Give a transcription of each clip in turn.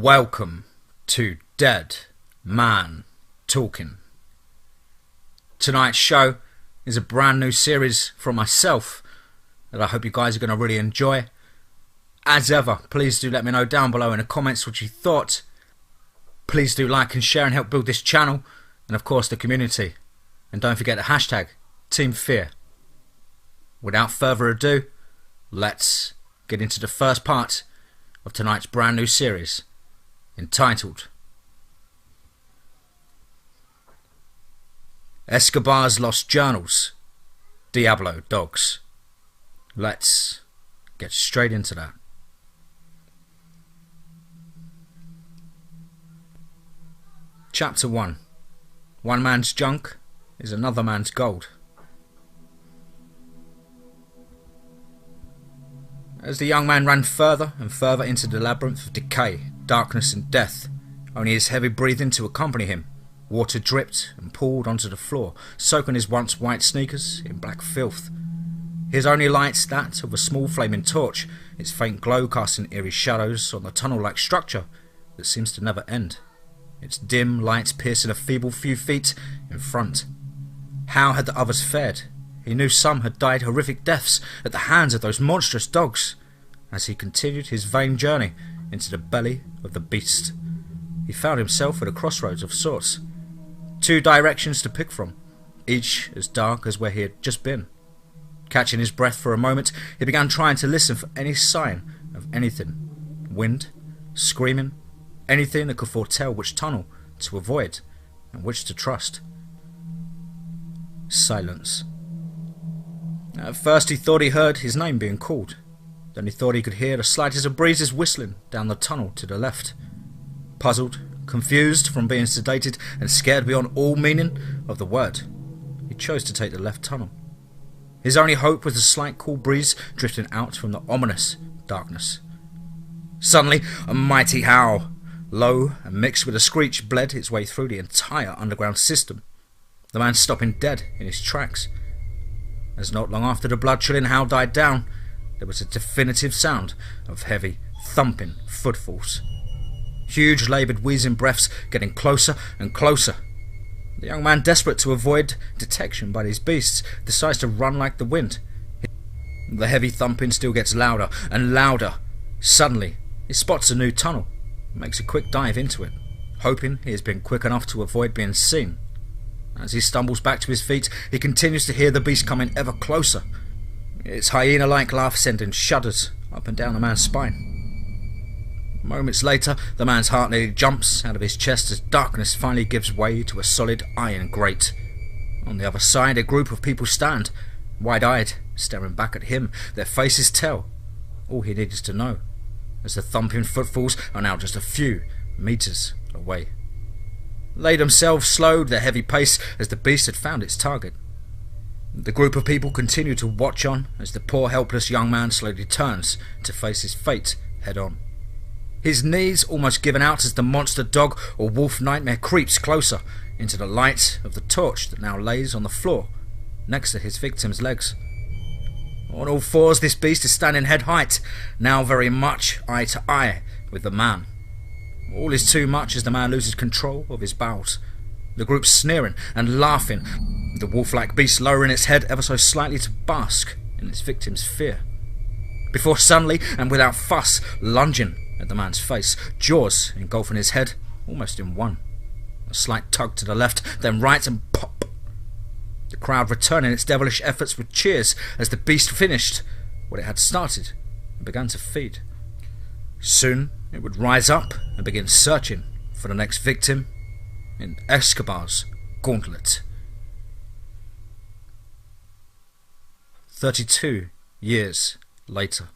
Welcome to Dead Man Talking. Tonight's show is a brand new series from myself that I hope you guys are going to really enjoy. As ever, please do let me know down below in the comments what you thought. Please do like and share and help build this channel and of course the community. And don't forget the hashtag TeamFEAR. Without further ado, let's get into the first part of tonight's brand new series entitled Escobar's Lost Journals, Diablo Dogs. Let's get straight into that. Chapter 1. One man's junk is another man's gold. As the young man ran further and further into the labyrinth of decay, darkness and death, only his heavy breathing to accompany him. Water dripped and pooled onto the floor, soaking his once white sneakers in black filth. His only light that of a small flaming torch, its faint glow casting eerie shadows on the tunnel-like structure that seems to never end, its dim light piercing a feeble few feet in front. How had the others fared? He knew some had died horrific deaths at the hands of those monstrous dogs. As he continued his vain journey into the belly of the beast, he found himself at a crossroads of sorts. Two directions to pick from, each as dark as where he had just been. Catching his breath for a moment, he began trying to listen for any sign of anything. Wind, screaming, anything that could foretell which tunnel to avoid and which to trust. Silence. At first he thought he heard his name being called. Then he thought he could hear the slightest of breezes whistling down the tunnel to the left. Puzzled, confused from being sedated and scared beyond all meaning of the word, he chose to take the left tunnel. His only hope was the slight cool breeze drifting out from the ominous darkness. Suddenly, a mighty howl, low and mixed with a screech, bled its way through the entire underground system, the man stopping dead in his tracks. As not long after the blood-chilling howl died down, there was a definitive sound of heavy, thumping footfalls. Huge, laboured, wheezing breaths getting closer and closer. The young man, desperate to avoid detection by these beasts, decides to run like the wind. The heavy thumping still gets louder and louder. Suddenly, he spots a new tunnel and makes a quick dive into it, hoping he has been quick enough to avoid being seen. As he stumbles back to his feet, he continues to hear the beast coming ever closer, its hyena-like laugh sending shudders up and down the man's spine. Moments later, the man's heart nearly jumps out of his chest as darkness finally gives way to a solid iron grate. On the other side, a group of people stand, wide-eyed, staring back at him. Their faces tell all he needs to know, as the thumping footfalls are now just a few meters away. They themselves slowed their heavy pace as the beast had found its target. The group of people continue to watch on as the poor helpless young man slowly turns to face his fate head on. His knees almost given out as the monster dog or wolf nightmare creeps closer into the light of the torch that now lays on the floor next to his victim's legs. On all fours, this beast is standing head height, now very much eye to eye with the man. All is too much as the man loses control of his bowels. The group sneering and laughing, the wolf-like beast lowering its head ever so slightly to bask in its victim's fear. Before suddenly, and without fuss, lunging at the man's face, jaws engulfing his head almost in one. A slight tug to the left, then right, and pop. The crowd returning its devilish efforts with cheers as the beast finished what it had started and began to feed. Soon it would rise up and begin searching for the next victim in Escobar's Gauntlet. 32 years later.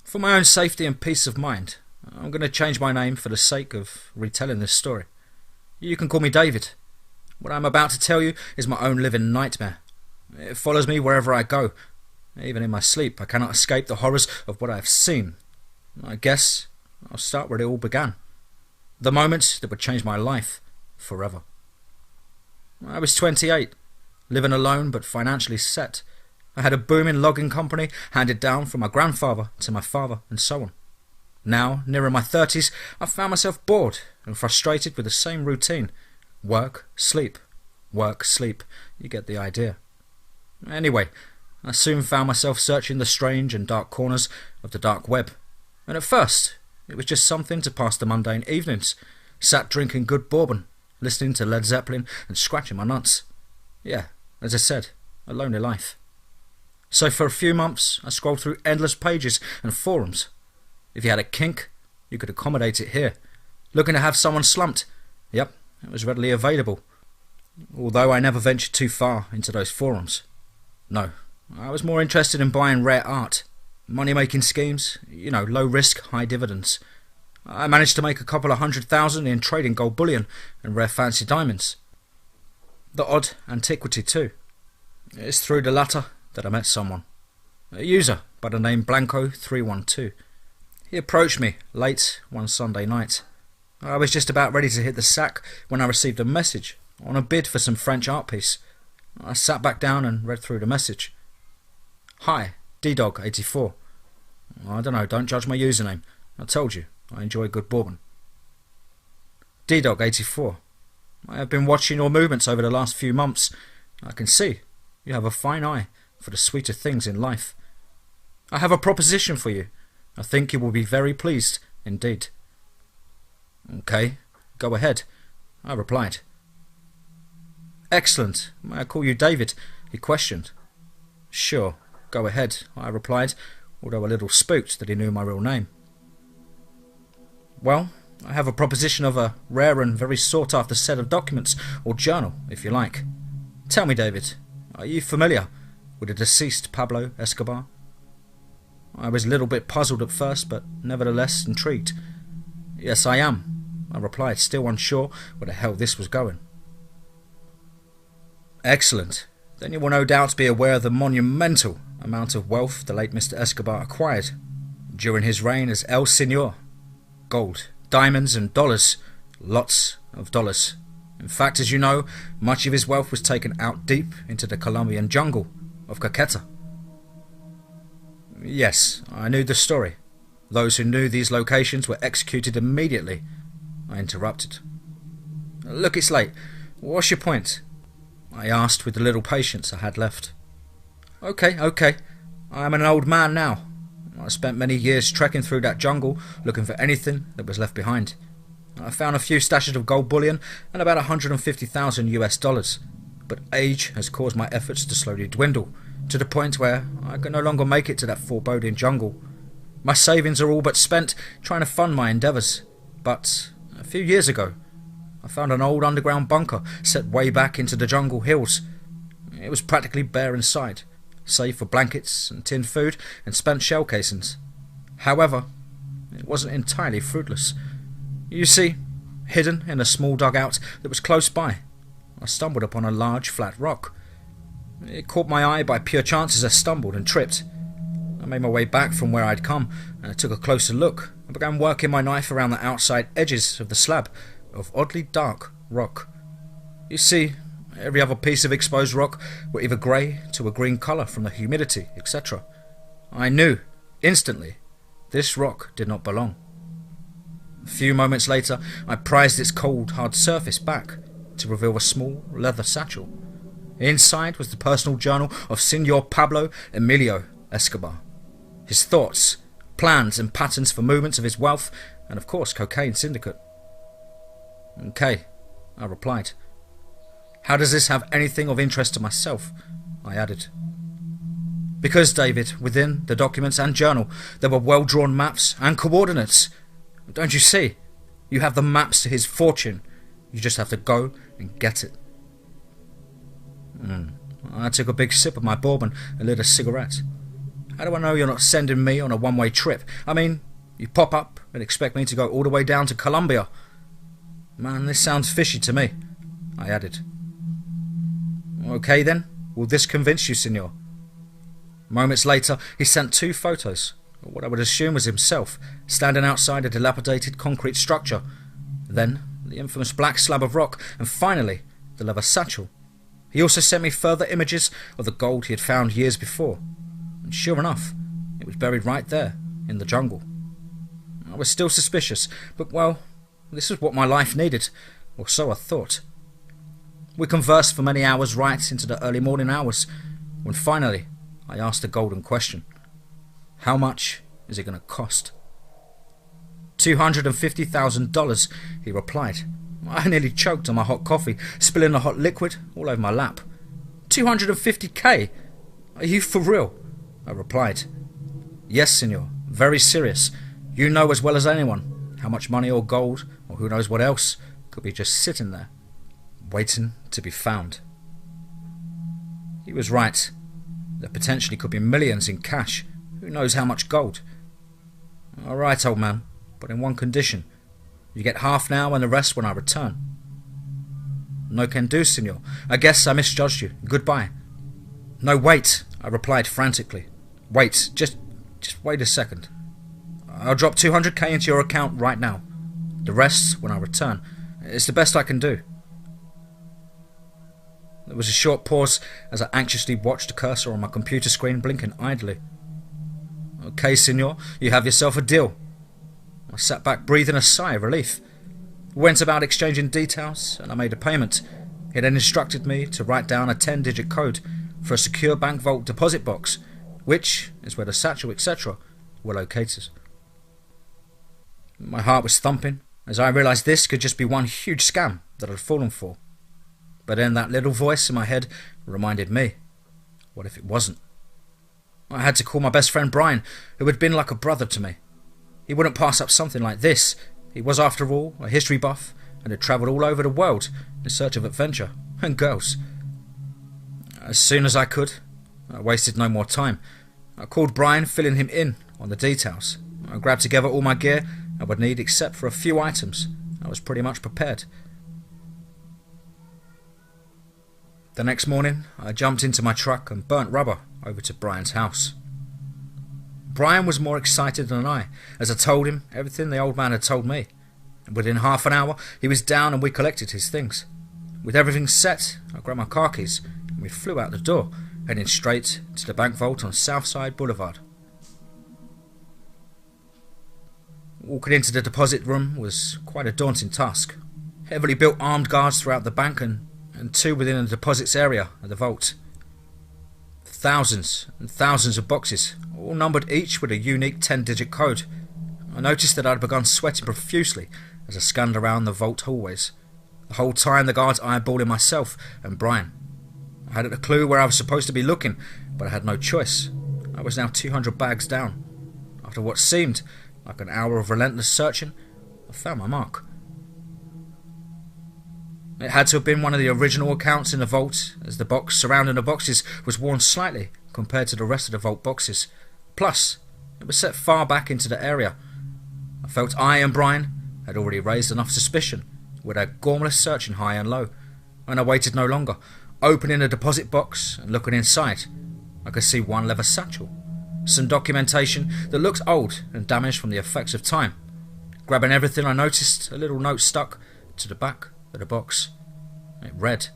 For my own safety and peace of mind, I'm going to change my name for the sake of retelling this story. You can call me David. What I'm about to tell you is my own living nightmare. It follows me wherever I go. Even in my sleep, I cannot escape the horrors of what I have seen. I guess I'll start where it all began. The moment that would change my life forever. I was 28, living alone but financially set, I had a booming logging company handed down from my grandfather to my father, and so on. Now, nearer my 30s, I found myself bored and frustrated with the same routine. Work, sleep. Work, sleep. You get the idea. Anyway, I soon found myself searching the strange and dark corners of the dark web. And at first, it was just something to pass the mundane evenings. Sat drinking good bourbon, listening to Led Zeppelin and scratching my nuts. Yeah, as I said, a lonely life. So for a few months, I scrolled through endless pages and forums. If you had a kink, you could accommodate it here. Looking to have someone slumped? Yep, it was readily available. Although I never ventured too far into those forums. No, I was more interested in buying rare art. Money-making schemes, low risk, high dividends. I managed to make a couple of $100,000 in trading gold bullion and rare fancy diamonds. The odd antiquity too. It's through the latter that I met someone. A user by the name Blanco312. He approached me late one Sunday night. I was just about ready to hit the sack when I received a message on a bid for some French art piece. I sat back down and read through the message. Hi, DDog84. I don't know, don't judge my username. I told you, I enjoy good bourbon. DDog84. I have been watching your movements over the last few months. I can see you have a fine eye for the sweeter things in life. I have a proposition for you. I think you will be very pleased indeed. Okay, go ahead, I replied. Excellent. May I call you David? He questioned. Sure, go ahead, I replied, although a little spooked that he knew my real name. Well, I have a proposition of a rare and very sought-after set of documents, or journal, if you like. Tell me, David, are you familiar with the deceased Pablo Escobar? I was a little bit puzzled at first, but nevertheless intrigued. Yes, I am, I replied, still unsure where the hell this was going. Excellent. Then you will no doubt be aware of the monumental amount of wealth the late Mr. Escobar acquired during his reign as El Señor. Gold, diamonds and dollars. Lots of dollars. In fact, as you know, much of his wealth was taken out deep into the Colombian jungle of Caqueta. Yes, I knew the story. Those who knew these locations were executed immediately. I interrupted. Look, it's late. What's your point? I asked with the little patience I had left. Okay. I am an old man now. I spent many years trekking through that jungle looking for anything that was left behind. I found a few stashes of gold bullion and about $150,000, but age has caused my efforts to slowly dwindle, to the point where I can no longer make it to that foreboding jungle. My savings are all but spent trying to fund my endeavours, but a few years ago I found an old underground bunker set way back into the jungle hills. It was practically bare inside, save for blankets and tinned food and spent shell casings. However, it wasn't entirely fruitless. You see, hidden in a small dugout that was close by, I stumbled upon a large flat rock. It caught my eye by pure chance as I stumbled and tripped. I made my way back from where I'd come and I took a closer look and began working my knife around the outside edges of the slab of oddly dark rock. You see, every other piece of exposed rock were either grey to a green colour from the humidity, etc. I knew, instantly, this rock did not belong. A few moments later, I prized its cold, hard surface back to reveal a small leather satchel. Inside was the personal journal of Señor Pablo Emilio Escobar. His thoughts, plans and patterns for movements of his wealth and, of course, cocaine syndicate. Okay, I replied. How does this have anything of interest to myself? I added. Because, David, within the documents and journal, there were well-drawn maps and coordinates. Don't you see? You have the maps to his fortune. You just have to go and get it. I took a big sip of my bourbon and lit a cigarette. How do I know you're not sending me on a one-way trip? I mean, you pop up and expect me to go all the way down to Colombia. Man, this sounds fishy to me, I added. Okay then, will this convince you, Señor? Moments later, he sent 2 photos, of what I would assume was himself, standing outside a dilapidated concrete structure. Then, the infamous black slab of rock, and finally, the leather satchel. He also sent me further images of the gold he had found years before, and sure enough, it was buried right there, in the jungle. I was still suspicious, but well, this was what my life needed, or so I thought. We conversed for many hours right into the early morning hours, when finally I asked the golden question. How much is it going to cost? $250,000, he replied. I nearly choked on my hot coffee, spilling the hot liquid all over my lap. 250k? Are you for real? I replied. Yes, senor, very serious. You know as well as anyone how much money or gold, or who knows what else, could be just sitting there, waiting to be found. He was right. There potentially could be millions in cash. Who knows how much gold? All right, old man, but in one condition. You get half now and the rest when I return. No can do, senor. I guess I misjudged you. Goodbye. No, wait, I replied frantically. Wait, just wait a second. I'll drop 200k into your account right now. The rest when I return. It's the best I can do. There was a short pause as I anxiously watched the cursor on my computer screen blinking idly. Okay, senor, you have yourself a deal. I sat back breathing a sigh of relief. We went about exchanging details and I made a payment. He then instructed me to write down a 10-digit code for a secure bank vault deposit box, which is where the satchel, etc. were located. My heart was thumping as I realised this could just be one huge scam that I'd fallen for. But then that little voice in my head reminded me, what if it wasn't? I had to call my best friend Brian, who had been like a brother to me. He wouldn't pass up something like this. He was, after all, a history buff and had travelled all over the world in search of adventure and girls. As soon as I could, I wasted no more time. I called Brian, filling him in on the details. I grabbed together all my gear I would need except for a few items. I was pretty much prepared. The next morning, I jumped into my truck and burnt rubber over to Brian's house. Brian was more excited than I, as I told him everything the old man had told me. And within half an hour, he was down and we collected his things. With everything set, I grabbed my car keys and we flew out the door, heading straight to the bank vault on Southside Boulevard. Walking into the deposit room was quite a daunting task. Heavily built armed guards throughout the bank and two within the deposits area of the vault. Thousands and thousands of boxes, all numbered each with a unique 10-digit code. I noticed that I had begun sweating profusely as I scanned around the vault hallways. The whole time the guards eyeballing myself and Brian. I hadn't a clue where I was supposed to be looking, but I had no choice. I was now 200 bags down. After what seemed like an hour of relentless searching, I found my mark. It had to have been one of the original accounts in the vault, as the box surrounding the boxes was worn slightly compared to the rest of the vault boxes. Plus, it was set far back into the area. I felt I and Brian had already raised enough suspicion with our gormless searching high and low, and I waited no longer. Opening the deposit box and looking inside, I could see one leather satchel, some documentation that looked old and damaged from the effects of time. Grabbing everything, I noticed a little note stuck to the back of the box. It read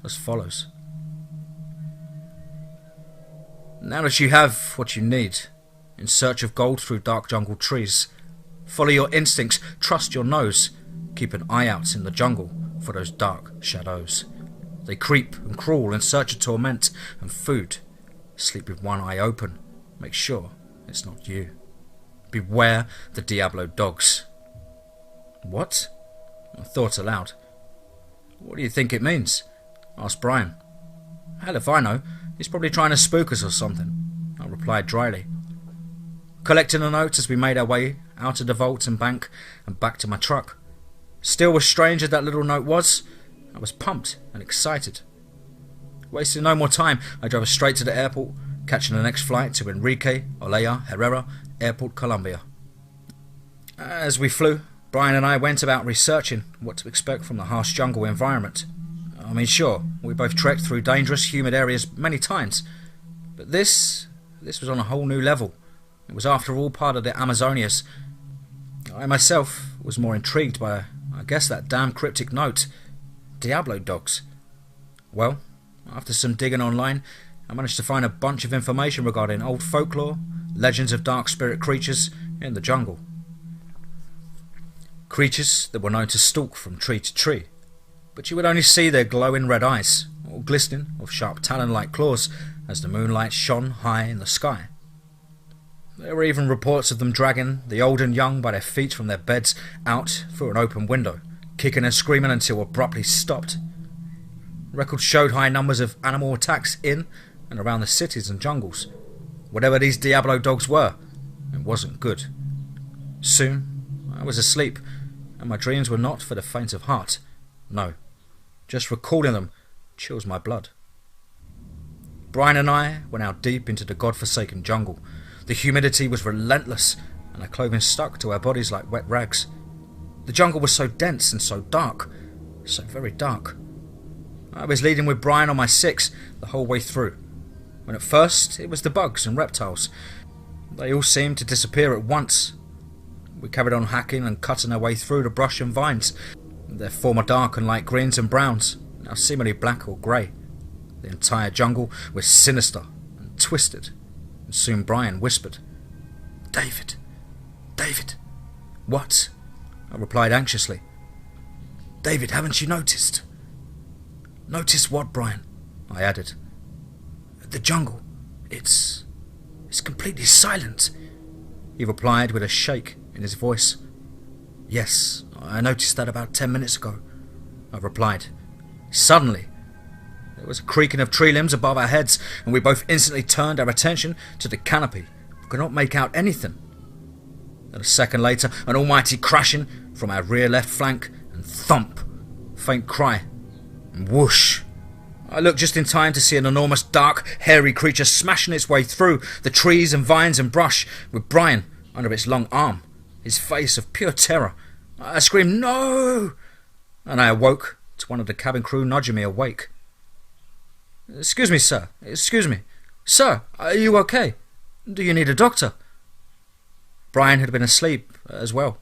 as follows. Now that you have what you need, in search of gold through dark jungle trees, follow your instincts, trust your nose, keep an eye out in the jungle for those dark shadows. They creep and crawl in search of torment and food. Sleep with one eye open, make sure it's not you. Beware the Diablo dogs. What? I thought aloud. What do you think it means? Asked Brian. Hell if I know. He's probably trying to spook us or something, I replied dryly. Collecting a note as we made our way out of the vault and bank and back to my truck. Still, as strange as that little note was, I was pumped and excited. Wasting no more time, I drove straight to the airport, catching the next flight to Enrique Olaya Herrera Airport, Colombia. As we flew, Brian and I went about researching what to expect from the harsh jungle environment. I mean, sure, we both trekked through dangerous, humid areas many times, but this was on a whole new level. It was, after all, part of the Amazonias. I myself was more intrigued by, I guess, that damn cryptic note. Diablo dogs. Well, After some digging online, I managed to find a bunch of information regarding old folklore, legends of dark spirit creatures in the jungle. Creatures that were known to stalk from tree to tree, but you would only see their glowing red eyes, all glistening with sharp talon-like claws as the moonlight shone high in the sky. There were even reports of them dragging the old and young by their feet from their beds out through an open window, kicking and screaming until abruptly stopped. Records showed high numbers of animal attacks in and around the cities and jungles. Whatever these Diablo dogs were, it wasn't good. Soon, I was asleep, and my dreams were not for the faint of heart. No, just recalling them chills my blood. Brian and I were now deep into the godforsaken jungle. The humidity was relentless, and our clothing stuck to our bodies like wet rags. The jungle was so dense and so dark, so very dark. I was leading with Brian on my six the whole way through, when at first it was the bugs and reptiles. They all seemed to disappear at once. We carried on hacking and cutting our way through the brush and vines, their former dark and light greens and browns, now seemingly black or grey. The entire jungle was sinister and twisted, and soon Brian whispered, "David, David." "What?" I replied anxiously. "David, haven't you noticed?" "Notice what, Brian?" I added. "The jungle. It's completely silent," he replied with a shake in his voice. "Yes, I noticed that about 10 minutes ago," I replied. Suddenly, there was a creaking of tree limbs above our heads, and we both instantly turned our attention to the canopy. We could not make out anything. Then a second later, an almighty crashing from our rear left flank, and thump, faint cry, and whoosh. I looked just in time to see an enormous, dark, hairy creature smashing its way through the trees and vines and brush, with Brian under its long arm, his face of pure terror. I screamed, "No!" and I awoke to one of the cabin crew nudging me awake. "Excuse me, sir. Excuse me. Sir, are you okay? Do you need a doctor?" Brian had been asleep as well.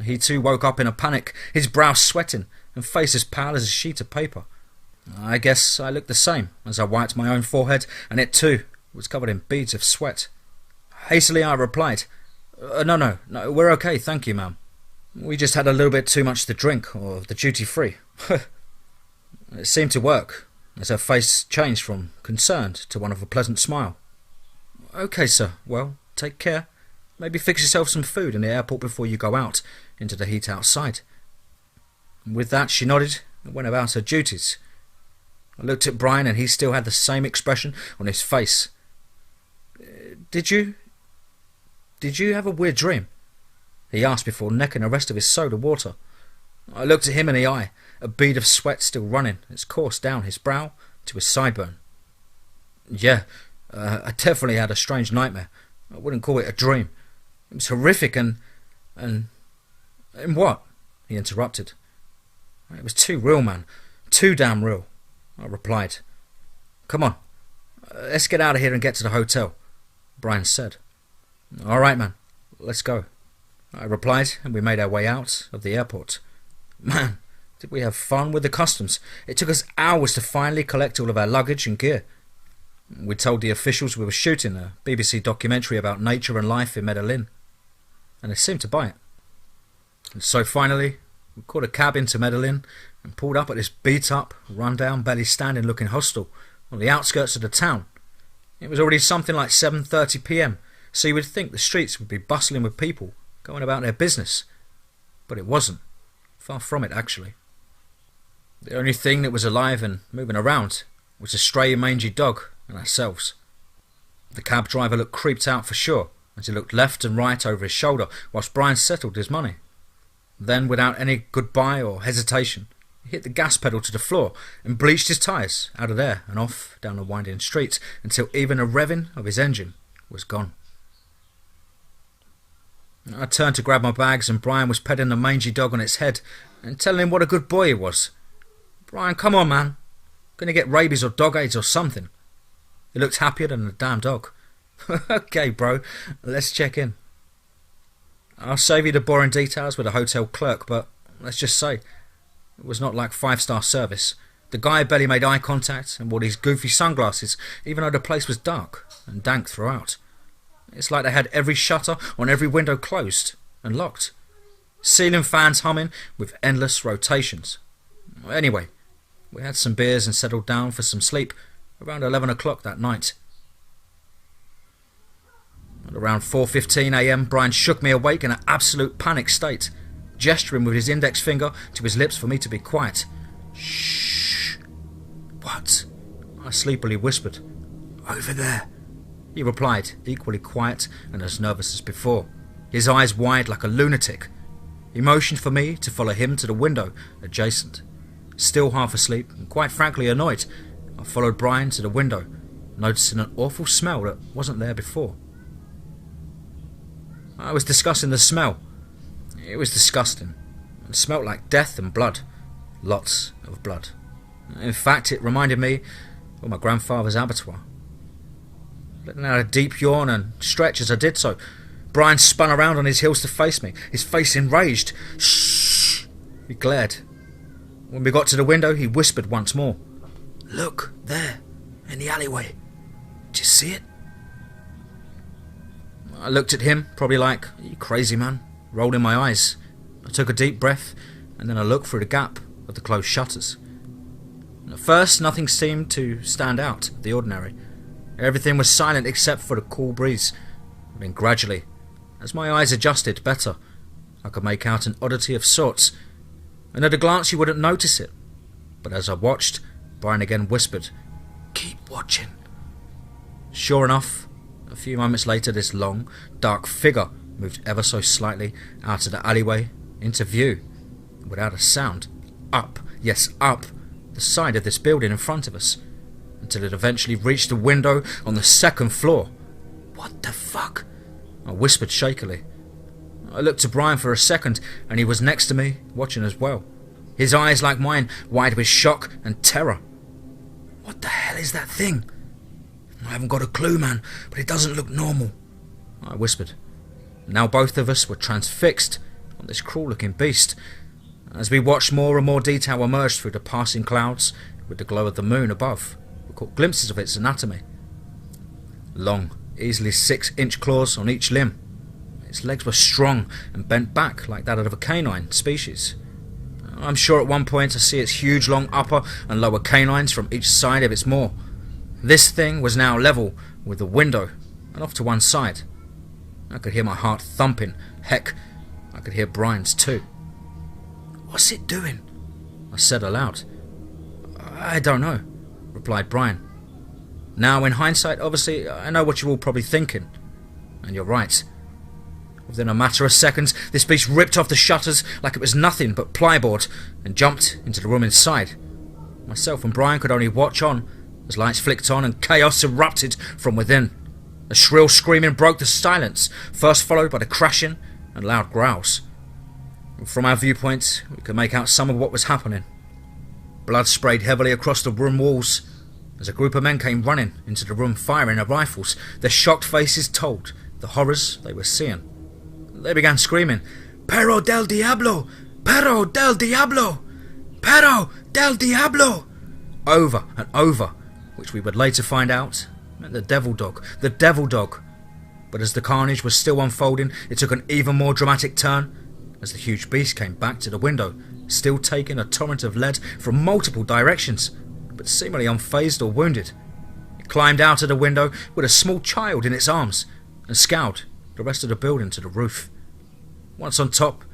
He too woke up in a panic, his brow sweating and face as pale as a sheet of paper. I guess I looked the same as I wiped my own forehead, and it too was covered in beads of sweat. Hastily I replied, No, we're okay, thank you, ma'am. We just had a little bit too much to drink, or the duty-free." It seemed to work, as her face changed from concerned to one of a pleasant smile. "Okay, sir. Well, take care. Maybe fix yourself some food in the airport before you go out into the heat outside." With that, she nodded and went about her duties. I looked at Brian, and he still had the same expression on his face. Did you have a weird dream?" he asked before necking the rest of his soda water. I looked at him in the eye, a bead of sweat still running its course down his brow to his sideburn. "Yeah, I definitely had a strange nightmare. I wouldn't call it a dream. It was horrific and what?" he interrupted. "It was too real, man. Too damn real," I replied. "Come on, let's get out of here and get to the hotel," Brian said. "All right, man, let's go," I replied, and we made our way out of the airport. Man, did we have fun with the customs. It took us hours to finally collect all of our luggage and gear. We told the officials we were shooting a BBC documentary about nature and life in Medellin, and they seemed to buy it. And so finally, we caught a cab into Medellin and pulled up at this beat-up, run-down, barely-standing looking hostel on the outskirts of the town. It was already something like 7:30 p.m, so you would think the streets would be bustling with people going about their business. But it wasn't. Far from it, actually. The only thing that was alive and moving around was a stray mangy dog and ourselves. The cab driver looked creeped out for sure, as he looked left and right over his shoulder whilst Brian settled his money. Then, without any goodbye or hesitation, he hit the gas pedal to the floor and bleached his tyres out of there and off down the winding street until even the revving of his engine was gone. I turned to grab my bags, and Brian was petting the mangy dog on its head and telling him what a good boy he was. "Brian, come on, man. Gonna get rabies or dog AIDS or something." He looked happier than the damn dog. "Okay, bro, let's check in." I'll save you the boring details with a hotel clerk, but let's just say it was not like 5-star service. The guy barely made eye contact and wore these goofy sunglasses, even though the place was dark and dank throughout. It's like they had every shutter on every window closed and locked. Ceiling fans humming with endless rotations. Anyway, we had some beers and settled down for some sleep around 11 o'clock that night. At around 4:15 a.m, Brian shook me awake in an absolute panic state, gesturing with his index finger to his lips for me to be quiet. Shh. What? I sleepily whispered. Over there, he replied, equally quiet and as nervous as before, his eyes wide like a lunatic. He motioned for me to follow him to the window adjacent. Still half asleep and quite frankly annoyed, I followed Brian to the window, noticing an awful smell that wasn't there before. I was discussing the smell. It was disgusting. It smelled like death and blood. Lots of blood. In fact, it reminded me of my grandfather's abattoir. Letting out a deep yawn and stretch as I did so, Brian spun around on his heels to face me, his face enraged. Shh! He glared. When we got to the window, he whispered once more. Look, there, in the alleyway. Do you see it? I looked at him, probably like, are you crazy, man? Rolling my eyes. I took a deep breath, and then I looked through the gap of the closed shutters. And at first, nothing seemed to stand out of the ordinary. Everything was silent except for the cool breeze. And then gradually, as my eyes adjusted better, I could make out an oddity of sorts, and at a glance you wouldn't notice it. But as I watched, Brian again whispered, Keep watching. Sure enough, a few moments later this long, dark figure moved ever so slightly out of the alleyway into view, without a sound, up, yes up, the side of this building in front of us, until it eventually reached the window on the second floor. What the fuck? I whispered shakily. I looked to Brian for a second, and he was next to me, watching as well. His eyes, like mine, wide with shock and terror. What the hell is that thing? I haven't got a clue, man, but it doesn't look normal, I whispered. Now both of us were transfixed on this cruel-looking beast. As we watched, more and more detail emerged through the passing clouds with the glow of the moon above. We caught glimpses of its anatomy. Long, easily 6-inch claws on each limb. Its legs were strong and bent back like that of a canine species. I'm sure at one point I see its huge long upper and lower canines from each side of its maw. This thing was now level with the window and off to one side. I could hear my heart thumping. Heck, I could hear Brian's too. What's it doing? I said aloud. I don't know, replied Brian. Now, in hindsight, obviously, I know what you're all probably thinking. And you're right. Within a matter of seconds, this beast ripped off the shutters like it was nothing but plyboard and jumped into the room inside. Myself and Brian could only watch on as lights flicked on and chaos erupted from within. A shrill screaming broke the silence, first followed by the crashing and loud growls. From our viewpoint, we could make out some of what was happening. Blood sprayed heavily across the room walls as a group of men came running into the room firing their rifles. Their shocked faces told the horrors they were seeing. They began screaming, Perro del Diablo! Perro del Diablo! Perro del Diablo! Over and over, which we would later find out meant the devil dog, the devil dog. But as the carnage was still unfolding, it took an even more dramatic turn as the huge beast came back to the window, still taking a torrent of lead from multiple directions, but seemingly unfazed or wounded. It climbed out of the window with a small child in its arms and scoured the rest of the building to the roof. Once on top,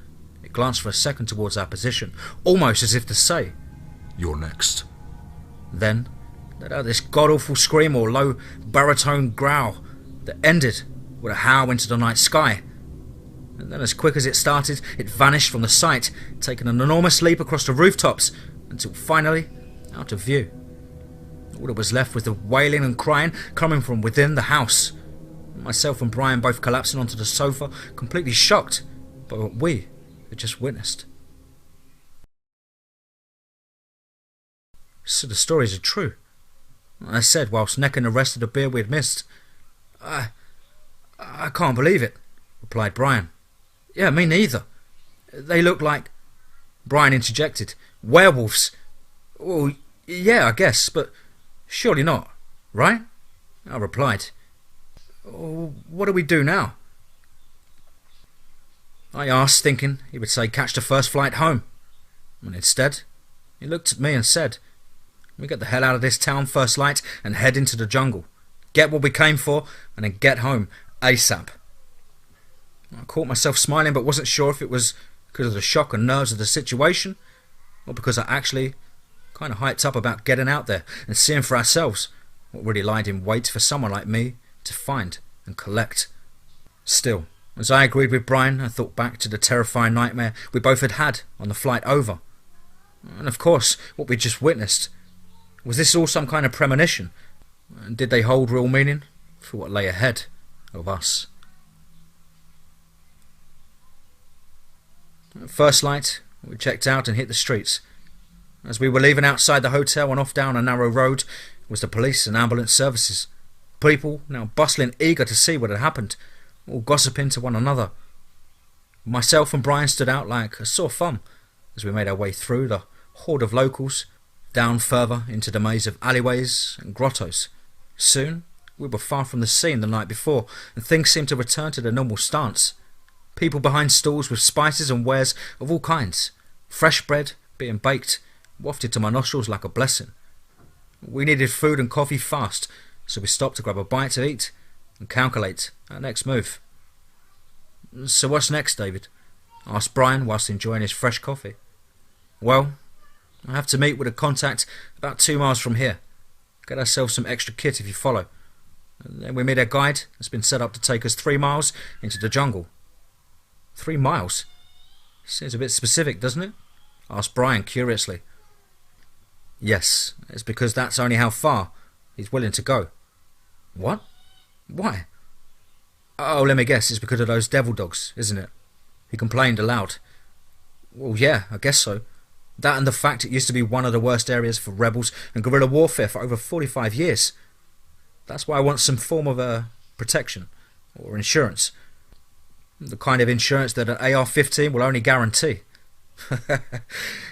it glanced for a second towards our position, almost as if to say, You're next. Then let out this god-awful scream or low baritone growl that ended with a howl into the night sky. And then as quick as it started, it vanished from the sight, taking an enormous leap across the rooftops until finally out of view. All that was left was the wailing and crying coming from within the house. Myself and Brian both collapsing onto the sofa, completely shocked by what we had just witnessed. So the stories are true, I said whilst necking the rest of the beer we had missed. I can't believe it, replied Brian. Yeah, me neither. They look like... Brian interjected. Werewolves. Oh, Yeah, I guess, but surely not, right? I replied. What do we do now? I asked, thinking he would say catch the first flight home. And instead, he looked at me and said, we get the hell out of this town first light and head into the jungle. Get what we came for and then get home ASAP. I caught myself smiling but wasn't sure if it was because of the shock and nerves of the situation or because I actually kind of hyped up about getting out there and seeing for ourselves what really lied in wait for someone like me to find and collect. Still, as I agreed with Brian, I thought back to the terrifying nightmare we both had on the flight over. And of course, what we'd just witnessed. Was this all some kind of premonition? And did they hold real meaning for what lay ahead of us? At first light, we checked out and hit the streets. As we were leaving outside the hotel and off down a narrow road was the police and ambulance services. People now bustling, eager to see what had happened, all gossiping to one another. Myself and Brian stood out like a sore thumb as we made our way through the horde of locals, down further into the maze of alleyways and grottos. Soon, we were far from the scene the night before, and things seemed to return to their normal stance. People behind stalls with spices and wares of all kinds, fresh bread being baked, wafted to my nostrils like a blessing. We needed food and coffee fast, so we stopped to grab a bite to eat and calculate our next move. So what's next, David? Asked Brian whilst enjoying his fresh coffee. Well, I have to meet with a contact about 2 miles from here. Get ourselves some extra kit if you follow. And then we meet a guide that's been set up to take us 3 miles into the jungle. 3 miles? Seems a bit specific, doesn't it? Asked Brian curiously. Yes, it's because that's only how far he's willing to go. What? Why? Oh, let me guess, it's because of those devil dogs, isn't it? He complained aloud. Well, yeah, I guess so. That and the fact it used to be one of the worst areas for rebels and guerrilla warfare for over 45 years. That's why I want some form of protection or insurance. The kind of insurance that an AR-15 will only guarantee.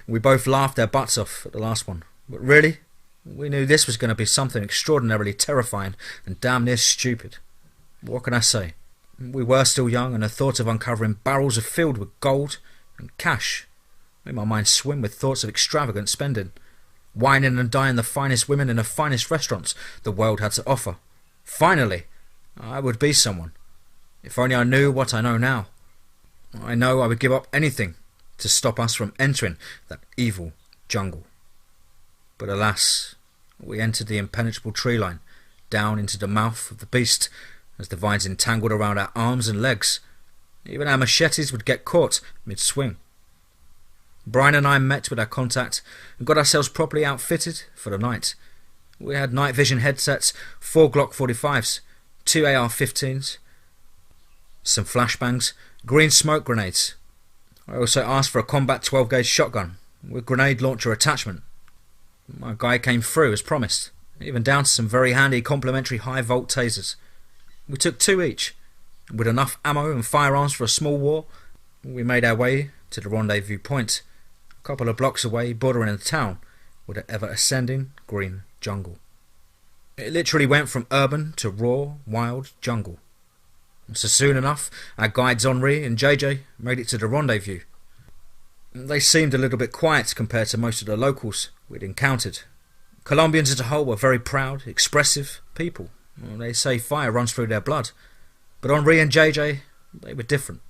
We both laughed our butts off at the last one. But really, we knew this was going to be something extraordinarily terrifying and damn near stupid. What can I say? We were still young, and the thought of uncovering barrels filled with gold and cash made my mind swim with thoughts of extravagant spending, wining and dining the finest women in the finest restaurants the world had to offer. Finally, I would be someone. If only I knew what I know now. I know I would give up anything to stop us from entering that evil jungle. But alas, we entered the impenetrable tree line, down into the mouth of the beast, as the vines entangled around our arms and legs. Even our machetes would get caught mid-swing. Brian and I met with our contact and got ourselves properly outfitted for the night. We had night vision headsets, 4 Glock 45s, 2 AR-15s, some flashbangs, green smoke grenades. I also asked for a combat 12-gauge shotgun with grenade launcher attachment. My guy came through as promised, even down to some very handy complementary high-volt tasers. We took 2 each. With enough ammo and firearms for a small war, we made our way to the rendezvous point, a couple of blocks away, bordering the town with an ever-ascending green jungle. It literally went from urban to raw, wild jungle. And so soon enough, our guides Henri and JJ made it to the rendezvous. They seemed a little bit quiet compared to most of the locals we'd encountered. Colombians as a whole were very proud, expressive people. They say fire runs through their blood. But Henri and JJ, they were different.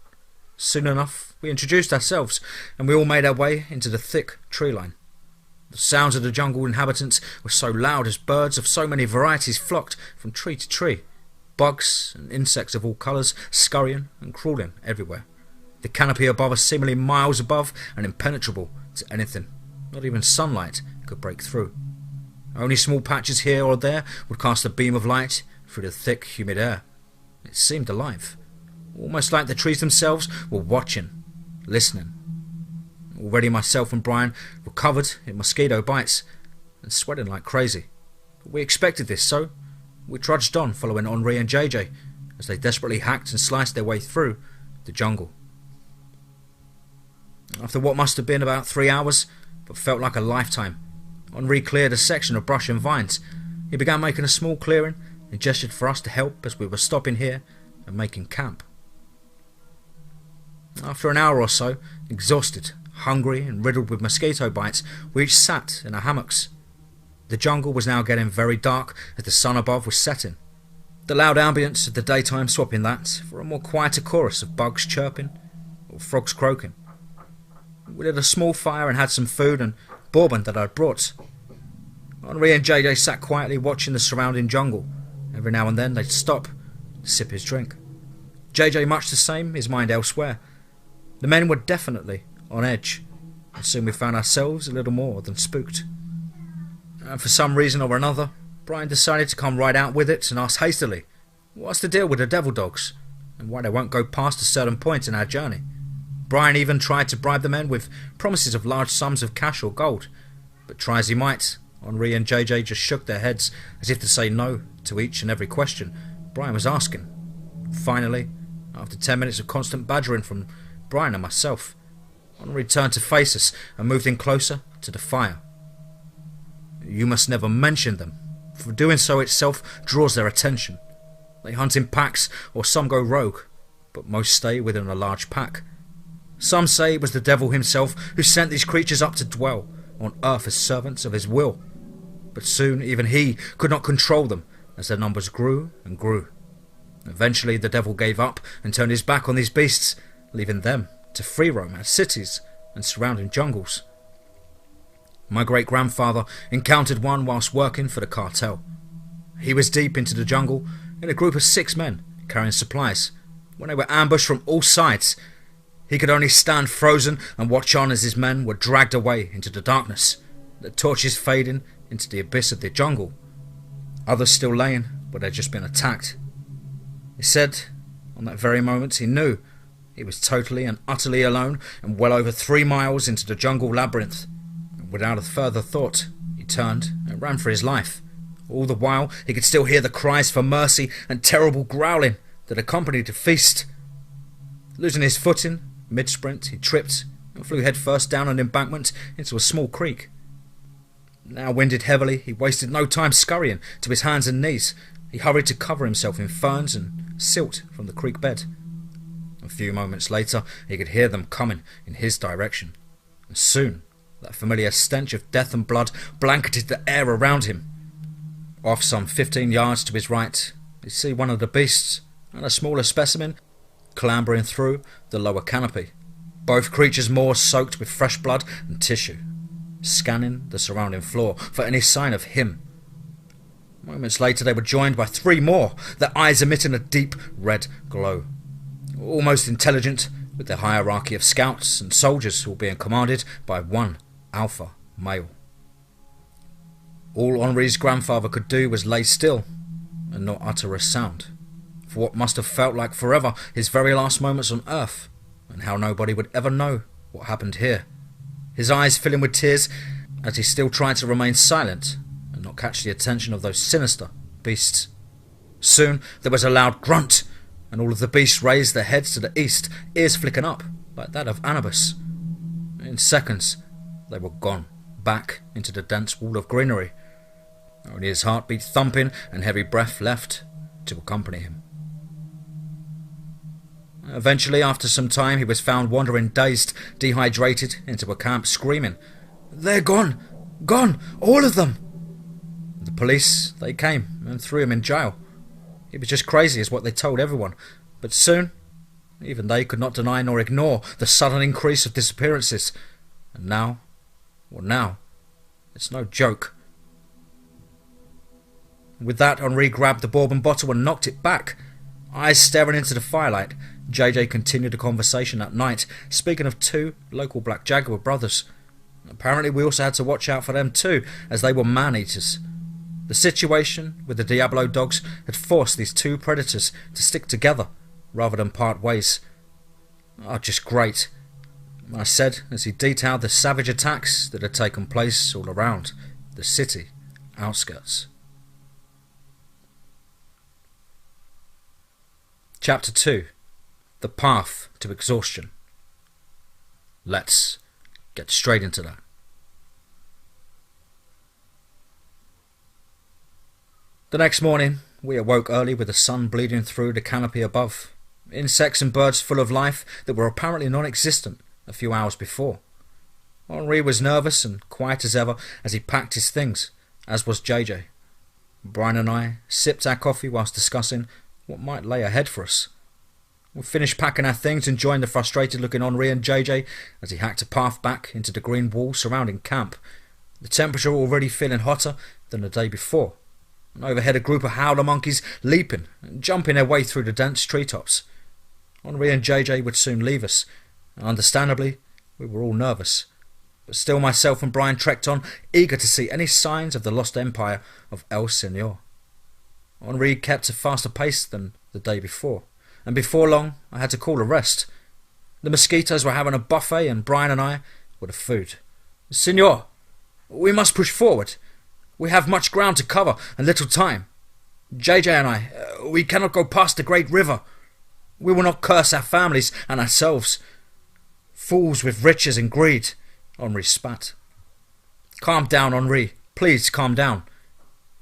Soon enough, we introduced ourselves, and we all made our way into the thick tree line. The sounds of the jungle inhabitants were so loud as birds of so many varieties flocked from tree to tree. Bugs and insects of all colours scurrying and crawling everywhere. The canopy above us seemingly miles above and impenetrable to anything. Not even sunlight could break through. Only small patches here or there would cast a beam of light through the thick, humid air. It seemed alive, almost like the trees themselves were watching, listening. Already myself and Brian were covered in mosquito bites and sweating like crazy. But we expected this, so we trudged on following Henri and JJ as they desperately hacked and sliced their way through the jungle. After what must have been about 3 hours, but felt like a lifetime, Henri cleared a section of brush and vines. He began making a small clearing and gestured for us to help as we were stopping here and making camp. After an hour or so, exhausted, hungry and riddled with mosquito bites, we each sat in our hammocks. The jungle was now getting very dark as the sun above was setting, the loud ambience of the daytime swapping that for a more quieter chorus of bugs chirping or frogs croaking. We lit a small fire and had some food and bourbon that I'd brought. Henri and JJ sat quietly watching the surrounding jungle. Every now and then they'd stop to sip his drink. JJ much the same, his mind elsewhere. The men were definitely on edge, and soon we found ourselves a little more than spooked. And for some reason or another, Brian decided to come right out with it and asked hastily, "What's the deal with the devil dogs, and why they won't go past a certain point in our journey?" Brian even tried to bribe the men with promises of large sums of cash or gold, but try as he might, Henri and JJ just shook their heads as if to say no to each and every question Brian was asking. Finally, after 10 minutes of constant badgering from Brian and myself, Henri turned to face us and moved in closer to the fire. "You must never mention them, for doing so itself draws their attention. They hunt in packs or some go rogue, but most stay within a large pack. Some say it was the devil himself who sent these creatures up to dwell on earth as servants of his will. But soon even he could not control them as their numbers grew and grew. Eventually the devil gave up and turned his back on these beasts, leaving them to free roam our cities and surrounding jungles. My great-grandfather encountered one whilst working for the cartel. He was deep into the jungle in a group of 6 men carrying supplies when they were ambushed from all sides. He could only stand frozen and watch on as his men were dragged away into the darkness, the torches fading into the abyss of the jungle. Others still laying where they'd just been attacked. He said, on that very moment, he knew he was totally and utterly alone and well over 3 miles into the jungle labyrinth. And without a further thought, he turned and ran for his life. All the while, he could still hear the cries for mercy and terrible growling that accompanied the feast. Losing his footing, mid-sprint, he tripped and flew headfirst down an embankment into a small creek. Now winded heavily, he wasted no time scurrying to his hands and knees. He hurried to cover himself in ferns and silt from the creek bed. A few moments later, he could hear them coming in his direction, and soon that familiar stench of death and blood blanketed the air around him. Off some 15 yards to his right, he see one of the beasts and a smaller specimen clambering through the lower canopy, both creatures more soaked with fresh blood and tissue, scanning the surrounding floor for any sign of him. Moments later they were joined by 3 more, their eyes emitting a deep red glow. Almost intelligent, with their hierarchy of scouts and soldiers all being commanded by one alpha male. All Henri's grandfather could do was lay still and not utter a sound, for what must have felt like forever his very last moments on earth, and how nobody would ever know what happened here. His eyes filling with tears as he still tried to remain silent and not catch the attention of those sinister beasts. Soon there was a loud grunt, and all of the beasts raised their heads to the east, ears flicking up like that of Anubis. In seconds they were gone, back into the dense wall of greenery. Only his heartbeat thumping and heavy breath left to accompany him. Eventually, after some time, he was found wandering dazed, dehydrated, into a camp screaming, "They're gone! Gone! All of them!" The police, they came and threw him in jail. He was just crazy is what they told everyone, but soon, even they could not deny nor ignore the sudden increase of disappearances. And now, it's no joke. With that, Henri grabbed the bourbon bottle and knocked it back. Eyes staring into the firelight, JJ continued the conversation that night, speaking of 2 local black jaguar brothers. Apparently we also had to watch out for them too, as they were man-eaters. The situation with the Diablo dogs had forced these 2 predators to stick together rather than part ways. "Oh, just great," I said as he detailed the savage attacks that had taken place all around the city outskirts. Chapter 2. The Path to Exhaustion. Let's get straight into that. The next morning, we awoke early with the sun bleeding through the canopy above. Insects and birds full of life that were apparently non-existent a few hours before. Henri was nervous and quiet as ever as he packed his things, as was JJ. Brian and I sipped our coffee whilst discussing what might lay ahead for us. We finished packing our things and joined the frustrated-looking Henri and JJ as he hacked a path back into the green wall surrounding camp, the temperature already feeling hotter than the day before, and overhead a group of howler monkeys leaping and jumping their way through the dense treetops. Henri and JJ would soon leave us, and understandably, we were all nervous. But still myself and Brian trekked on, eager to see any signs of the lost empire of El Señor. Henri kept a faster pace than the day before, and before long I had to call a rest. The mosquitoes were having a buffet and Brian and I were the food. "Señor, we must push forward. We have much ground to cover and little time. JJ and I, we cannot go past the great river. We will not curse our families and ourselves. Fools with riches and greed," Henri spat. "Calm down, Henri. Please calm down.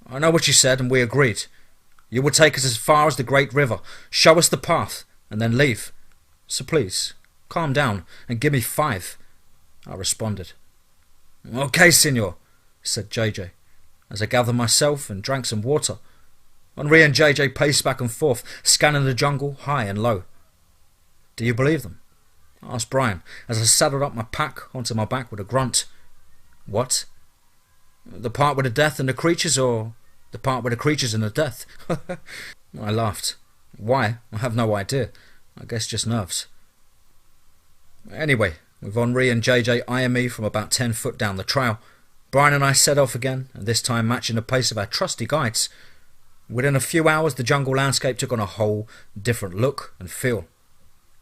I know what you said and we agreed. You will take us as far as the great river, show us the path, and then leave. So please, calm down and give me 5, I responded. "Okay, Signor," said JJ, as I gathered myself and drank some water. Henri and JJ paced back and forth, scanning the jungle high and low. "Do you believe them?" asked Brian, as I saddled up my pack onto my back with a grunt. "What? The part with the death and the creatures, or the part with the creatures and the death?" I laughed. "Why? I have no idea. I guess just nerves." Anyway, with Henri and JJ eyeing me from about 10 foot down the trail, Brian and I set off again, and this time matching the pace of our trusty guides. Within a few hours the jungle landscape took on a whole different look and feel.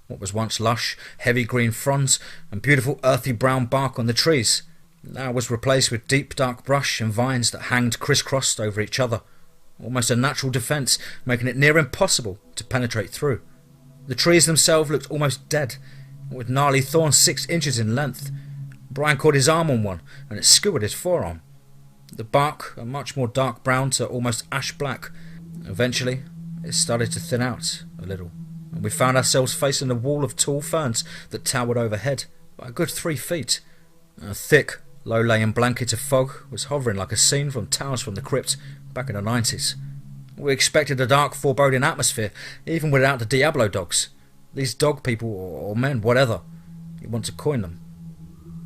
What was once lush, heavy green fronds and beautiful earthy brown bark on the trees now was replaced with deep dark brush and vines that hanged crisscrossed over each other, almost a natural defence, making it near impossible to penetrate through. The trees themselves looked almost dead, with gnarly thorns 6 inches in length. Brian caught his arm on one and it skewered his forearm. The bark, a much more dark brown to almost ash black. Eventually it started to thin out a little, and we found ourselves facing a wall of tall ferns that towered overhead by a good 3 feet. A thick, low-laying blanket of fog was hovering like a scene from Tales from the Crypt back in the 90s. We expected a dark, foreboding atmosphere, even without the Diablo dogs. These dog people, or men, whatever you want to coin them.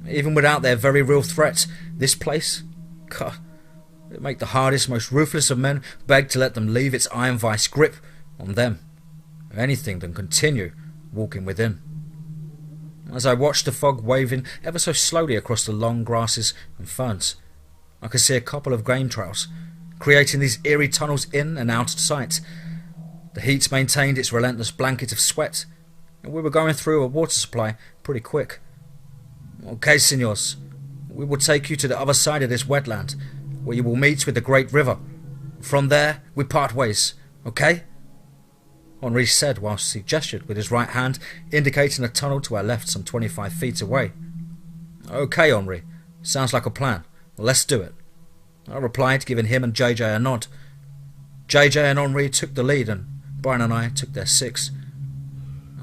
Even without their very real threats, this place, God, it'd make the hardest, most ruthless of men beg to let them leave its iron vice grip on them, or anything than continue walking within. As I watched the fog waving ever so slowly across the long grasses and ferns, I could see a couple of game trails, creating these eerie tunnels in and out of sight. The heat maintained its relentless blanket of sweat, and we were going through a water supply pretty quick. "Okay, senors, we will take you to the other side of this wetland, where you will meet with the great river. From there, we part ways, okay?" Henri said whilst he gestured with his right hand, indicating a tunnel to our left some 25 feet away. "Okay, Henri, sounds like a plan. Let's do it," I replied, giving him and JJ a nod. JJ and Henri took the lead, and Brian and I took their 6.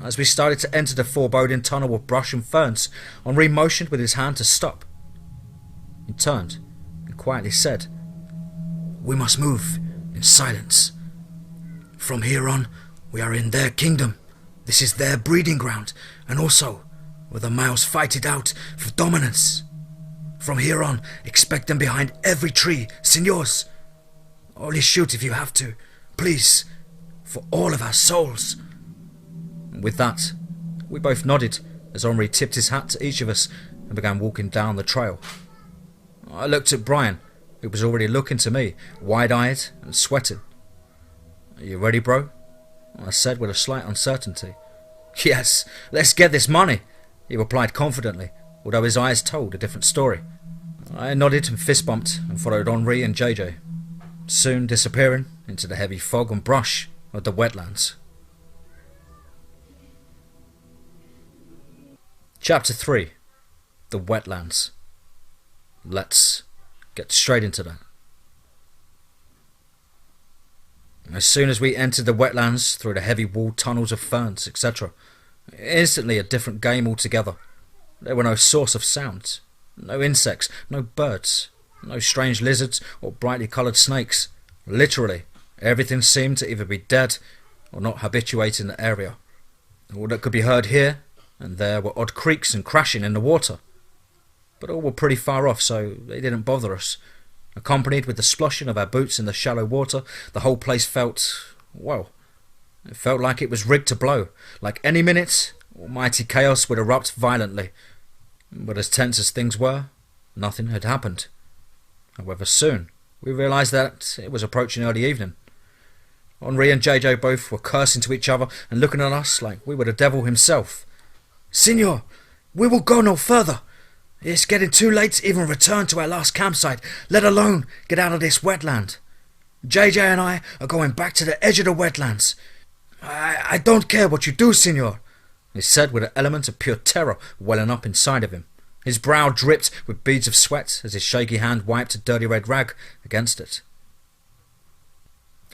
As we started to enter the foreboding tunnel of brush and ferns, Henri motioned with his hand to stop. He turned and quietly said, "We must move in silence. From here on, we are in their kingdom. This is their breeding ground, and also where the males fight it out for dominance. From here on, expect them behind every tree, senors. Only shoot if you have to, please, for all of our souls." With that, we both nodded as Henri tipped his hat to each of us and began walking down the trail. I looked at Brian, who was already looking to me, wide-eyed and sweating. "Are you ready, bro?" I said with a slight uncertainty. "Yes, let's get this money," he replied confidently, although his eyes told a different story. I nodded and fist-bumped and followed Henri and JJ, soon disappearing into the heavy fog and brush of the wetlands. Chapter 3. The Wetlands. Let's get straight into that. As soon as we entered the wetlands through the heavy walled tunnels of ferns, etc., instantly a different game altogether. There were no source of sounds, no insects, no birds, no strange lizards or brightly coloured snakes. Literally, everything seemed to either be dead or not habituated in the area. All that could be heard here and there were odd creaks and crashing in the water. But all were pretty far off, so they didn't bother us. Accompanied with the sploshing of our boots in the shallow water, the whole place felt, well, it felt like it was rigged to blow. Like any minute, almighty chaos would erupt violently. But as tense as things were, nothing had happened. However, soon we realised that it was approaching early evening. Henri and JJ both were cursing to each other and looking at us like we were the devil himself. "Signor, we will go no further. It's getting too late to even return to our last campsite, let alone get out of this wetland. JJ and I are going back to the edge of the wetlands. I don't care what you do, Signor," he said with an element of pure terror welling up inside of him. His brow dripped with beads of sweat as his shaky hand wiped a dirty red rag against it.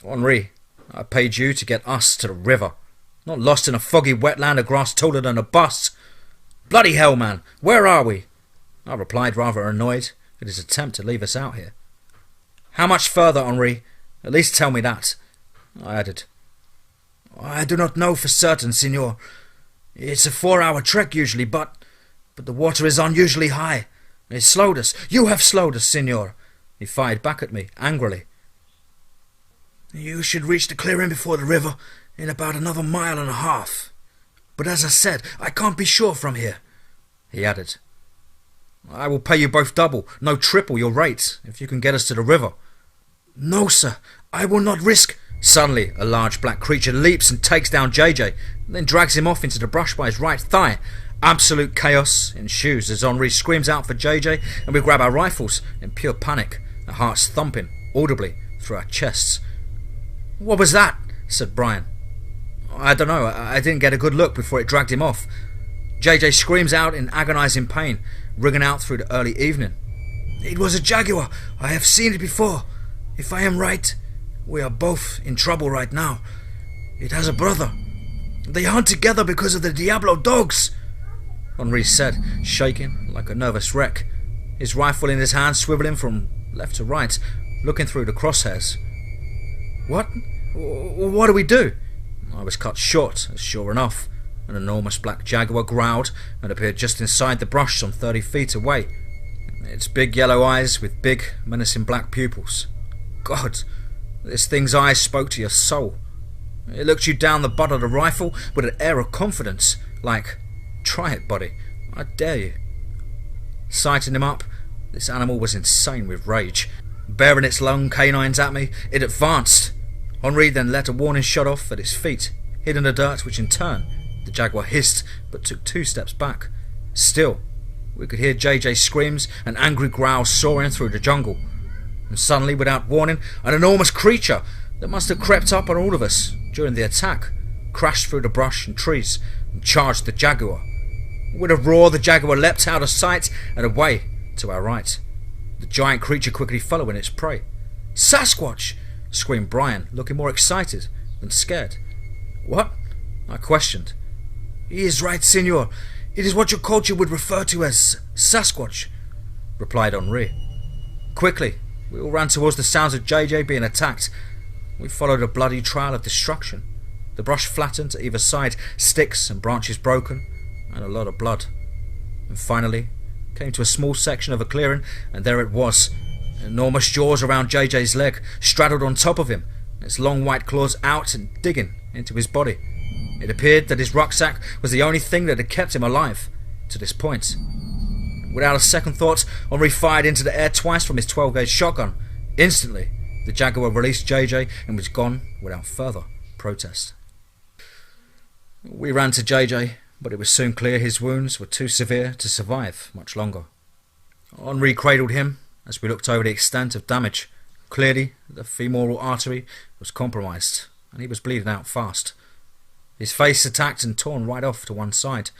"Henri, I paid you to get us to the river, not lost in a foggy wetland of grass taller than a bus. Bloody hell, man, where are we?" I replied, rather annoyed at his attempt to leave us out here. "How much further, Henri? At least tell me that," I added. "I do not know for certain, Signor. It's a 4-hour trek usually, but the water is unusually high. It slowed us. You have slowed us, Signor." He fired back at me, angrily. "You should reach the clearing before the river in about another 1.5 miles. But as I said, I can't be sure from here," he added. "I will pay you both double, no triple your rate, if you can get us to the river." "No, sir, I will not risk—" Suddenly, a large black creature leaps and takes down JJ, and then drags him off into the brush by his right thigh. Absolute chaos ensues as Henri screams out for JJ, and we grab our rifles in pure panic, our hearts thumping audibly through our chests. "What was that?" said Brian. "I don't know, I didn't get a good look before it dragged him off." JJ screams out in agonising pain, ringing out through the early evening. "It was a jaguar. I have seen it before. If I am right, we are both in trouble right now. It has a brother. They hunt together because of the Diablo dogs," Henri said, shaking like a nervous wreck, his rifle in his hand swivelling from left to right, looking through the crosshairs. "What? What do we do?" I was cut short, as sure enough, an enormous black jaguar growled and appeared just inside the brush some 30 feet away, its big yellow eyes with big, menacing black pupils. God, this thing's eyes spoke to your soul. It looked you down the butt of the rifle with an air of confidence, like, "Try it, buddy, I dare you." Sighting him up, this animal was insane with rage. Bearing its long canines at me, it advanced. Henri then let a warning shot off at its feet, hid in the dirt, which in turn the jaguar hissed but took 2 steps back. Still, we could hear JJ's screams and angry growls soaring through the jungle. And suddenly, without warning, an enormous creature that must have crept up on all of us during the attack crashed through the brush and trees and charged the jaguar. With a roar, the jaguar leapt out of sight and away to our right, the giant creature quickly following its prey. "Sasquatch!" screamed Brian, looking more excited than scared. "What?" I questioned. "He is right, Signor. It is what your culture would refer to as Sasquatch," replied Henri. Quickly, we all ran towards the sounds of JJ being attacked. We followed a bloody trail of destruction. The brush flattened to either side, sticks and branches broken, and a lot of blood. And finally, came to a small section of a clearing, and there it was. Enormous jaws around JJ's leg, straddled on top of him, its long white claws out and digging into his body. It appeared that his rucksack was the only thing that had kept him alive to this point. Without a second thought, Henri fired into the air twice from his 12-gauge shotgun. Instantly, the jaguar released JJ and was gone without further protest. We ran to JJ, but it was soon clear his wounds were too severe to survive much longer. Henri cradled him as we looked over the extent of damage. Clearly, the femoral artery was compromised, and he was bleeding out fast. His face attacked and torn right off to one side.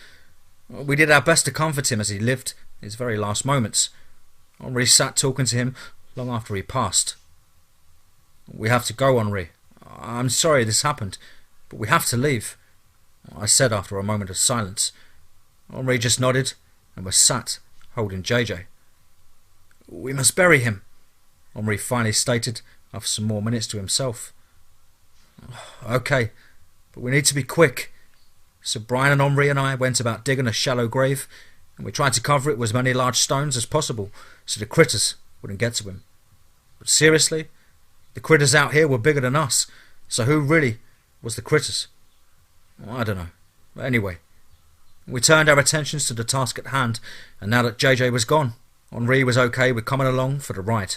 We did our best to comfort him as he lived his very last moments. Henri sat talking to him long after he passed. "We have to go, Henri. I'm sorry this happened, but we have to leave, I said after a moment of silence. Henri just nodded and was sat, holding JJ. We must bury him, Henri finally stated after some more minutes to himself. Okay, but we need to be quick. So Brian and Henri and I went about digging a shallow grave, and we tried to cover it with as many large stones as possible so the critters wouldn't get to him. But seriously, the critters out here were bigger than us, so who really was the critters? I don't know. But anyway, we turned our attentions to the task at hand, and now that JJ was gone, Henri was okay with coming along for the ride.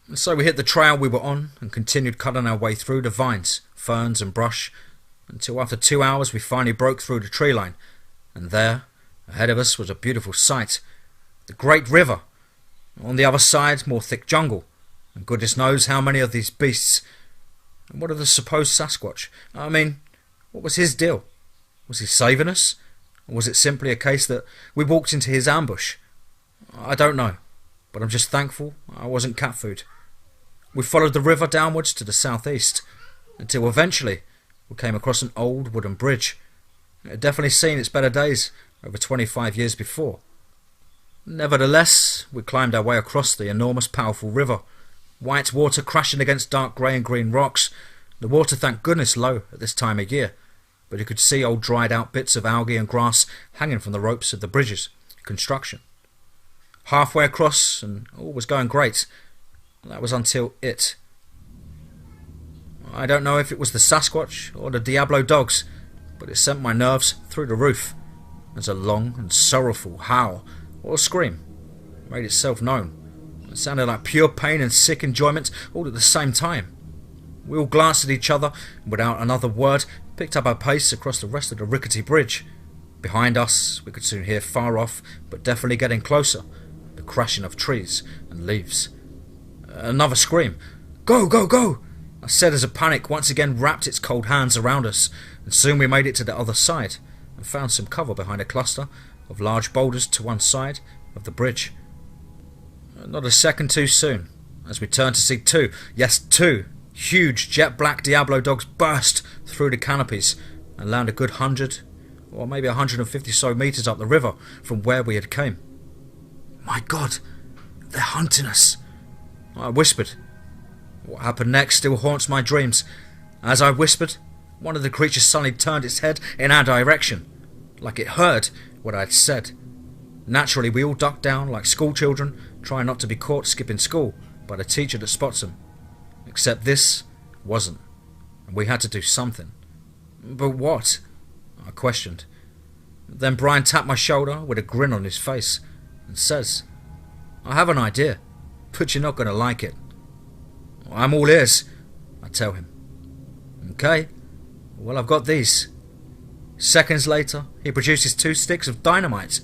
And so we hit the trail we were on and continued cutting our way through the vines, ferns and brush, until after 2 hours we finally broke through the tree line, and there, ahead of us, was a beautiful sight. The great river. On the other side, more thick jungle, and goodness knows how many of these beasts. And what of the supposed Sasquatch? I mean, what was his deal? Was he saving us? Or was it simply a case that we walked into his ambush? I don't know, but I'm just thankful I wasn't cat food. We followed the river downwards to the southeast, until eventually we came across an old wooden bridge. It had definitely seen its better days over 25 years before. Nevertheless, we climbed our way across the enormous, powerful river. White water crashing against dark grey and green rocks. The water, thank goodness, low at this time of year, but you could see old dried out bits of algae and grass hanging from the ropes of the bridge's construction. Halfway across, and all was going great. That was until it. I don't know if it was the Sasquatch or the Diablo dogs, but it sent my nerves through the roof as a long and sorrowful howl or scream made itself known. It sounded like pure pain and sick enjoyment all at the same time. We all glanced at each other and without another word picked up our pace across the rest of the rickety bridge. Behind us we could soon hear far off, but definitely getting closer, the crashing of trees and leaves. Another scream. Go, go, go! I said as a panic once again wrapped its cold hands around us, and soon we made it to the other side and found some cover behind a cluster of large boulders to one side of the bridge. Not a second too soon, as we turned to see two huge jet black Diablo dogs burst through the canopies and land a good 100 or maybe 150 so metres up the river from where we had came. My God, they're hunting us, I whispered. What happened next still haunts my dreams. As I whispered, one of the creatures suddenly turned its head in our direction, like it heard what I had said. Naturally, we all ducked down like school children, trying not to be caught skipping school by the teacher that spots them. Except this wasn't, and we had to do something. But what? I questioned. Then Brian tapped my shoulder with a grin on his face and says, I have an idea, but you're not going to like it. I'm all ears, I tell him. Okay, well I've got these. Seconds later, he produces 2 sticks of dynamite.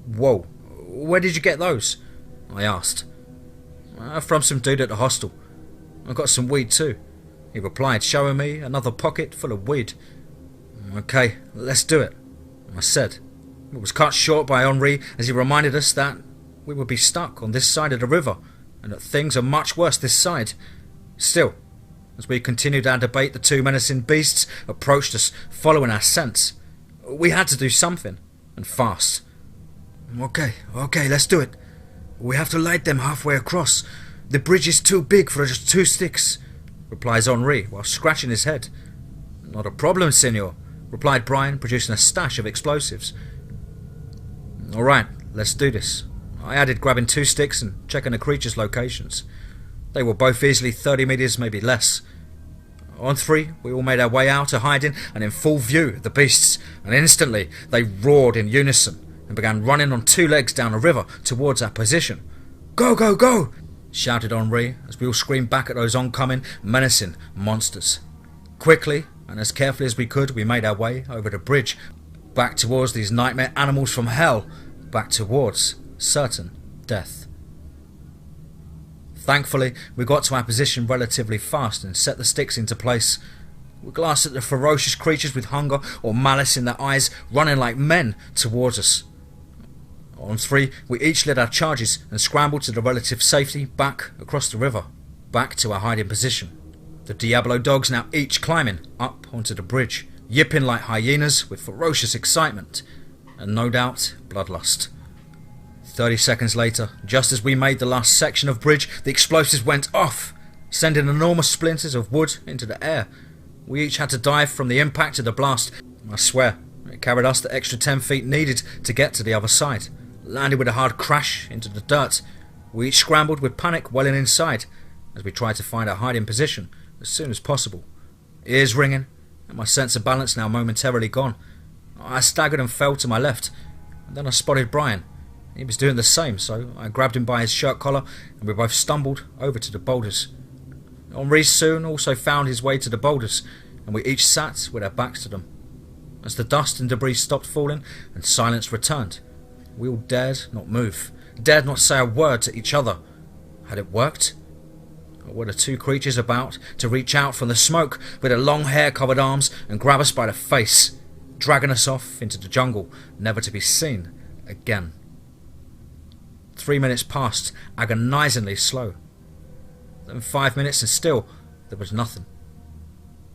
Whoa, where did you get those? I asked. From some dude at the hostel. I got some weed too, he replied, showing me another pocket full of weed. Okay, let's do it, I said. It was cut short by Henri as he reminded us that we would be stuck on this side of the river and that things are much worse this side. Still, as we continued our debate, the 2 menacing beasts approached us, following our scents. We had to do something, and fast. Okay, let's do it. We have to light them halfway across. The bridge is too big for just 2 sticks, replies Henri while scratching his head. Not a problem, senor, replied Brian, producing a stash of explosives. Alright, let's do this, I added, grabbing 2 sticks and checking the creatures' locations. They were both easily 30 metres, maybe less. On 3, we all made our way out of hiding and in full view of the beasts, and instantly they roared in unison and began running on 2 legs down the river towards our position. Go, go, go! Shouted Henri as we all screamed back at those oncoming, menacing monsters. Quickly, and as carefully as we could, we made our way over the bridge, back towards these nightmare animals from hell, back towards certain death. Thankfully, we got to our position relatively fast and set the sticks into place. We glanced at the ferocious creatures with hunger or malice in their eyes, running like men towards us. On 3, we each lit our charges and scrambled to the relative safety back across the river, back to our hiding position. The Diablo dogs now each climbing up onto the bridge, yipping like hyenas with ferocious excitement, and no doubt bloodlust. 30 seconds later, just as we made the last section of bridge, the explosives went off, sending enormous splinters of wood into the air. We each had to dive from the impact of the blast. I swear, it carried us the extra 10 feet needed to get to the other side. Landed with a hard crash into the dirt. We each scrambled with panic welling inside as we tried to find our hiding position as soon as possible. Ears ringing, and my sense of balance now momentarily gone. I staggered and fell to my left, and then I spotted Brian. He was doing the same, so I grabbed him by his shirt collar and we both stumbled over to the boulders. Henri soon also found his way to the boulders, and we each sat with our backs to them. As the dust and debris stopped falling and silence returned, we all dared not move, dared not say a word to each other. Had it worked? Or were the two creatures about to reach out from the smoke with their long hair-covered arms and grab us by the face, dragging us off into the jungle, never to be seen again? 3 minutes passed, agonizingly slow. Then 5 minutes, and still there was nothing.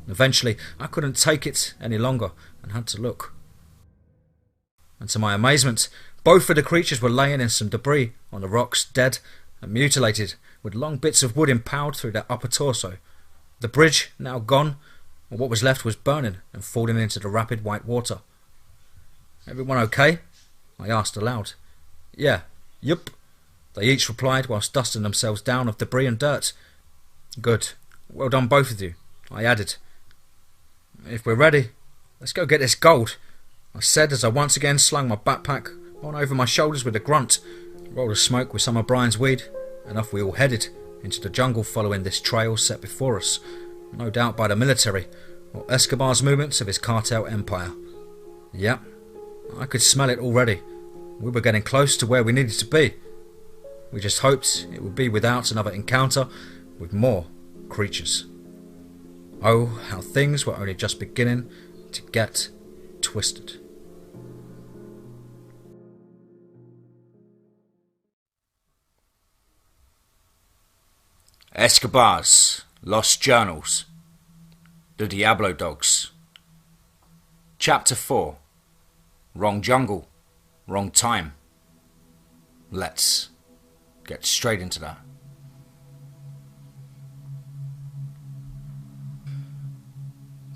Eventually, I couldn't take it any longer and had to look. And to my amazement, both of the creatures were laying in some debris on the rocks, dead and mutilated, with long bits of wood impaled through their upper torso. The bridge now gone, and what was left was burning and falling into the rapid white water. "Everyone okay?" I asked aloud. "Yeah, yup," they each replied whilst dusting themselves down of debris and dirt. "Good. Well done both of you," I added. "If we're ready, let's go get this gold," I said as I once again slung my backpack on over my shoulders with a grunt, rolled a smoke with some of Brian's weed, and off we all headed into the jungle following this trail set before us, no doubt by the military, or Escobar's movements of his cartel empire. Yep, I could smell it already. We were getting close to where we needed to be. We just hoped it would be without another encounter with more creatures. Oh, how things were only just beginning to get twisted. Escobars, Lost Journals, The Diablo Dogs. Chapter 4. Wrong Jungle, Wrong Time. Let's get straight into that.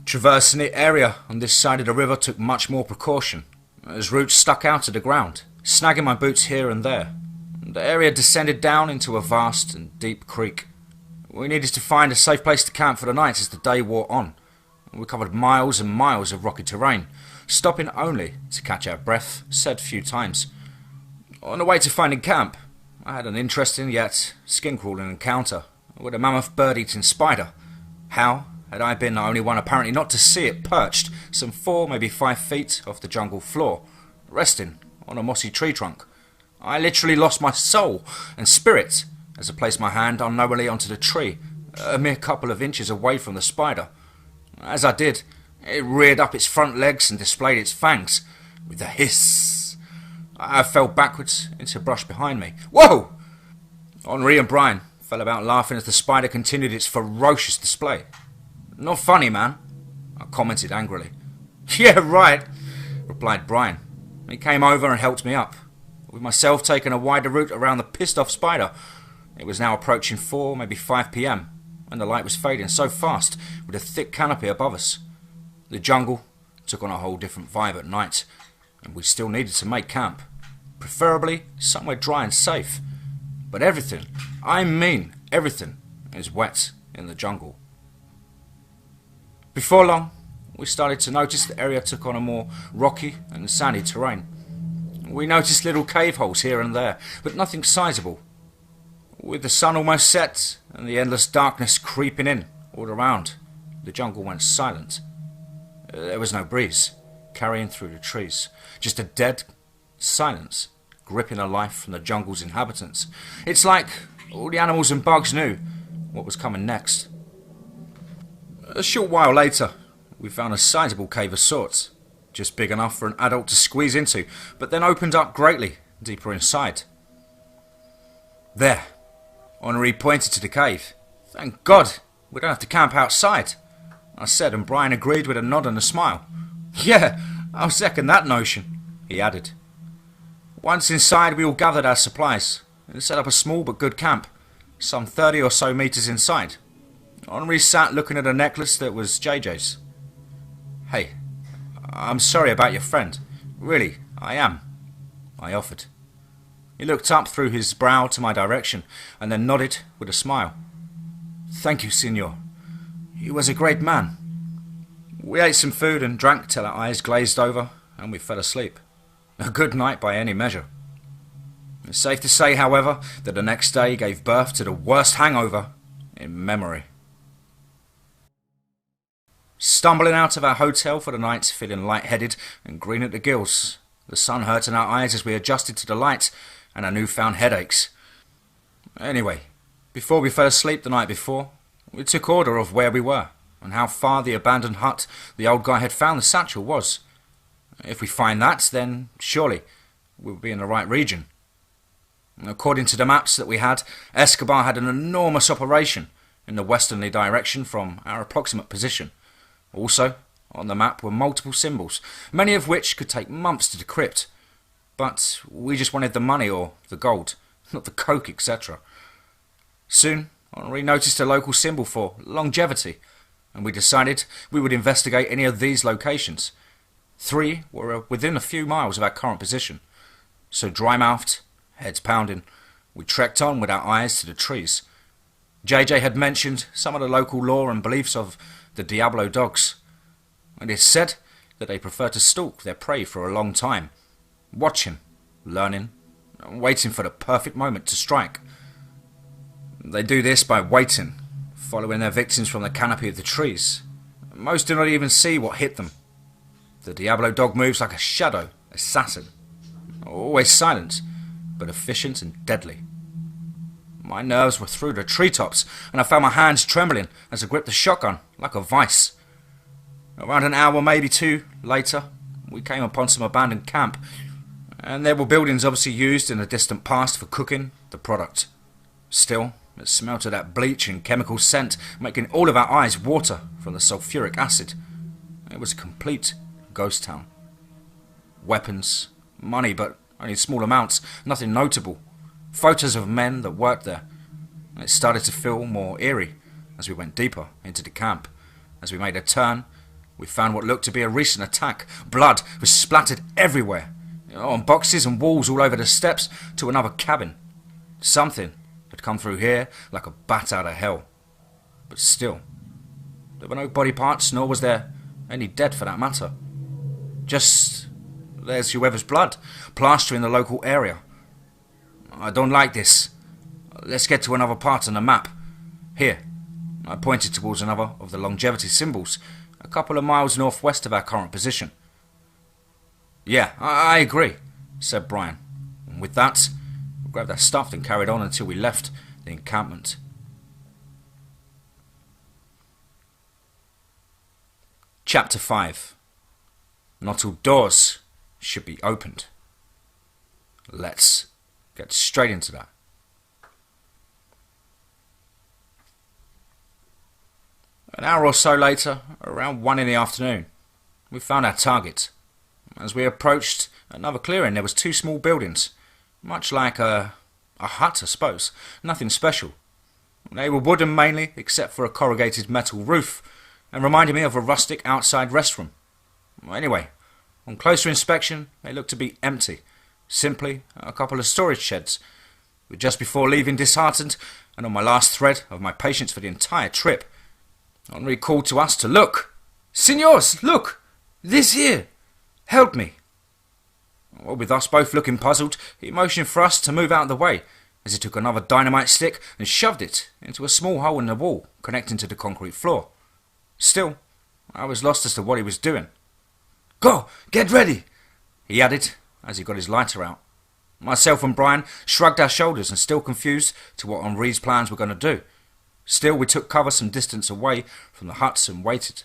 Traversing the area on this side of the river took much more precaution, as roots stuck out of the ground, snagging my boots here and there. The area descended down into a vast and deep creek. We needed to find a safe place to camp for the night as the day wore on. We covered miles and miles of rocky terrain, stopping only to catch our breath, said few times. On the way to finding camp, I had an interesting yet skin-crawling encounter with a mammoth bird-eating spider. How had I been the only one apparently not to see it perched some 4, maybe 5 feet off the jungle floor, resting on a mossy tree trunk? I literally lost my soul and spirit as I placed my hand unknowingly onto the tree, a mere couple of inches away from the spider. As I did, it reared up its front legs and displayed its fangs. With a hiss, I fell backwards into brush behind me. Whoa! Henri and Brian fell about laughing as the spider continued its ferocious display. "Not funny, man," I commented angrily. "Yeah, right," replied Brian. He came over and helped me up, with myself taking a wider route around the pissed-off spider. It was now approaching 4, maybe 5 p.m, and the light was fading so fast with a thick canopy above us. The jungle took on a whole different vibe at night, and we still needed to make camp, preferably somewhere dry and safe. But everything, I mean everything, is wet in the jungle. Before long, we started to notice the area took on a more rocky and sandy terrain. We noticed little cave holes here and there, but nothing sizable. With the sun almost set and the endless darkness creeping in all around, the jungle went silent. There was no breeze carrying through the trees, just a dead silence gripping a life from the jungle's inhabitants. It's like all the animals and bugs knew what was coming next. A short while later, we found a sizable cave of sorts, just big enough for an adult to squeeze into, but then opened up greatly deeper inside. There, Henri pointed to the cave. "Thank God, We don't have to camp outside, I said, and Brian agreed with a nod and a smile. Yeah, I'll second that notion, he added. Once inside, we all gathered our supplies and set up a small but good camp, some 30 or so metres inside. Henri sat looking at a necklace that was JJ's. Hey, I'm sorry about your friend. Really, I am, I offered. He looked up through his brow to my direction and then nodded with a smile. Thank you, Signor. He was a great man. We ate some food and drank till our eyes glazed over and we fell asleep. A good night by any measure. It's safe to say, however, that the next day gave birth to the worst hangover in memory. Stumbling out of our hotel for the night, feeling light-headed and green at the gills, the sun hurt in our eyes as we adjusted to the light and our newfound headaches. Anyway, before we fell asleep the night before, we took order of where we were and how far the abandoned hut the old guy had found the satchel was. If we find that, then surely we'll be in the right region. According to the maps that we had, Escobar had an enormous operation in the westerly direction from our approximate position. Also, on the map were multiple symbols, many of which could take months to decrypt. But we just wanted the money or the gold, not the coke, etc. Soon, Henri noticed a local symbol for longevity, and we decided we would investigate any of these locations. 3 were within a few miles of our current position. So dry-mouthed, heads pounding, we trekked on with our eyes to the trees. JJ had mentioned some of the local lore and beliefs of the Diablo dogs, and it said that they prefer to stalk their prey for a long time, watching, learning, and waiting for the perfect moment to strike. They do this by waiting, following their victims from the canopy of the trees. Most do not even see what hit them. The Diablo dog moves like a shadow assassin, always silent, but efficient and deadly. My nerves were through the treetops, and I found my hands trembling as I gripped the shotgun like a vice. Around an hour, maybe 2, later, we came upon some abandoned camp, and there were buildings obviously used in the distant past for cooking the product. Still, it smelt of that bleach and chemical scent, making all of our eyes water from the sulfuric acid. It was a complete ghost town. Weapons, money, but only small amounts, nothing notable. Photos of men that worked there. It started to feel more eerie as we went deeper into the camp. As we made a turn, we found what looked to be a recent attack. Blood was splattered everywhere, on boxes and walls all over the steps to another cabin. Something had come through here like a bat out of hell. But still, there were no body parts, nor was there any dead for that matter. Just there's whoever's blood plastering the local area. I don't like this. Let's get to another part on the map. Here. I pointed towards another of the longevity symbols, a couple of miles northwest of our current position. Yeah, I agree, said Brian. And with that, we grabbed our stuff and carried on until we left the encampment. Chapter 5. Not all doors should be opened. Let's get straight into that. An hour or so later, around 1 in the afternoon, we found our target. As we approached another clearing, there was 2 small buildings, much like a hut, I suppose. Nothing special. They were wooden mainly, except for a corrugated metal roof, and reminded me of a rustic outside restroom. Anyway, on closer inspection, they looked to be empty. Simply a couple of storage sheds. But just before leaving disheartened, and on my last thread of my patience for the entire trip, Henri called to us to look. Signors, look! This here! Help me! Well, with us both looking puzzled, he motioned for us to move out of the way, as he took another dynamite stick and shoved it into a small hole in the wall connecting to the concrete floor. Still, I was lost as to what he was doing. Go! Get ready! He added, as he got his lighter out. Myself and Brian shrugged our shoulders and still confused to what Henri's plans were going to do. Still, we took cover some distance away from the huts and waited.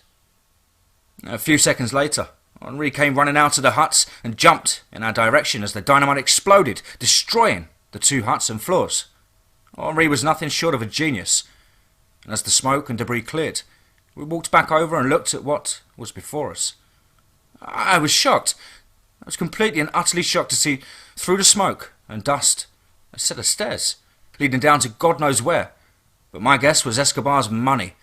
A few seconds later, Henri came running out of the huts and jumped in our direction as the dynamite exploded, destroying the 2 huts and floors. Henri was nothing short of a genius. and as the smoke and debris cleared, we walked back over and looked at what was before us. I was shocked. I was completely and utterly shocked to see through the smoke and dust a set of stairs leading down to God knows where, but my guess was Escobar's money.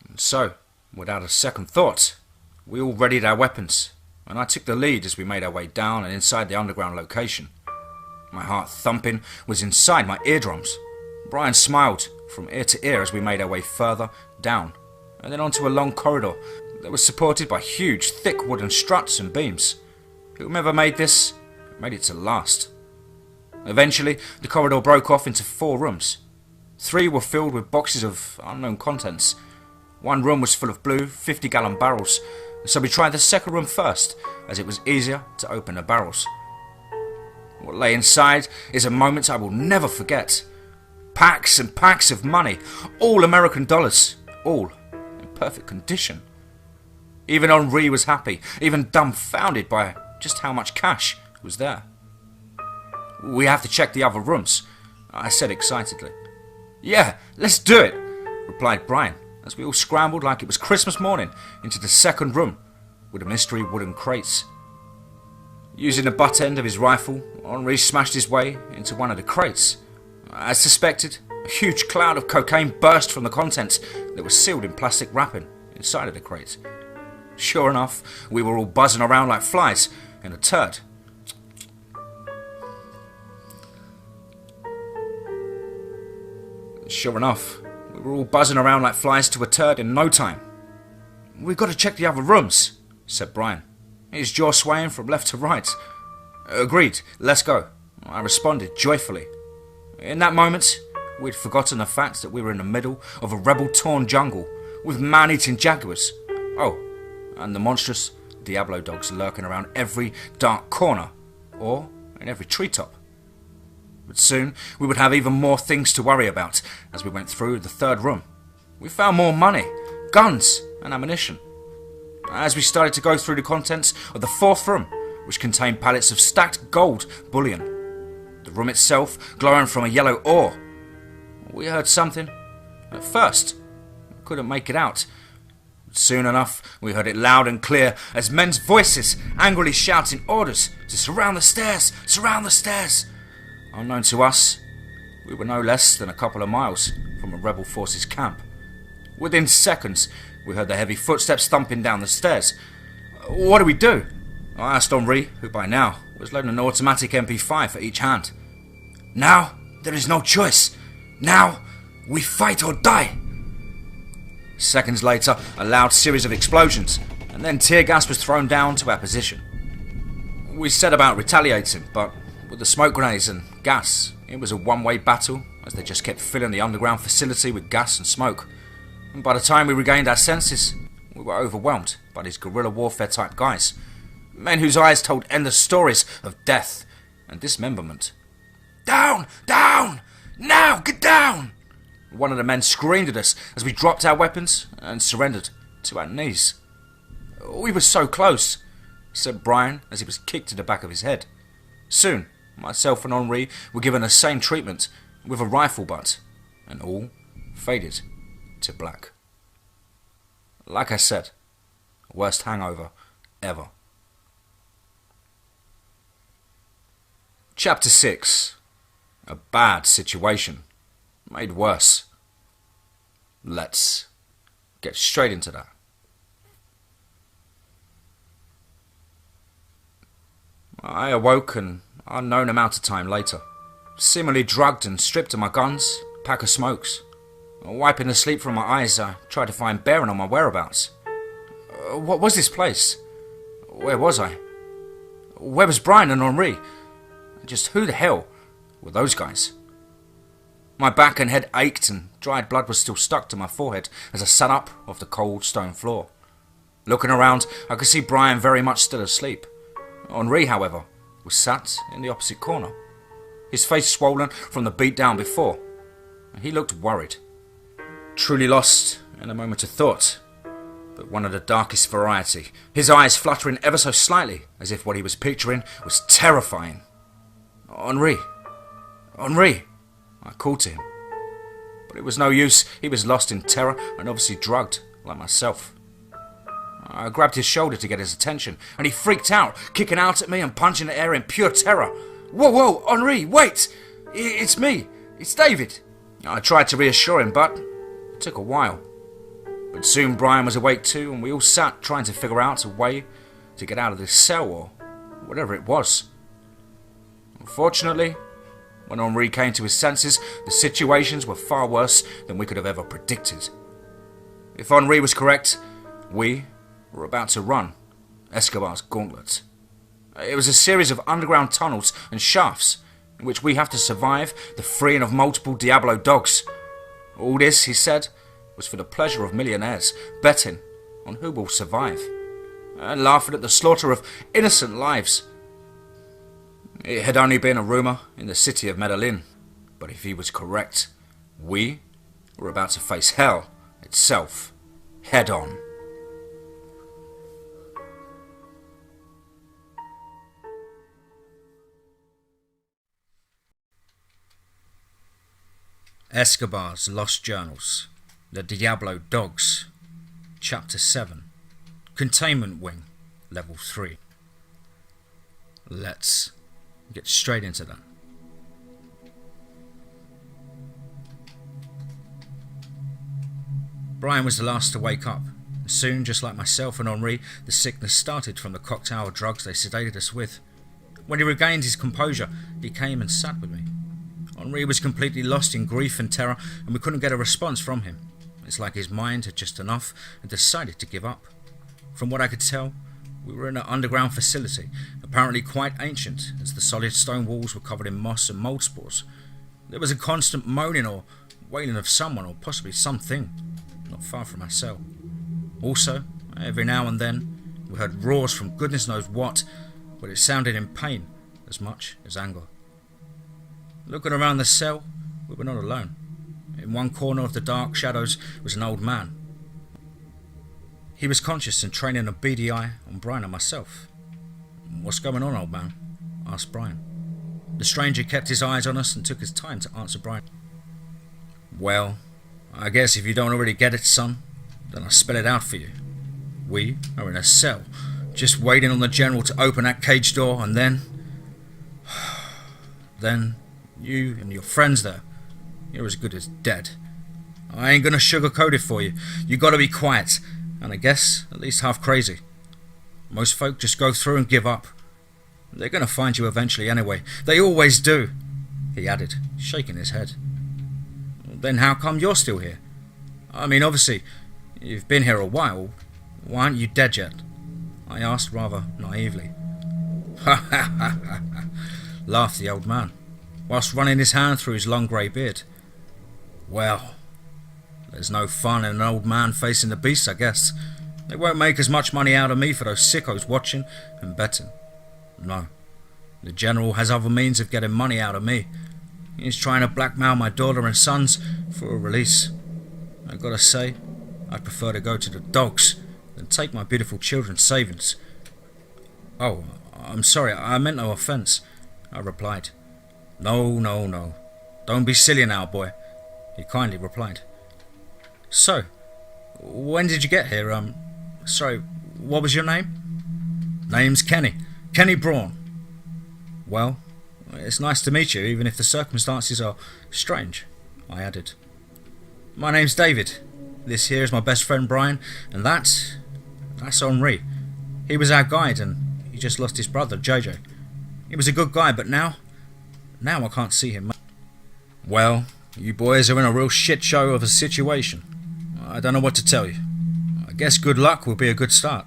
And so, without a second thought, we all readied our weapons, and I took the lead as we made our way down and inside the underground location. My heart thumping was inside my eardrums. Brian smiled from ear to ear as we made our way further down, and then onto a long corridor that was supported by huge, thick wooden struts and beams. Whomever made this made it to last. Eventually, the corridor broke off into 4 rooms. 3 were filled with boxes of unknown contents. 1 room was full of blue 50-gallon barrels, so we tried the second room first, as it was easier to open the barrels. What lay inside is a moment I will never forget. Packs and packs of money, all American dollars, all in perfect condition. Even Henri was happy, even dumbfounded by just how much cash was there. We have to check the other rooms, I said excitedly. Yeah, let's do it, replied Brian, as we all scrambled like it was Christmas morning into the second room with the mystery wooden crates. Using the butt end of his rifle, Henri smashed his way into one of the crates. As suspected, a huge cloud of cocaine burst from the contents that was sealed in plastic wrapping inside of the crate. Sure enough, we were all buzzing around like flies in a turd. Sure enough, we were all buzzing around like flies to a turd in no time. We've got to check the other rooms, said Brian, his jaw swaying from left to right. Agreed, let's go, I responded joyfully. In that moment, we'd forgotten the fact that we were in the middle of a rebel-torn jungle with man-eating jaguars. Oh, and the monstrous Diablo dogs lurking around every dark corner or in every treetop. But soon we would have even more things to worry about as we went through the third room. We found more money, guns and ammunition. As we started to go through the contents of the fourth room, which contained pallets of stacked gold bullion, the room itself glowing from a yellow ore, we heard something. At first, we couldn't make it out. But soon enough, we heard it loud and clear as men's voices angrily shouting orders to surround the stairs, surround the stairs. Unknown to us, we were no less than a couple of miles from a rebel forces camp. Within seconds, we heard the heavy footsteps thumping down the stairs. What do we do? I asked Henri, who by now was loading an automatic MP5 for each hand. Now, there is no choice. Now, we fight or die. Seconds later, a loud series of explosions, and then tear gas was thrown down to our position. We set about retaliating, but with the smoke grenades and gas, it was a one-way battle as they just kept filling the underground facility with gas and smoke. And by the time we regained our senses, we were overwhelmed by these guerrilla warfare type guys. Men whose eyes told endless stories of death and dismemberment. Down! Down! Now! Get down! One of the men screamed at us as we dropped our weapons and surrendered to our knees. We were so close, said Brian as he was kicked to the back of his head. Soon, myself and Henri were given the same treatment with a rifle butt, and all faded to black. Like I said, worst hangover ever. Chapter 6. A bad situation made worse. Let's get straight into that. I awoke an unknown amount of time later, seemingly drugged and stripped of my guns, pack of smokes. Wiping the sleep from my eyes, I tried to find bearing on my whereabouts. What was this place? Where was I? Where was Brian and Henri? Just who the hell were those guys? My back and head ached and dried blood was still stuck to my forehead as I sat up off the cold stone floor. Looking around, I could see Brian very much still asleep. Henri, however, was sat in the opposite corner, his face swollen from the beat down before. He looked worried, truly lost in a moment of thought, but one of the darkest variety, his eyes fluttering ever so slightly as if what he was picturing was terrifying. Henri! Henri! I called to him, But it was no use. He was lost in terror and obviously drugged, like myself. I grabbed his shoulder to get his attention, and he freaked out, kicking out at me and punching the air in pure terror. Whoa, whoa, Henri, wait! It's me. It's David. I tried to reassure him, but it took a while. But soon Brian was awake too, and we all sat trying to figure out a way to get out of this cell, or whatever it was. Unfortunately, when Henri came to his senses, the situations were far worse than we could have ever predicted. If Henri was correct, we were about to run Escobars Gauntlet. It was a series of underground tunnels and shafts in which we have to survive the freeing of multiple Diablo dogs. All this, he said, was for the pleasure of millionaires betting on who will survive and laughing at the slaughter of innocent lives. It had only been a rumour in the city of Medellin, but if he was correct, we were about to face hell itself, head on. Escobar's Lost Journals, The Diablo Dogs, Chapter 7, Containment Wing, Level 3. Let's get straight into that. Brian was the last to wake up, and soon, just like myself and Henri, the sickness started from the cocktail of drugs they sedated us with. When he regained his composure, he came and sat with me. Henri was completely lost in grief and terror, and we couldn't get a response from him. It's like his mind had just enough and decided to give up. From what I could tell, we were in an underground facility, apparently quite ancient, as the solid stone walls were covered in moss and mould spores. There was a constant moaning or wailing of someone or possibly something, not far from our cell. Also, every now and then, we heard roars from goodness knows what, but it sounded in pain as much as anger. Looking around the cell, we were not alone. In one corner of the dark shadows was an old man. He was conscious and training a beady eye on Brian and myself. "What's going on, old man?" asked Brian. The stranger kept his eyes on us and took his time to answer Brian. "Well, I guess if you don't already get it, son, then I'll spell it out for you. We are in a cell, just waiting on the general to open that cage door, and then you and your friends there, you're as good as dead. I ain't gonna sugarcoat it for you. You gotta be quiet, and I guess at least half crazy. Most folk just go through and give up. They're gonna find you eventually anyway. They always do," he added, shaking his head. "Then how come you're still here? I mean, obviously, you've been here a while. Why aren't you dead yet?" I asked rather naively. "Ha ha ha ha ha," laughed the old man, whilst running his hand through his long grey beard. "Well, there's no fun in an old man facing the beasts, I guess. They won't make as much money out of me for those sickos watching and betting. No, the general has other means of getting money out of me. He's trying to blackmail my daughter and sons for a release. I gotta say, I'd prefer to go to the dogs than take my beautiful children's savings." "Oh, I'm sorry, I meant no offence," I replied. No. Don't be silly now, boy," he kindly replied. "So, when did you get here? Sorry, what was your name?" "Name's Kenny. Kenny Braun." "Well, it's nice to meet you, even if the circumstances are strange," I added. "My name's David. This here is my best friend Brian, and that's Henri. He was our guide, and he just lost his brother, JJ. He was a good guy, but now I can't see him." "Well, you boys are in a real shit show of a situation. I don't know what to tell you. I guess good luck will be a good start,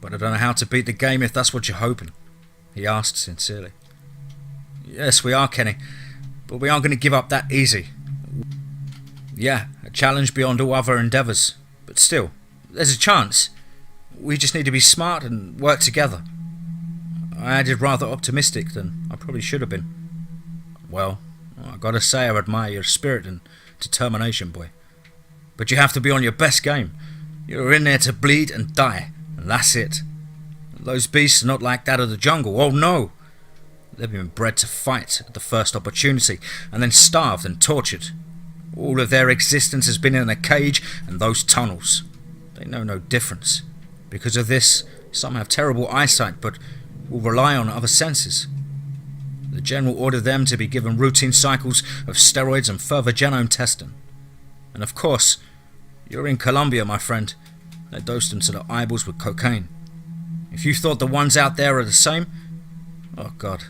but I don't know how to beat the game if that's what you're hoping," he asked sincerely. "Yes, we are, Kenny, but we aren't going to give up that easy. Yeah, a challenge beyond all other endeavours, but still, there's a chance. We just need to be smart and work together." I added rather optimistic than I probably should have been. "Well, I gotta say I admire your spirit and determination, boy. But you have to be on your best game. You're in there to bleed and die, and that's it. Those beasts are not like that of the jungle. Oh no! They've been bred to fight at the first opportunity, and then starved and tortured. All of their existence has been in a cage and those tunnels. They know no difference. Because of this, some have terrible eyesight but will rely on other senses. The General ordered them to be given routine cycles of steroids and further genome testing. And of course, you're in Colombia, my friend. They dosed them to the eyeballs with cocaine. If you thought the ones out there are the same, oh God,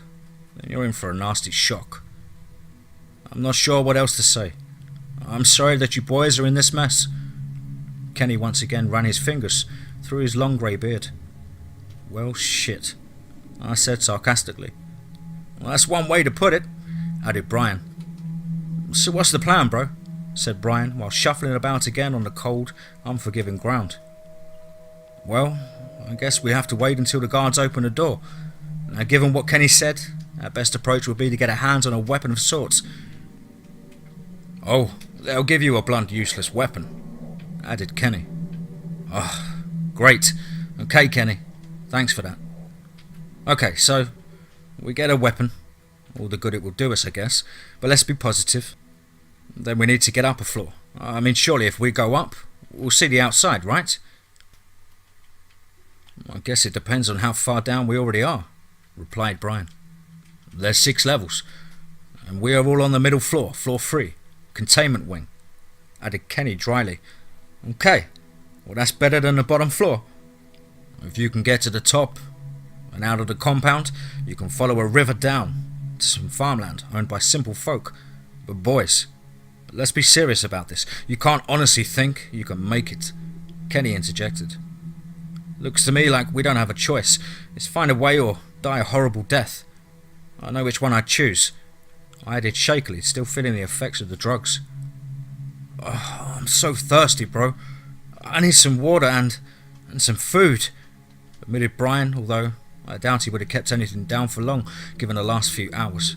then you're in for a nasty shock. I'm not sure what else to say. I'm sorry that you boys are in this mess. Kenny once again ran his fingers through his long grey beard. Well, shit, I said sarcastically. Well, that's one way to put it, added Brian. So what's the plan, bro? Said Brian, while shuffling about again on the cold, unforgiving ground. Well, I guess we have to wait until the guards open the door. Now, given what Kenny said, our best approach would be to get our hands on a weapon of sorts. Oh, they'll give you a blunt, useless weapon, added Kenny. Oh, great. Okay, Kenny. Thanks for that. Okay, so we get a weapon. All the good it will do us, I guess. But let's be positive. Then we need to get up a floor. I mean, surely if we go up, we'll see the outside, right? I guess it depends on how far down we already are, replied Brian. There's 6 levels, and we are all on the middle floor, floor 3, containment wing, added Kenny dryly. Okay, well that's better than the bottom floor. If you can get to the top and out of the compound, you can follow a river down to some farmland owned by simple folk. But boys, let's be serious about this. You can't honestly think you can make it, Kenny interjected. Looks to me like we don't have a choice. It's find a way or die a horrible death. I know which one I'd choose, I added shakily, still feeling the effects of the drugs. Oh, I'm so thirsty, bro. I need some water and some food, admitted Brian, although I doubt he would have kept anything down for long, given the last few hours.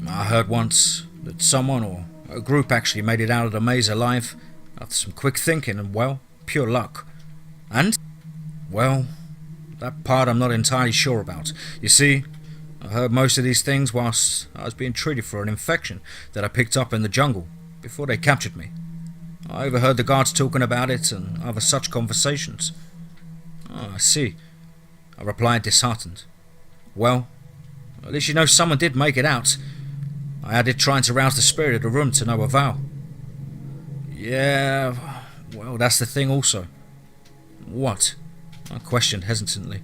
I heard once that someone or a group actually made it out of the maze alive after some quick thinking and, well, pure luck. And? Well, that part I'm not entirely sure about. You see, I heard most of these things whilst I was being treated for an infection that I picked up in the jungle before they captured me. I overheard the guards talking about it and other such conversations. Oh, I see, I replied, disheartened. Well, at least you know someone did make it out, I added, trying to rouse the spirit of the room to no avail. Yeah, well, that's the thing also. What? I questioned hesitantly.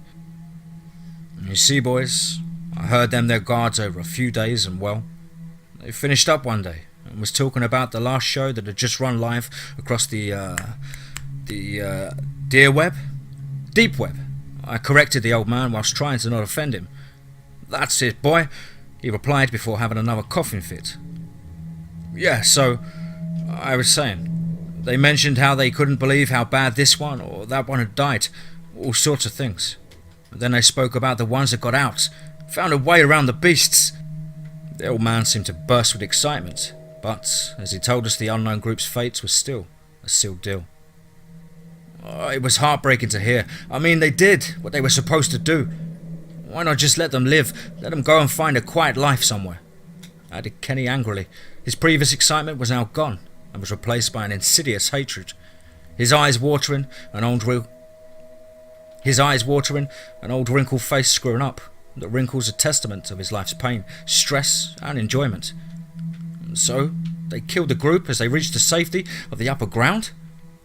You see, boys, I heard them their guards over a few days and, well, they finished up one day and was talking about the last show that had just run live across the Deep Web. I corrected the old man whilst trying to not offend him. That's it, boy, he replied before having another coughing fit. Yeah, so, I was saying, they mentioned how they couldn't believe how bad this one or that one had died, all sorts of things. And then they spoke about the ones that got out, found a way around the beasts. The old man seemed to burst with excitement, but as he told us the unknown group's fate was still a sealed deal. Oh, it was heartbreaking to hear. I mean, they did what they were supposed to do. Why not just let them live, let them go and find a quiet life somewhere? Added Kenny angrily. His previous excitement was now gone and was replaced by an insidious hatred. His eyes watering, an old wrinkled face screwing up. The wrinkles a testament of his life's pain, stress and enjoyment. And so, they killed the group as they reached the safety of the upper ground?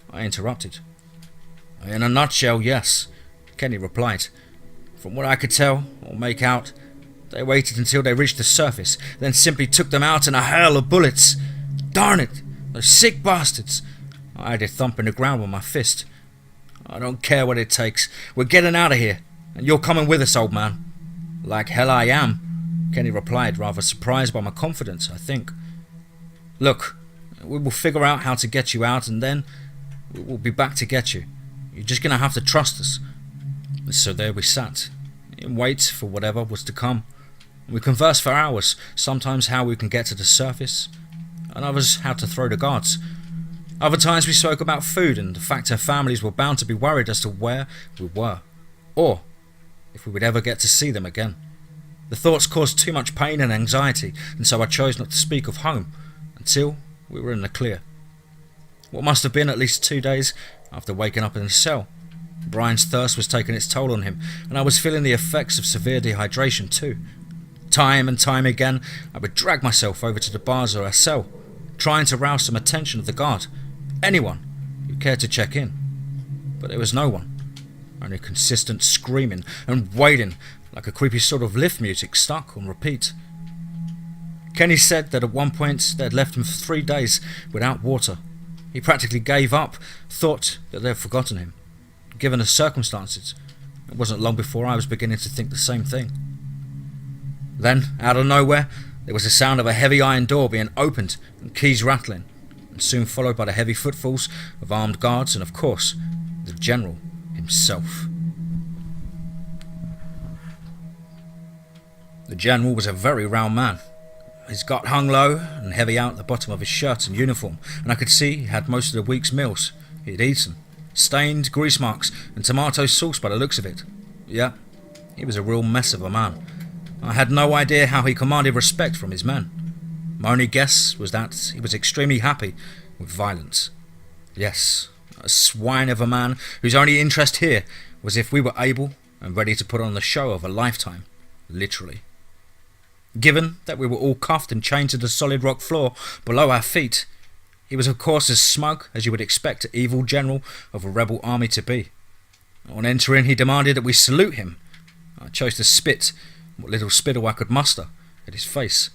I interrupted. In a nutshell, yes, Kenny replied. From what I could tell, or make out, they waited until they reached the surface, then simply took them out in a hail of bullets. Darn it, those sick bastards! I added, thumping the ground with my fist. I don't care what it takes. We're getting out of here, and you're coming with us, old man. Like hell I am, Kenny replied, rather surprised by my confidence, I think. Look, we will figure out how to get you out, and then we will be back to get you. You're just going to have to trust us. So there we sat, in wait for whatever was to come. We conversed for hours, sometimes how we can get to the surface, and others how to throw the guards. Other times we spoke about food and the fact our families were bound to be worried as to where we were, or if we would ever get to see them again. The thoughts caused too much pain and anxiety, and so I chose not to speak of home until we were in the clear. What must have been at least 2 days after waking up in the cell, Brian's thirst was taking its toll on him, and I was feeling the effects of severe dehydration too. Time and time again, I would drag myself over to the bars of our cell, trying to rouse some attention of the guard, anyone who cared to check in. But there was no one, only consistent screaming and wailing like a creepy sort of lift music stuck on repeat. Kenny said that at one point they had left him for 3 days without water. He practically gave up, thought that they had forgotten him. Given the circumstances, it wasn't long before I was beginning to think the same thing. Then, out of nowhere, there was the sound of a heavy iron door being opened and keys rattling, and soon followed by the heavy footfalls of armed guards and, of course, the General himself. The General was a very round man. His gut hung low and heavy out the bottom of his shirt and uniform, and I could see he had most of the week's meals he had eaten. Stained grease marks and tomato sauce by the looks of it. Yeah, he was a real mess of a man. I had no idea how he commanded respect from his men. My only guess was that he was extremely happy with violence. Yes, a swine of a man whose only interest here was if we were able and ready to put on the show of a lifetime, literally. Given that we were all cuffed and chained to the solid rock floor below our feet, he was of course as smug as you would expect an evil general of a rebel army to be. On entering, he demanded that we salute him. I chose to spit what little spittle I could muster at his face.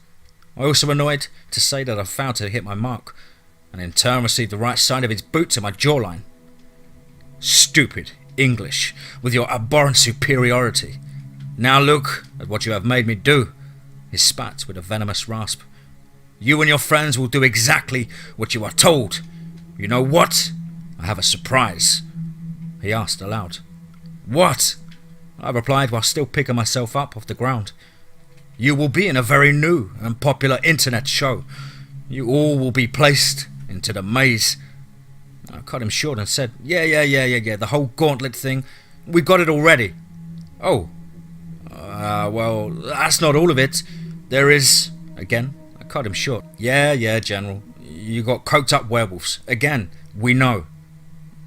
I also annoyed to say that I failed to hit my mark, and in turn received the right side of his boot to my jawline. Stupid English, with your abhorrent superiority. Now look at what you have made me do. He spat with a venomous rasp. You and your friends will do exactly what you are told. You know what? I have a surprise. He asked aloud. What? I replied while still picking myself up off the ground. You will be in a very new and popular internet show. You all will be placed into the maze. I cut him short and said, Yeah, the whole gauntlet thing. We got it already. Oh. Well, that's not all of it. There is... Again, I cut him short. Yeah, General. You got coked up werewolves. Again, we know.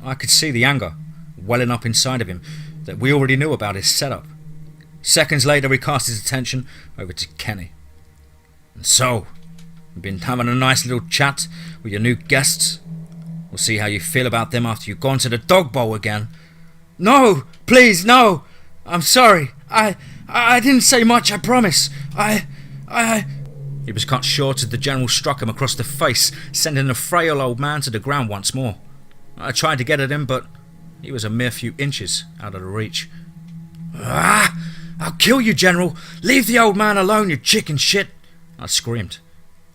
I could see the anger welling up inside of him that we already knew about his setup. Seconds later, he cast his attention over to Kenny. And so, you've been having a nice little chat with your new guests. We'll see how you feel about them after you've gone to the dog bowl again. No, please, no. I'm sorry. I didn't say much, I promise. He was cut short as the General struck him across the face, sending the frail old man to the ground once more. I tried to get at him, but he was a mere few inches out of the reach. I'll kill you, General. Leave the old man alone, you chicken shit. I screamed,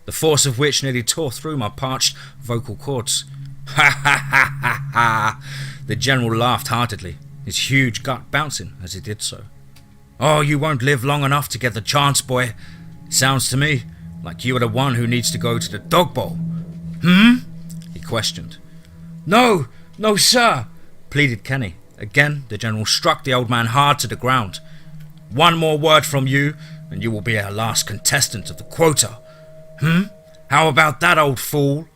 the force of which nearly tore through my parched vocal cords. Ha. The General laughed heartedly, his huge gut bouncing as he did so. Oh, you won't live long enough to get the chance, boy. Sounds to me like you are the one who needs to go to the dog bowl. He questioned. No, sir, pleaded Kenny. Again, the General struck the old man hard to the ground. One more word from you, and you will be our last contestant of the quota. How about that, old fool?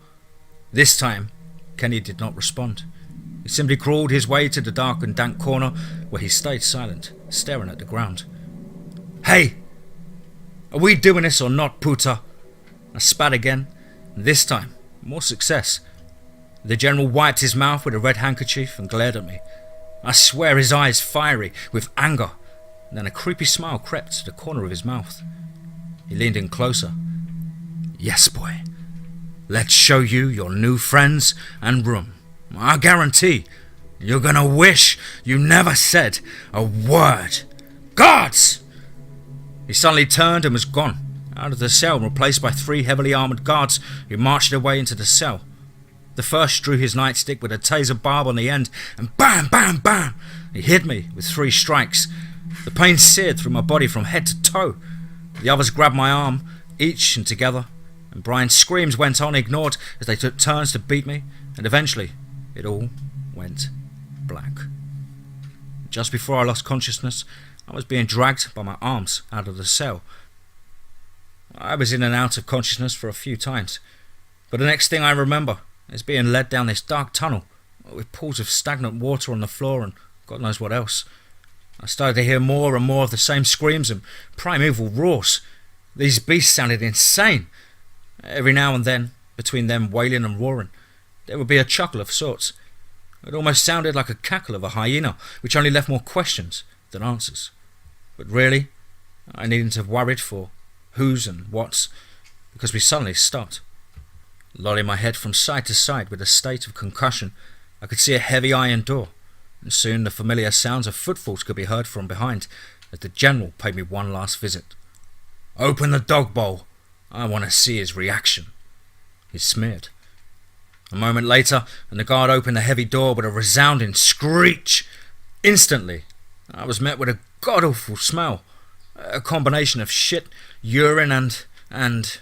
This time, Kenny did not respond. He simply crawled his way to the dark and dank corner where he stayed silent, staring at the ground. Hey! Are we doing this or not, puta? I spat again, and this time, more success. The General wiped his mouth with a red handkerchief and glared at me. I swear his eyes fiery with anger, and then a creepy smile crept to the corner of his mouth. He leaned in closer. Yes, boy. Let's show you your new friends and room. I guarantee you're gonna wish you never said a word. Guards! He suddenly turned and was gone, out of the cell, replaced by 3 heavily armoured guards who marched their way into the cell. The first drew his nightstick with a taser barb on the end, and bam, bam, bam! He hit me with 3 strikes. The pain seared through my body from head to toe. The others grabbed my arm, each and together, and Brian's screams went on, ignored as they took turns to beat me, and eventually it all went black. Just before I lost consciousness, I was being dragged by my arms out of the cell. I was in and out of consciousness for a few times. But the next thing I remember is being led down this dark tunnel with pools of stagnant water on the floor and God knows what else. I started to hear more and more of the same screams and primeval roars. These beasts sounded insane. Every now and then, between them wailing and roaring, there would be a chuckle of sorts. It almost sounded like a cackle of a hyena, which only left more questions than answers. But really, I needn't have worried for whos and whats, because we suddenly stopped. Lolling my head from side to side with a state of concussion, I could see a heavy iron door, and soon the familiar sounds of footfalls could be heard from behind as the General paid me one last visit. "Open the dog bowl. I want to see his reaction," he smeared. A moment later, and the guard opened the heavy door with a resounding screech. Instantly, I was met with a god-awful smell, a combination of shit, urine and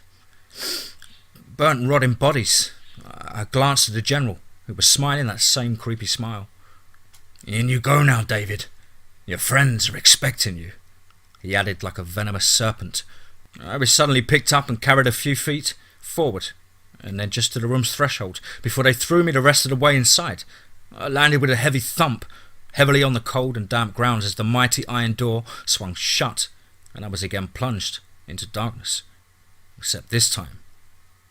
burnt and rotting bodies. I glanced at the General, who was smiling that same creepy smile. "In you go now, David. Your friends are expecting you," he added like a venomous serpent. I was suddenly picked up and carried a few feet forward, and then just to the room's threshold, before they threw me the rest of the way inside. I landed with a heavy thump, heavily on the cold and damp grounds as the mighty iron door swung shut, and I was again plunged into darkness. Except this time,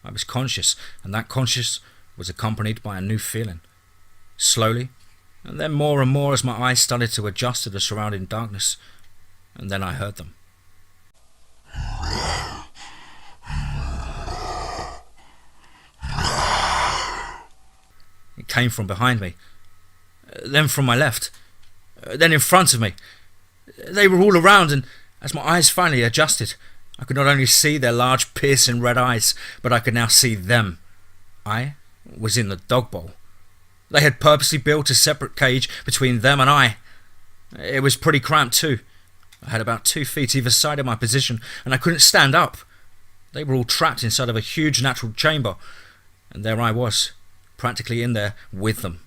I was conscious, and that conscious was accompanied by a new feeling. Slowly, and then more and more as my eyes started to adjust to the surrounding darkness, and then I heard them. It came from behind me, then from my left, then in front of me. They were all around, and as my eyes finally adjusted, I could not only see their large piercing red eyes, but I could now see them. I was in the dog bowl. They had purposely built a separate cage between them and I. It was pretty cramped too. I had about 2 feet either side of my position, and I couldn't stand up. They were all trapped inside of a huge natural chamber, and there I was, practically in there with them.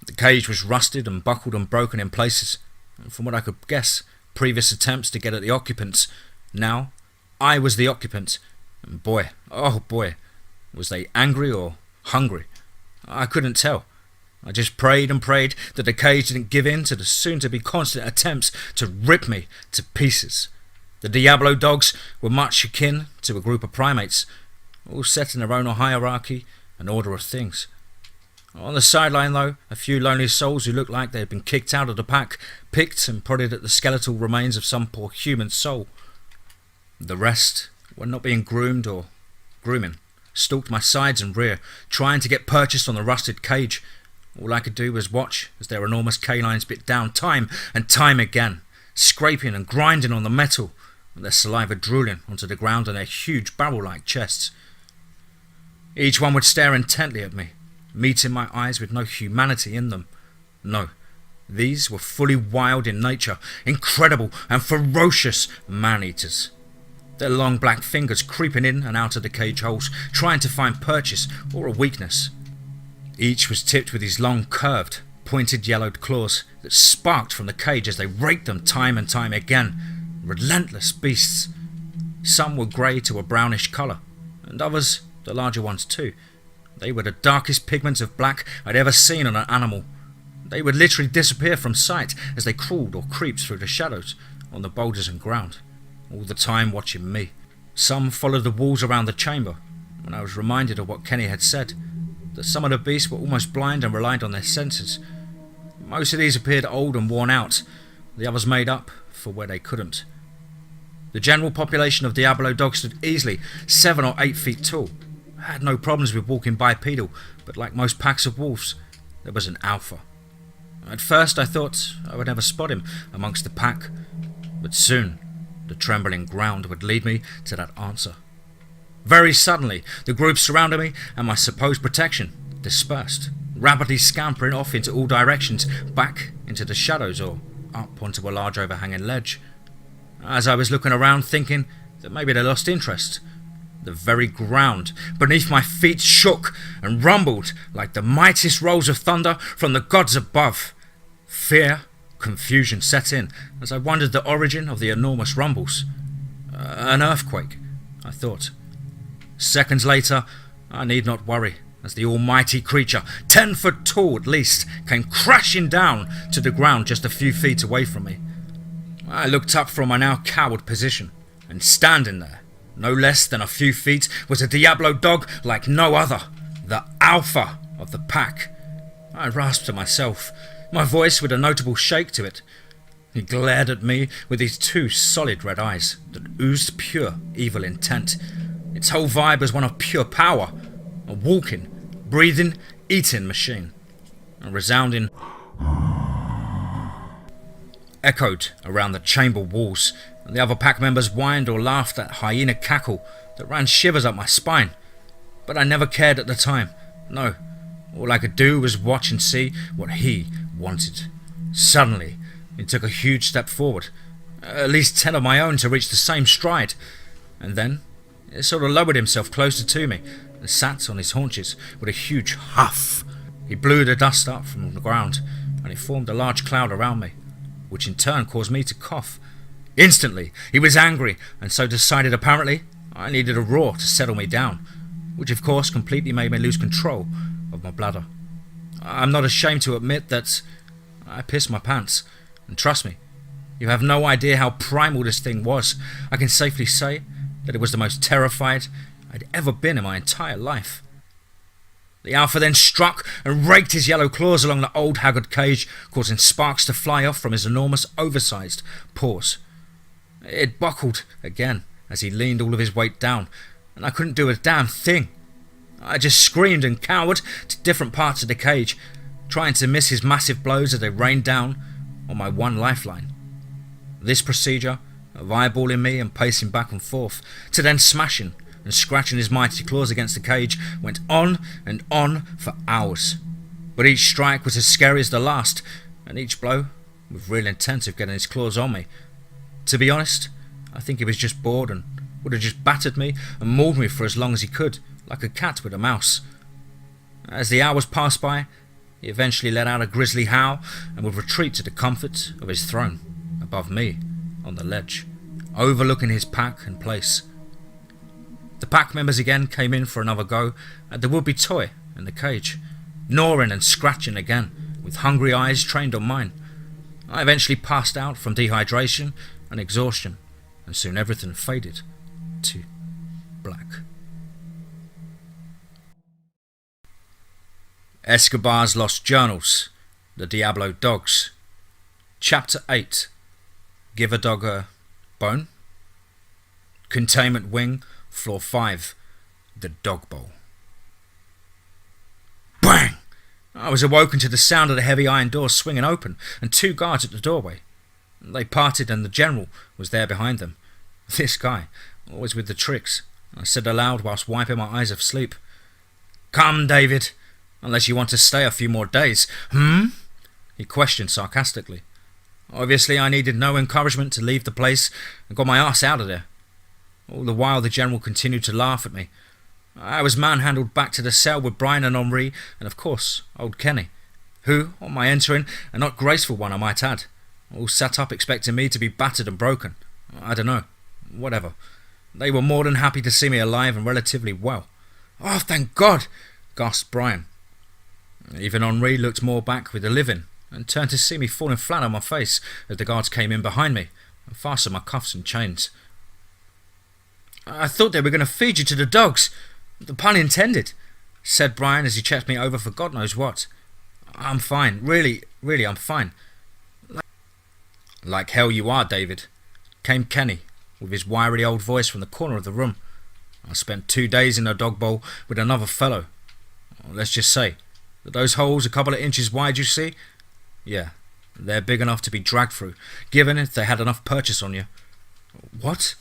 The cage was rusted and buckled and broken in places, and from what I could guess, previous attempts to get at the occupants. Now, I was the occupant, and boy, oh boy, was they angry or hungry. I couldn't tell. I just prayed and prayed that the cage didn't give in to the soon-to-be constant attempts to rip me to pieces. The Diablo dogs were much akin to a group of primates, all set in their own hierarchy and order of things. On the sideline, though, a few lonely souls who looked like they had been kicked out of the pack picked and prodded at the skeletal remains of some poor human soul. The rest were not being groomed or grooming, stalked my sides and rear, trying to get purchased on the rusted cage. All I could do was watch as their enormous canines bit down time and time again, scraping and grinding on the metal, and their saliva drooling onto the ground on their huge barrel-like chests. Each one would stare intently at me, meeting my eyes with no humanity in them. No, these were fully wild in nature, incredible and ferocious man-eaters. Their long black fingers creeping in and out of the cage holes, trying to find purchase or a weakness. Each was tipped with these long, curved, pointed yellowed claws that sparked from the cage as they raked them time and time again. Relentless beasts. Some were grey to a brownish colour, and others, the larger ones too. They were the darkest pigments of black I'd ever seen on an animal. They would literally disappear from sight as they crawled or creeped through the shadows on the boulders and ground, all the time watching me. Some followed the walls around the chamber, and I was reminded of what Kenny had said, that some of the beasts were almost blind and relied on their senses. Most of these appeared old and worn out, the others made up for where they couldn't. The general population of Diablo dogs stood easily 7 or 8 feet tall. I had no problems with walking bipedal, but like most packs of wolves, there was an alpha. At first I thought I would never spot him amongst the pack, but soon the trembling ground would lead me to that answer. Very suddenly, the group surrounding me and my supposed protection dispersed, rapidly scampering off into all directions, back into the shadows or up onto a large overhanging ledge. As I was looking around thinking that maybe they lost interest, the very ground beneath my feet shook and rumbled like the mightiest rolls of thunder from the gods above. Fear, confusion set in as I wondered the origin of the enormous rumbles. An earthquake, I thought. Seconds later, I need not worry, as the almighty creature, 10 foot tall at least, came crashing down to the ground just a few feet away from me. I looked up from my now coward position, and standing there, no less than a few feet, was a Diablo dog like no other, the alpha of the pack. I rasped to myself, my voice with a notable shake to it. He glared at me with his two solid red eyes that oozed pure evil intent. Its whole vibe was one of pure power, a walking, breathing, eating machine. A resounding echoed around the chamber walls, and the other pack members whined or laughed that hyena cackle that ran shivers up my spine. But I never cared at the time. No, all I could do was watch and see what he wanted. Suddenly, he took a huge step forward, at least 10 of my own to reach the same stride, and then he sort of lowered himself closer to me and sat on his haunches with a huge huff. He blew the dust up from the ground, and he formed a large cloud around me, which in turn caused me to cough. Instantly, he was angry, and so decided apparently I needed a roar to settle me down, which of course completely made me lose control of my bladder. I'm not ashamed to admit that I pissed my pants, and trust me, you have no idea how primal this thing was. I can safely say that it was the most terrified I'd ever been in my entire life. The alpha then struck and raked his yellow claws along the old haggard cage, causing sparks to fly off from his enormous oversized paws. It buckled again as he leaned all of his weight down, and I couldn't do a damn thing. I just screamed and cowered to different parts of the cage, trying to miss his massive blows as they rained down on my one lifeline. This procedure of eyeballing me and pacing back and forth, to then smashing and scratching his mighty claws against the cage, went on and on for hours. But each strike was as scary as the last, and each blow with real intent of getting his claws on me. To be honest, I think he was just bored and would have just battered me and mauled me for as long as he could, like a cat with a mouse. As the hours passed by, he eventually let out a grisly howl and would retreat to the comfort of his throne above me on the ledge, overlooking his pack and place. The pack members again came in for another go at the would-be toy in the cage, gnawing and scratching again, with hungry eyes trained on mine. I eventually passed out from dehydration and exhaustion, and soon everything faded to black. Escobar's Lost Journals, The Diablo Dogs. Chapter 8. Give a dog a bone. Containment Wing, Floor 5. The Dog Bowl. Bang! I was awoken to the sound of the heavy iron door swinging open and two guards at the doorway. They parted and the general was there behind them. This guy, always with the tricks. I said aloud whilst wiping my eyes of sleep. Come, David. Unless you want to stay a few more days. He questioned sarcastically. Obviously I needed no encouragement to leave the place and got my ass out of there. All the while the general continued to laugh at me. I was manhandled back to the cell with Brian and Henri and of course old Kenny, who, on my entering, a not graceful one I might add, all sat up expecting me to be battered and broken. I don't know. Whatever. They were more than happy to see me alive and relatively well. Oh, thank God! Gasped Brian. Even Henri looked more back with the living and turned to see me falling flat on my face as the guards came in behind me and fastened my cuffs and chains. I thought they were going to feed you to the dogs. The pun intended, said Brian as he checked me over for God knows what. I'm fine. Really, I'm fine. Like hell you are, David, came Kenny with his wiry old voice from the corner of the room. I spent 2 days in a dog bowl with another fellow. Let's just say that those holes a couple of inches wide you see, yeah, they're big enough to be dragged through, given if they had enough purchase on you. What?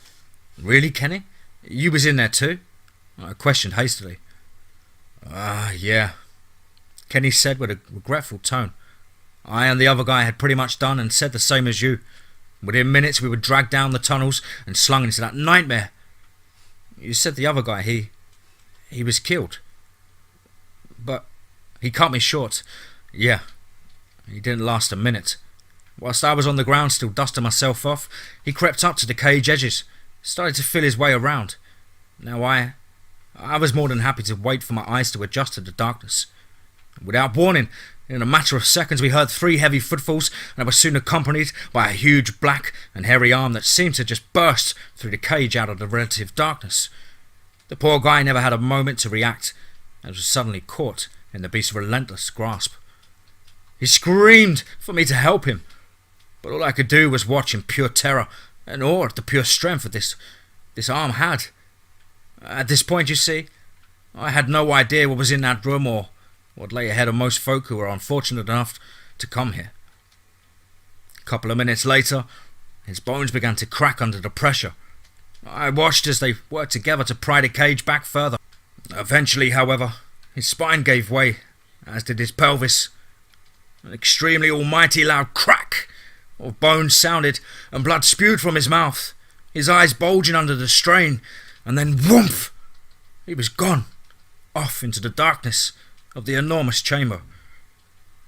Really, Kenny? You was in there too? I questioned hastily. Yeah, Kenny said with a regretful tone. I and the other guy had pretty much done and said the same as you. Within minutes we were dragged down the tunnels and slung into that nightmare. You said the other guy, he was killed. But he cut me short. Yeah, he didn't last a minute. Whilst I was on the ground still dusting myself off, he crept up to the cage edges, started to feel his way around. Now I I was more than happy to wait for my eyes to adjust to the darkness. Without warning, in a matter of seconds we heard 3 heavy footfalls, and I was soon accompanied by a huge black and hairy arm that seemed to just burst through the cage out of the relative darkness. The poor guy never had a moment to react, and was suddenly caught in the beast's relentless grasp. He screamed for me to help him, but all I could do was watch in pure terror and awe at the pure strength that this arm had. At this point, you see, I had no idea what was in that room or what lay ahead of most folk who were unfortunate enough to come here. A couple of minutes later, his bones began to crack under the pressure. I watched as they worked together to pry the cage back further. Eventually, however, his spine gave way, as did his pelvis. An extremely almighty loud crack of bones sounded, and blood spewed from his mouth, his eyes bulging under the strain, and then whoomph! He was gone, off into the darkness of the enormous chamber.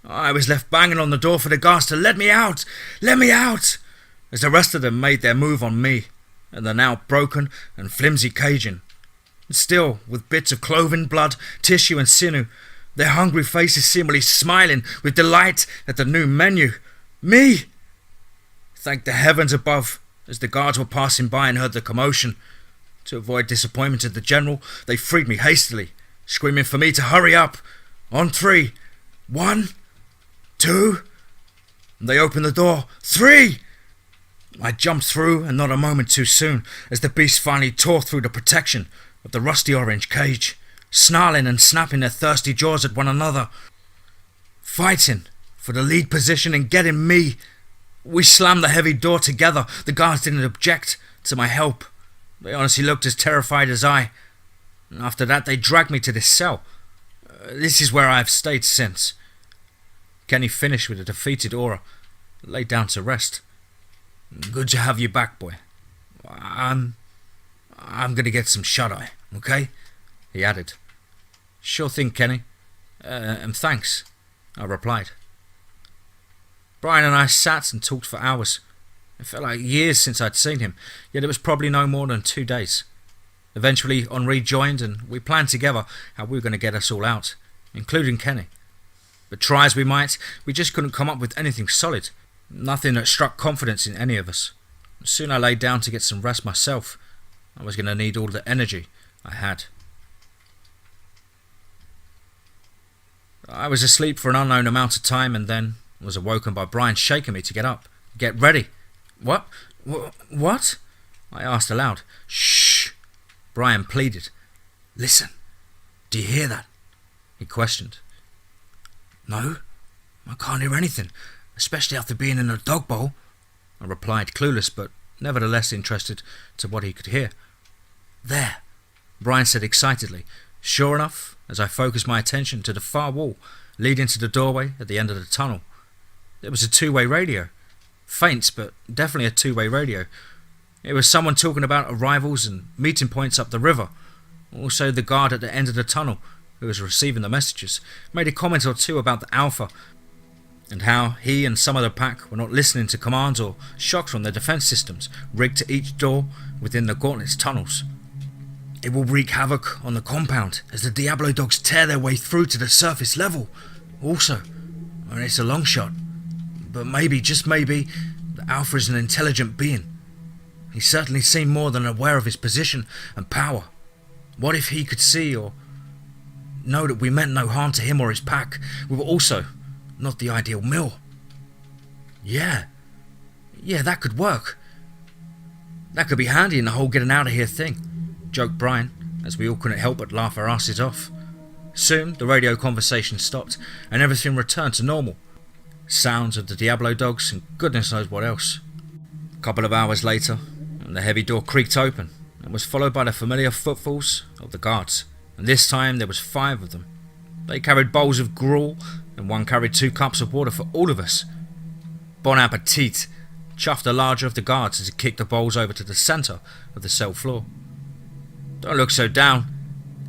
I was left banging on the door for the guards to let me out, as the rest of them made their move on me and the now broken and flimsy caging. Still, with bits of cloven blood, tissue and sinew, their hungry faces seemingly smiling with delight at the new menu. Me! Thank the heavens above, as the guards were passing by and heard the commotion. To avoid disappointment at the general, they freed me hastily, screaming for me to hurry up. On 3. 1, 2, and they opened the door. 3! I jumped through, and not a moment too soon, as the beast finally tore through the protection of the rusty orange cage, snarling and snapping their thirsty jaws at one another, fighting for the lead position and getting me. We slammed the heavy door together. The guards didn't object to my help. They honestly looked as terrified as I. And after that, they dragged me to this cell. This is where I have stayed since. Kenny finished with a defeated aura, lay down to rest. Good to have you back, boy. I'm gonna get some shut-eye, okay? He added. Sure thing, Kenny. And thanks, I replied. Brian and I sat and talked for hours. It felt like years since I'd seen him, yet it was probably no more than 2 days. Eventually, Henri joined, and we planned together how we were going to get us all out, including Kenny. But try as we might, we just couldn't come up with anything solid. Nothing that struck confidence in any of us. Soon I lay down to get some rest myself. I was going to need all the energy I had. I was asleep for an unknown amount of time and then was awoken by Brian shaking me to get up. Get ready. What? What? I asked aloud. Shh. Brian pleaded. Listen. Do you hear that? He questioned. No, I can't hear anything, especially after being in a dog bowl, I replied, clueless but nevertheless interested to what he could hear. There, Brian said excitedly. Sure enough, as I focused my attention to the far wall leading to the doorway at the end of the tunnel, there was a 2-way radio. Faint, but definitely a 2-way radio. It was someone talking about arrivals and meeting points up the river. Also, the guard at the end of the tunnel, who was receiving the messages, made a comment or two about the Alpha and how he and some of the pack were not listening to commands or shocks from their defense systems rigged to each door within the Gauntlet's tunnels. It will wreak havoc on the compound as the Diablo dogs tear their way through to the surface level. Also, and it's a long shot, but maybe, just maybe, the Alpha is an intelligent being. He certainly seemed more than aware of his position and power. What if he could see or know that we meant no harm to him or his pack? We were also not the ideal meal. Yeah, that could work. That could be handy in the whole getting out of here thing, joked Brian, as we all couldn't help but laugh our asses off. Soon the radio conversation stopped and everything returned to normal. Sounds of the Diablo dogs and goodness knows what else. A couple of hours later, and the heavy door creaked open and was followed by the familiar footfalls of the guards, and this time there was 5 of them. They carried bowls of gruel and one carried 2 cups of water for all of us. Bon appetit, chuffed the larger of the guards as he kicked the bowls over to the centre of the cell floor. Don't look so down.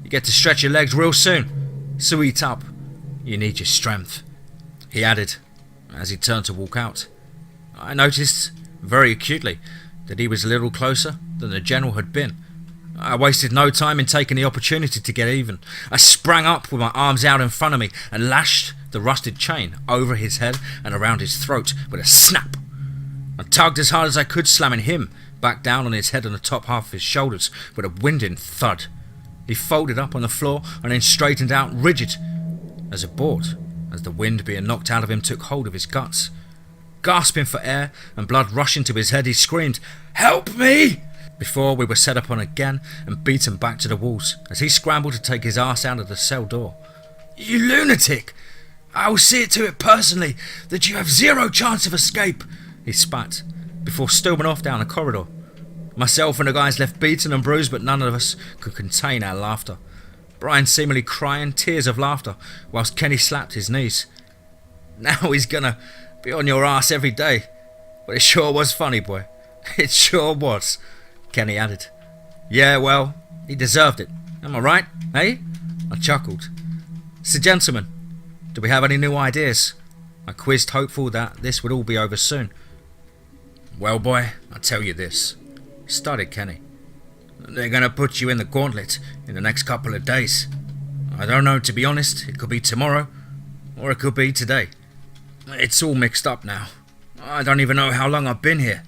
You get to stretch your legs real soon. So eat up. You need your strength, he added as he turned to walk out. I noticed very acutely that he was a little closer than the general had been. I wasted no time in taking the opportunity to get even. I sprang up with my arms out in front of me and lashed the rusted chain over his head and around his throat with a snap. I tugged as hard as I could, slamming him back down on his head and the top half of his shoulders with a winding thud. He folded up on the floor and then straightened out, rigid as a board, as the wind being knocked out of him took hold of his guts. Gasping for air and blood rushing to his head, he screamed, "Help me!" before we were set upon again and beaten back to the walls as he scrambled to take his ass out of the cell door. "You lunatic! I will see to it personally that you have zero chance of escape," he spat, before storming off down the corridor. Myself and the guys left beaten and bruised, but none of us could contain our laughter. Brian seemingly crying tears of laughter, whilst Kenny slapped his knees. "Now he's gonna be on your ass every day. But it sure was funny, boy. It sure was," Kenny added. "Yeah, well, he deserved it. Am I right, eh?" I chuckled. "So, gentlemen, do we have any new ideas?" I quizzed, hopeful that this would all be over soon. "Well, boy, I'll tell you this," started Kenny. "They're going to put you in the gauntlet in the next couple of days. I don't know, to be honest. It could be tomorrow, or it could be today. It's all mixed up now. I don't even know how long I've been here,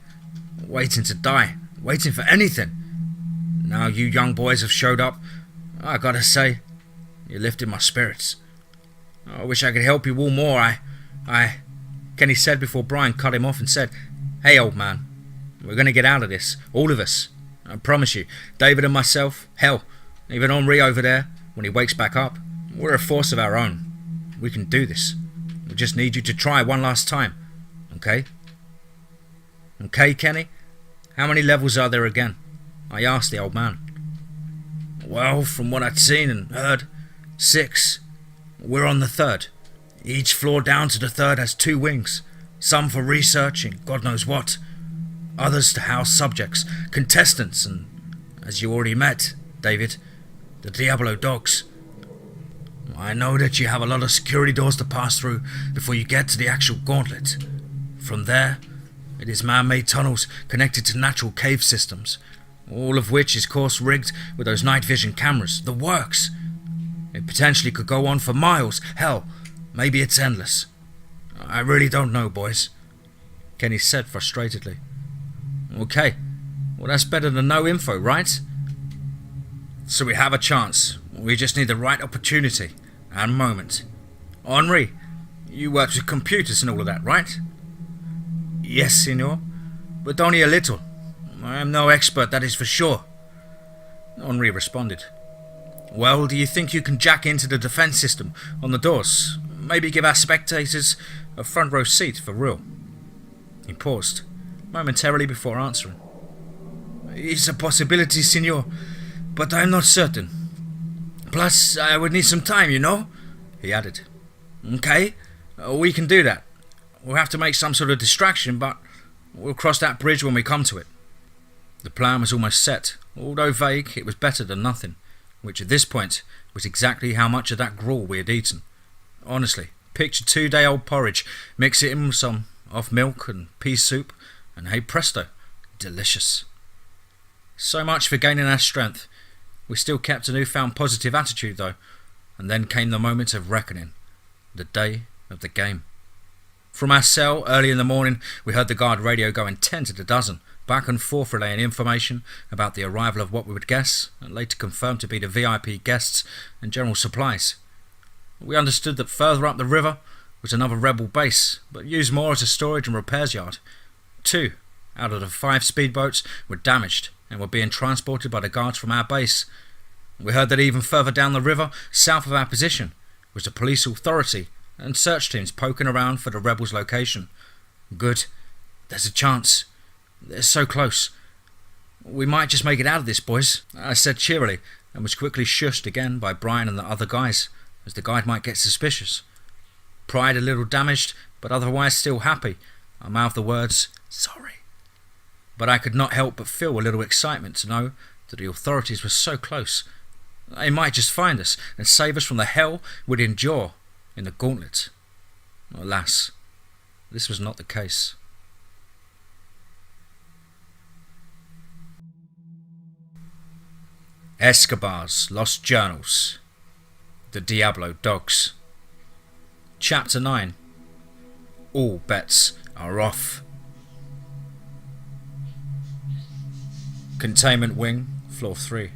waiting to die, waiting for anything. Now you young boys have showed up. I gotta say, you lifted my spirits. I wish I could help you all more. Kenny said before Brian cut him off and said, "Hey, old man, we're going to get out of this, all of us. I promise you, David and myself, hell, even Henri over there, when he wakes back up, we're a force of our own. We can do this. We just need you to try one last time, okay?" "Okay, Kenny? How many levels are there again?" I asked the old man. "Well, from what I'd seen and heard, 6. We're on the 3rd. Each floor down to the 3rd has 2 wings, some for research and God knows what, others to house subjects, contestants, and, as you already met, David, the Diablo dogs. I know that you have a lot of security doors to pass through before you get to the actual gauntlet. From there, it is man-made tunnels connected to natural cave systems, all of which is course rigged with those night vision cameras, the works. It potentially could go on for miles, hell, maybe it's endless. I really don't know, boys," Kenny said frustratedly. "Okay, well that's better than no info, right? So we have a chance. We just need the right opportunity and moment. Henri, you worked with computers and all of that, right?" "Yes, senor, but only a little. I am no expert, that is for sure," Henri responded. "Well, do you think you can jack into the defense system on the doors? Maybe give our spectators a front row seat for real?" He paused momentarily before answering. "It's a possibility, senor, but I'm not certain. Plus, I would need some time, you know," he added. "Okay, we can do that. We'll have to make some sort of distraction, but we'll cross that bridge when we come to it." The plan was almost set. Although vague, it was better than nothing, which at this point was exactly how much of that gruel we had eaten. Honestly, picture 2-day-old porridge, mix it in with some off milk and pea soup, and hey presto, delicious. So much for gaining our strength. We still kept a newfound positive attitude though, and then came the moment of reckoning, the day of the game. From our cell early in the morning, we heard the guard radio going 10 to the dozen, back and forth relaying information about the arrival of what we would guess, and later confirmed to be the VIP guests and general supplies. We understood that further up the river was another rebel base, but used more as a storage and repairs yard. 2 out of the 5 speedboats were damaged and were being transported by the guards from our base. We heard that even further down the river, south of our position, was the police authority and search teams poking around for the rebels' location. Good. There's a chance. They're so close. We might just make it out of this, boys, I said cheerily, and was quickly shushed again by Brian and the other guys, as the guide might get suspicious. Pride a little damaged, but otherwise still happy, I mouthed the words, "Sorry." But I could not help but feel a little excitement to know that the authorities were so close. They might just find us and save us from the hell we'd endure in the gauntlet. Alas, this was not the case. Escobar's Lost Journals. The Diablo Dogs. Chapter 9. All bets are off. Containment Wing, Floor 3.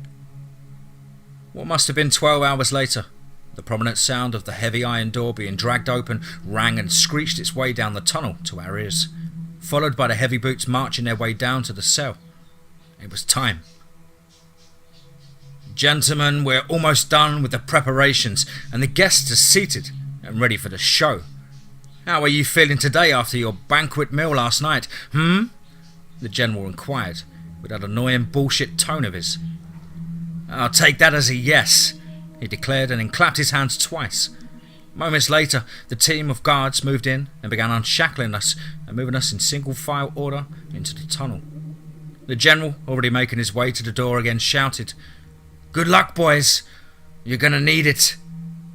What must have been 12 hours later, the prominent sound of the heavy iron door being dragged open rang and screeched its way down the tunnel to our ears, followed by the heavy boots marching their way down to the cell. It was time. Gentlemen, we're almost done with the preparations and the guests are seated and ready for the show. How are you feeling today after your banquet meal last night, The General inquired, with that annoying bullshit tone of his. I'll take that as a yes, he declared, and then clapped his hands twice. Moments later, the team of guards moved in and began unshackling us and moving us in single file order into the tunnel. The General, already making his way to the door again, shouted, "Good luck, boys. You're gonna need it."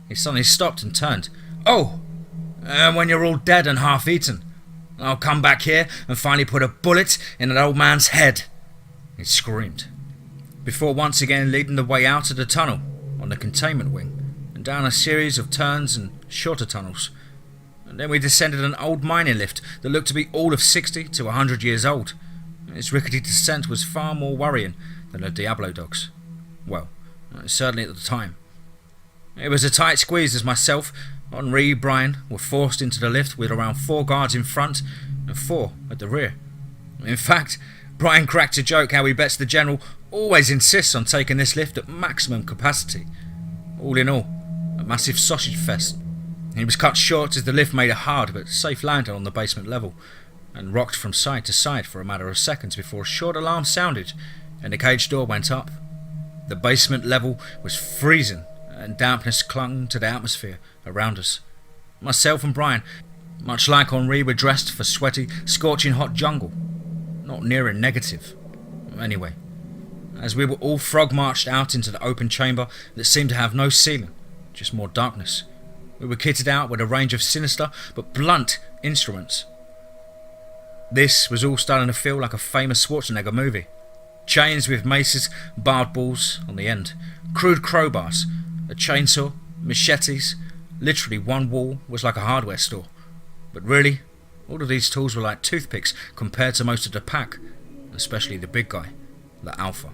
He suddenly stopped and turned. "Oh, and when you're all dead and half-eaten, I'll come back here and finally put a bullet in that old man's head," he screamed, before once again leading the way out of the tunnel on the containment wing and down a series of turns and shorter tunnels. And then we descended an old mining lift that looked to be all of 60 to 100 years old. Its rickety descent was far more worrying than the Diablo dogs. Well, certainly at the time. It was a tight squeeze as myself, Henri, Brian were forced into the lift with around 4 guards in front and 4 at the rear. In fact, Brian cracked a joke how he bets the General always insists on taking this lift at maximum capacity. All in all, a massive sausage fest. He was cut short as the lift made a hard but safe landing on the basement level and rocked from side to side for a matter of seconds before a short alarm sounded and the cage door went up. The basement level was freezing and dampness clung to the atmosphere around us. Myself and Brian, much like Henri, were dressed for sweaty, scorching hot jungle. Not near negative. Anyway, as we were all frog-marched out into the open chamber that seemed to have no ceiling, just more darkness, we were kitted out with a range of sinister but blunt instruments. This was all starting to feel like a famous Schwarzenegger movie. Chains with maces, barred balls on the end, crude crowbars, a chainsaw, machetes. Literally one wall was like a hardware store. But really, all of these tools were like toothpicks compared to most of the pack, especially the big guy, the Alpha.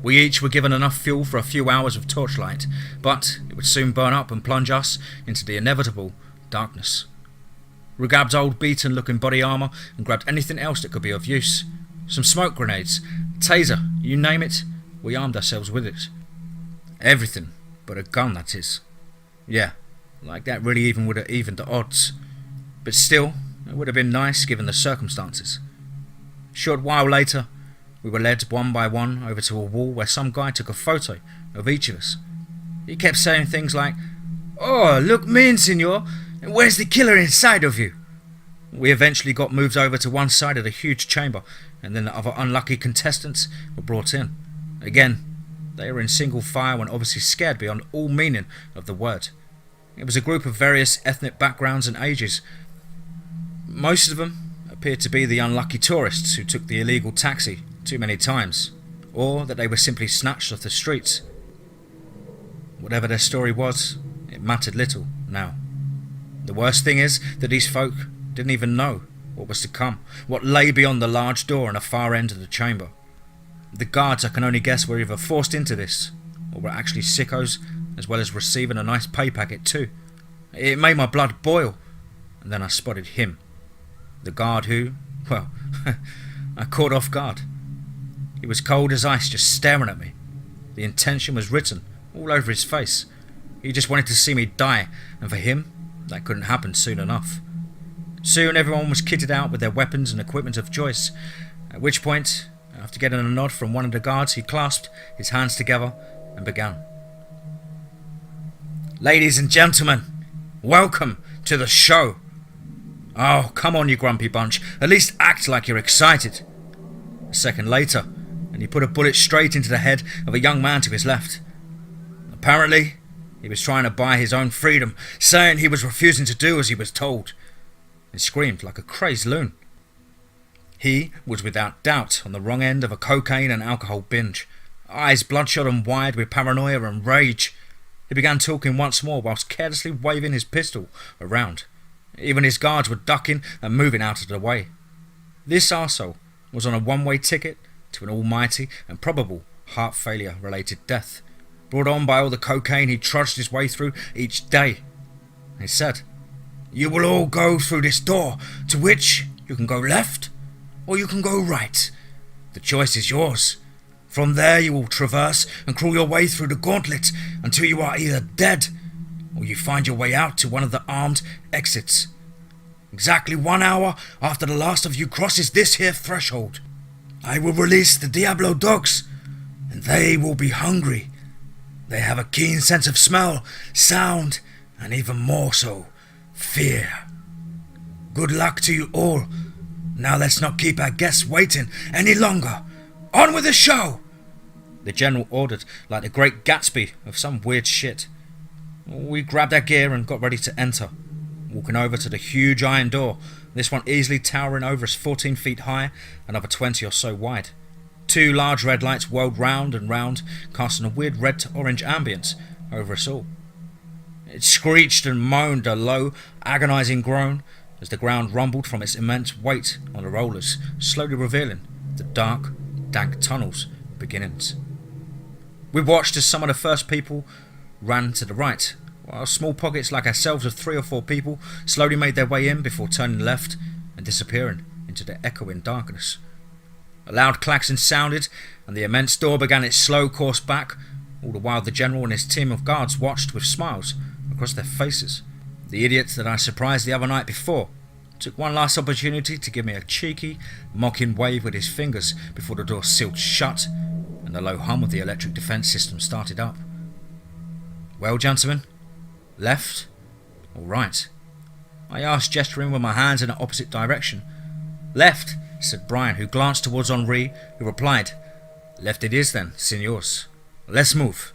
We each were given enough fuel for a few hours of torchlight, but it would soon burn up and plunge us into the inevitable darkness. We grabbed old beaten-looking body armour and grabbed anything else that could be of use. Some smoke grenades, taser, you name it, we armed ourselves with it. Everything but a gun, that is. Yeah, like that really even would have evened the odds. But still, it would have been nice given the circumstances. A short while later, we were led one by one over to a wall where some guy took a photo of each of us. He kept saying things like, "Oh, look mean, senor, and where's the killer inside of you?" We eventually got moved over to one side of the huge chamber, and then the other unlucky contestants were brought in. Again, they were in single file and obviously scared beyond all meaning of the word. It was a group of various ethnic backgrounds and ages. Most of them appeared to be the unlucky tourists who took the illegal taxi too many times, or that they were simply snatched off the streets. Whatever their story was, it mattered little now. The worst thing is that these folk didn't even know what was to come, what lay beyond the large door in the far end of the chamber. The guards, I can only guess, were either forced into this, or were actually sickos, as well as receiving a nice pay packet too. It made my blood boil, and then I spotted him. The guard who, well, I caught off guard. He was cold as ice, just staring at me. The intention was written all over his face. He just wanted to see me die, and for him, that couldn't happen soon enough. Soon everyone was kitted out with their weapons and equipment of choice, at which point, after getting a nod from one of the guards, he clasped his hands together and began. "Ladies and gentlemen, welcome to the show. Oh, come on, you grumpy bunch, at least act like you're excited." A second later, and he put a bullet straight into the head of a young man to his left. Apparently, he was trying to buy his own freedom, saying he was refusing to do as he was told. He screamed like a crazed loon. He was without doubt on the wrong end of a cocaine and alcohol binge. eyes bloodshot and wide with paranoia and rage. He began talking once more whilst carelessly waving his pistol around. Even his guards were ducking and moving out of the way. This arsehole was on a one-way ticket to an almighty and probable heart failure related death, brought on by all the cocaine he trudged his way through each day. He said, "You will all go through this door, to which you can go left or you can go right. The choice is yours. From there you will traverse and crawl your way through the gauntlet until you are either dead or you find your way out to one of the armed exits. Exactly 1 hour after the last of you crosses this here threshold, I will release the Diablo dogs, and they will be hungry. They have a keen sense of smell, sound, and even more so, fear. Good luck to you all. Now let's not keep our guests waiting any longer. On with the show!" The general ordered like the Great Gatsby of some weird shit. We grabbed our gear and got ready to enter, walking over to the huge iron door, this one easily towering over us 14 feet high, another 20 or so wide. 2 large red lights whirled round and round, casting a weird red to orange ambience over us all. It screeched and moaned a low, agonising groan as the ground rumbled from its immense weight on the rollers, slowly revealing the dark, dank tunnels beginnings. We watched as some of the first people ran to the right, while small pockets like ourselves of 3 or 4 people slowly made their way in before turning left and disappearing into the echoing darkness. A loud klaxon sounded, and the immense door began its slow course back, all the while the general and his team of guards watched with smiles across their faces. The idiot that I surprised the other night before took one last opportunity to give me a cheeky, mocking wave with his fingers before the door sealed shut and the low hum of the electric defence system started up. "Well, gentlemen, left or right?" I asked, gesturing with my hands in the opposite direction. "Left," said Brian, who glanced towards Henri, who replied, "Left it is then, signors. Let's move."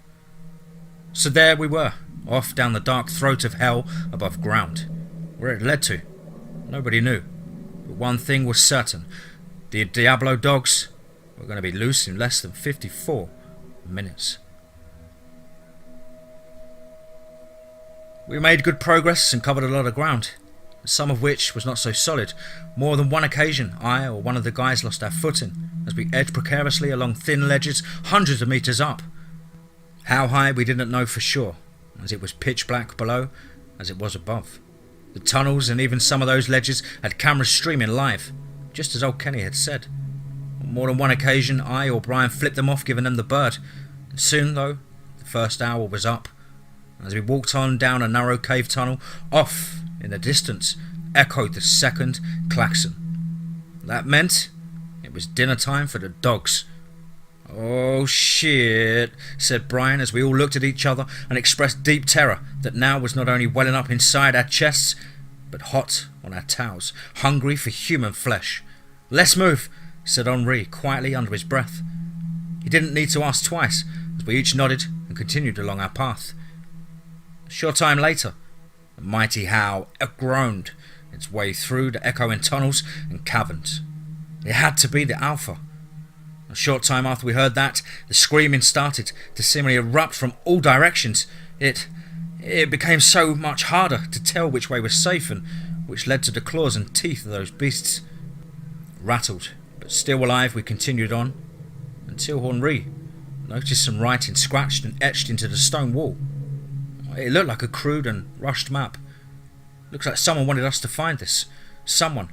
So there we were, off down the dark throat of hell above ground. Where it led to, nobody knew. But one thing was certain: the Diablo dogs were going to be loose in less than 54 minutes. We made good progress and covered a lot of ground, some of which was not so solid. More than one occasion, I or one of the guys lost our footing as we edged precariously along thin ledges hundreds of meters up. How high we didn't know for sure, as it was pitch black below as it was above. The tunnels and even some of those ledges had cameras streaming live, just as old Kenny had said. On more than one occasion, I or Brian flipped them off, giving them the bird. And soon, though, the first hour was up. As we walked on down a narrow cave tunnel, off in the distance echoed the second klaxon. That meant it was dinner time for the dogs. "Oh shit," said Brian as we all looked at each other and expressed deep terror that now was not only welling up inside our chests, but hot on our towels, hungry for human flesh. "Let's move," said Henri quietly under his breath. He didn't need to ask twice, as we each nodded and continued along our path. A short time later, a mighty howl groaned its way through the echoing tunnels and caverns. It had to be the Alpha. A short time after we heard that, the screaming started to seemingly erupt from all directions. It became so much harder to tell which way was safe and which led to the claws and teeth of those beasts. Rattled, but still alive, we continued on, until Henri noticed some writing scratched and etched into the stone wall. It looked like a crude and rushed map. Looks like someone wanted us to find this. Someone,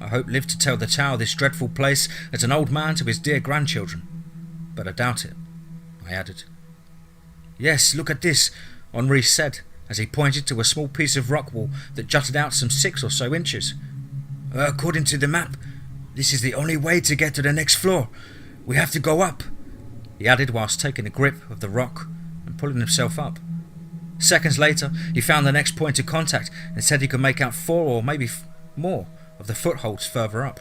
I hope, lived to tell the tale of this dreadful place as an old man to his dear grandchildren. But I doubt it, I added. "Yes, look at this," Henri said, as he pointed to a small piece of rock wall that jutted out some 6 or so inches. "According to the map, this is the only way to get to the next floor. We have to go up," he added whilst taking a grip of the rock and pulling himself up. Seconds later, he found the next point of contact and said he could make out 4 or maybe more of the footholds further up.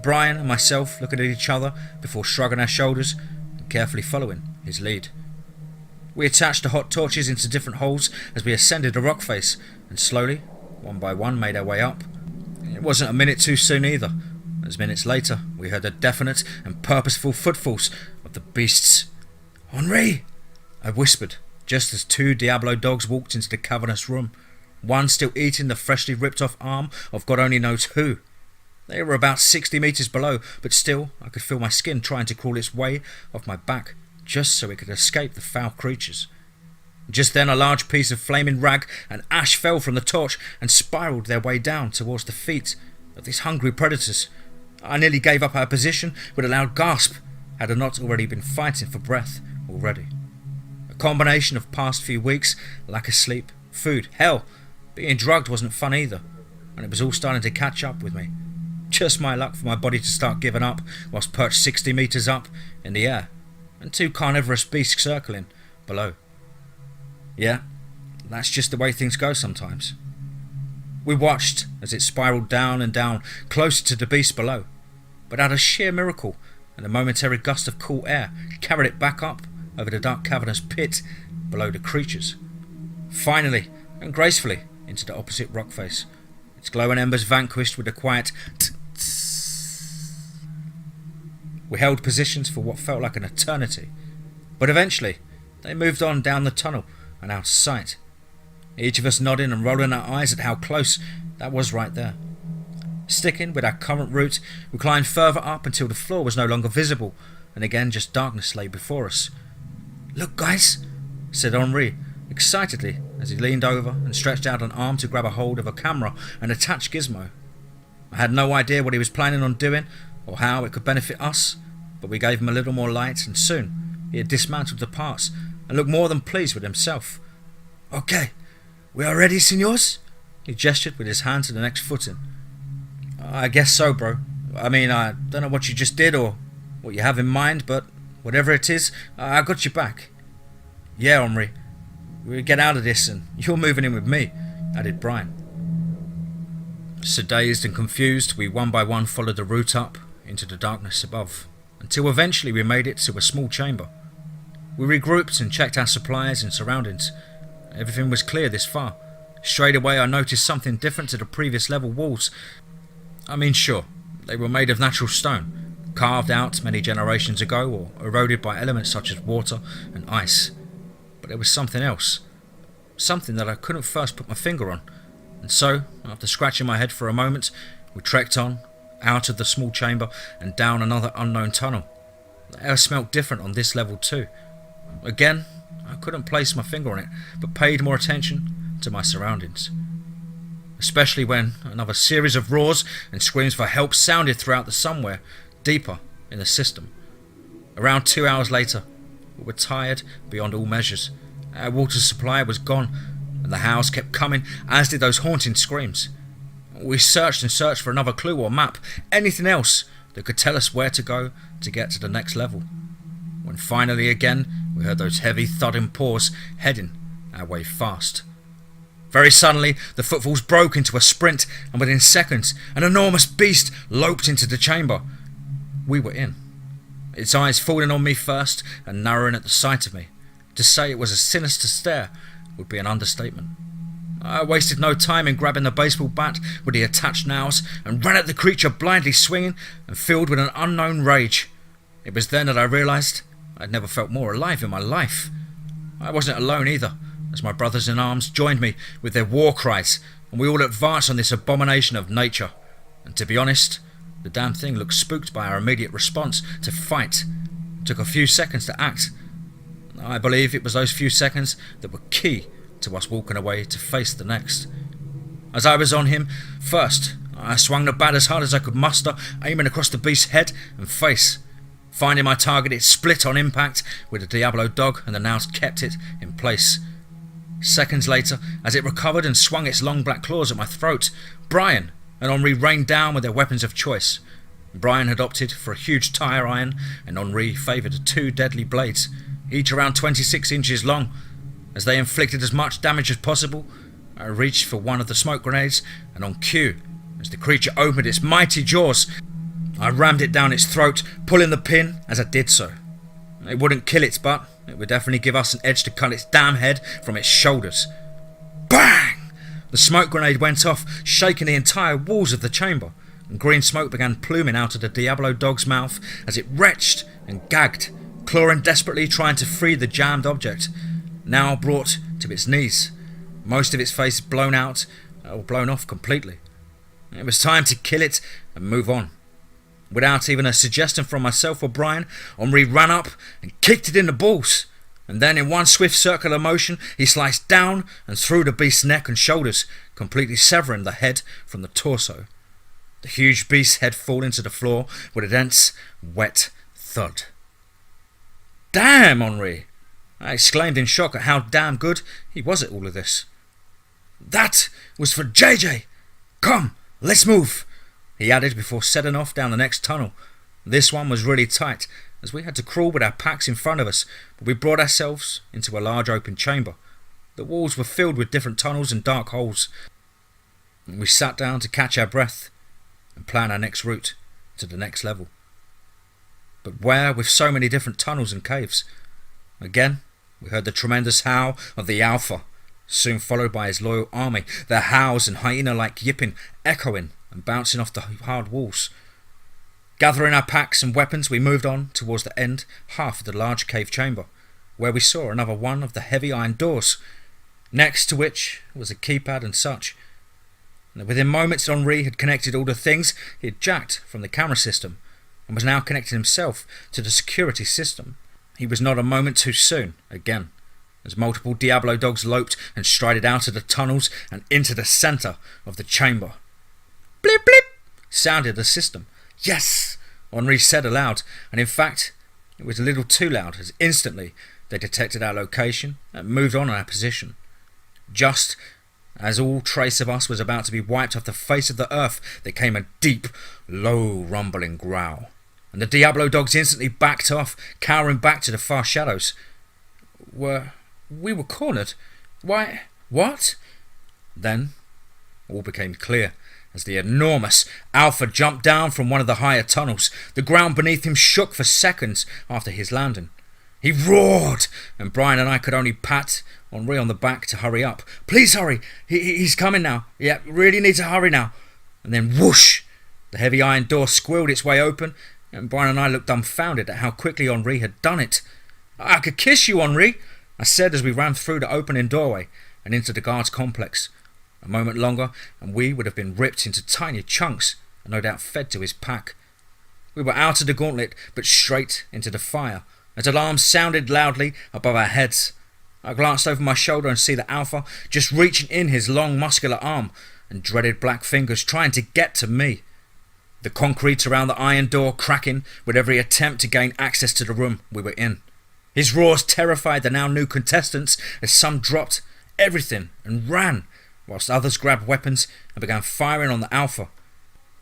Brian and myself looking at each other before shrugging our shoulders and carefully following his lead. We attached the hot torches into different holes as we ascended the rock face and slowly, one by one, made our way up. It wasn't a minute too soon either, as minutes later we heard the definite and purposeful footfalls of the beasts. "Henri!" I whispered, just as 2 Diablo dogs walked into the cavernous room, one still eating the freshly ripped off arm of God only knows who. They were about 60 metres below, but still I could feel my skin trying to crawl its way off my back, just so it could escape the foul creatures. Just then a large piece of flaming rag and ash fell from the torch and spiralled their way down towards the feet of these hungry predators. I nearly gave up our position with a loud gasp, had I not already been fighting for breath already. A combination of past few weeks, lack of sleep, food, hell, being drugged wasn't fun either, and it was all starting to catch up with me. Just my luck for my body to start giving up whilst perched 60 metres up in the air, and 2 carnivorous beasts circling below. Yeah, that's just the way things go sometimes. We watched as it spiralled down and down, closer to the beast below, but out of sheer miracle and a momentary gust of cool air carried it back up over the dark cavernous pit below the creatures. Finally, and gracefully, into the opposite rock face, its glowing embers vanquished with a quiet tss. We held positions for what felt like an eternity, but eventually they moved on down the tunnel and out of sight, each of us nodding and rolling our eyes at how close that was right there. Sticking with our current route, we climbed further up until the floor was no longer visible, and again just darkness lay before us. "Look, guys," said Henri excitedly as he leaned over and stretched out an arm to grab a hold of a camera and attach gizmo. I had no idea what he was planning on doing or how it could benefit us, but we gave him a little more light, and soon he had dismantled the parts and looked more than pleased with himself. "Okay, we are ready, senors?" He gestured with his hand to the next footing. "I guess so, bro. I mean, I don't know what you just did or what you have in mind, but whatever it is, I got your back." "Yeah, Henri, we'll get out of this and you're moving in with me," added Brian. So dazed and confused, we one by one followed the route up into the darkness above, until eventually we made it to a small chamber. We regrouped and checked our supplies and surroundings. Everything was clear this far. Straight away I noticed something different to the previous level walls. I mean, sure, they were made of natural stone, carved out many generations ago or eroded by elements such as water and ice. But there was something else, something that I couldn't first put my finger on, and so, after scratching my head for a moment, we trekked on, out of the small chamber and down another unknown tunnel. The air smelt different on this level too. Again, I couldn't place my finger on it, but paid more attention to my surroundings, especially when another series of roars and screams for help sounded throughout the somewhere deeper in the system. Around 2 hours later, we were tired beyond all measures. Our water supply was gone, and the howls kept coming, as did those haunting screams. We searched and searched for another clue or map, anything else that could tell us where to go to get to the next level, when finally again we heard those heavy thudding paws heading our way fast. Very suddenly the footfalls broke into a sprint, and within seconds an enormous beast loped into the chamber. We were in, its eyes falling on me first and narrowing at the sight of me. To say it was a sinister stare would be an understatement. I wasted no time in grabbing the baseball bat with the attached nails and ran at the creature blindly swinging and filled with an unknown rage. It was then that I realised I'd never felt more alive in my life. I wasn't alone either, as my brothers in arms joined me with their war cries, and we all advanced on this abomination of nature. And to be honest, the damn thing looked spooked by our immediate response to fight. It took a few seconds to act. I believe it was those few seconds that were key to us walking away to face the next. As I was on him, first, I swung the bat as hard as I could muster, aiming across the beast's head and face. Finding my target, it split on impact with the Diablo dog, and the nails kept it in place. Seconds later, as it recovered and swung its long black claws at my throat, Brian and Henri rained down with their weapons of choice. Brian had opted for a huge tire iron, and Henri favoured 2 deadly blades, each around 26 inches long. As they inflicted as much damage as possible, I reached for one of the smoke grenades, and on cue, as the creature opened its mighty jaws, I rammed it down its throat, pulling the pin as I did so. It wouldn't kill it, but it would definitely give us an edge to cut its damn head from its shoulders. Bang! The smoke grenade went off, shaking the entire walls of the chamber, and green smoke began pluming out of the Diablo dog's mouth as it retched and gagged clawing desperately trying to free the jammed object, now brought to its knees, most of its face blown out or blown off completely. It was time to kill it and move on. Without even a suggestion from myself or Brian, Henri ran up and kicked it in the balls, and then in one swift circular motion he sliced down and through the beast's neck and shoulders, completely severing the head from the torso. The huge beast's head falling to the floor with a dense, wet thud. "Damn, Henri!" I exclaimed in shock at how damn good he was at all of this. "That was for JJ! Come, let's move!" he added before setting off down the next tunnel. This one was really tight, as we had to crawl with our packs in front of us, but we brought ourselves into a large open chamber. The walls were filled with different tunnels and dark holes. We sat down to catch our breath and plan our next route to the next level. But where with so many different tunnels and caves? Again, we heard the tremendous howl of the Alpha, soon followed by his loyal army, their howls and hyena-like yipping echoing and bouncing off the hard walls. Gathering our packs and weapons, we moved on towards the end half of the large cave chamber, where we saw another one of the heavy iron doors, next to which was a keypad and such. And within moments, Henri had connected all the things he had jacked from the camera system, and was now connecting himself to the security system. He was not a moment too soon, again, as multiple Diablo dogs loped and strided out of the tunnels and into the centre of the chamber. "Blip blip!" sounded the system. "Yes!" Henri said aloud, and in fact, it was a little too loud, as instantly they detected our location and moved on our position. Just as all trace of us was about to be wiped off the face of the earth, there came a deep, low rumbling growl, and the Diablo dogs instantly backed off, cowering back to the far shadows. We were cornered. Why, what? Then all became clear as the enormous Alpha jumped down from one of the higher tunnels. The ground beneath him shook for seconds after his landing. He roared, and Brian and I could only pat Henri on the back to hurry up. "Please hurry, he's coming now. Yeah, really need to hurry now." And then whoosh, the heavy iron door squealed its way open, and Brian and I looked dumbfounded at how quickly Henri had done it. "I could kiss you, Henri," I said as we ran through the opening doorway and into the guards' complex. A moment longer, and we would have been ripped into tiny chunks and no doubt fed to his pack. We were out of the gauntlet, but straight into the fire, as alarms sounded loudly above our heads. I glanced over my shoulder and see the Alpha just reaching in his long muscular arm and dreaded black fingers trying to get to me. The concrete around the iron door cracking with every attempt to gain access to the room we were in. His roars terrified the now new contestants as some dropped everything and ran, whilst others grabbed weapons and began firing on the Alpha.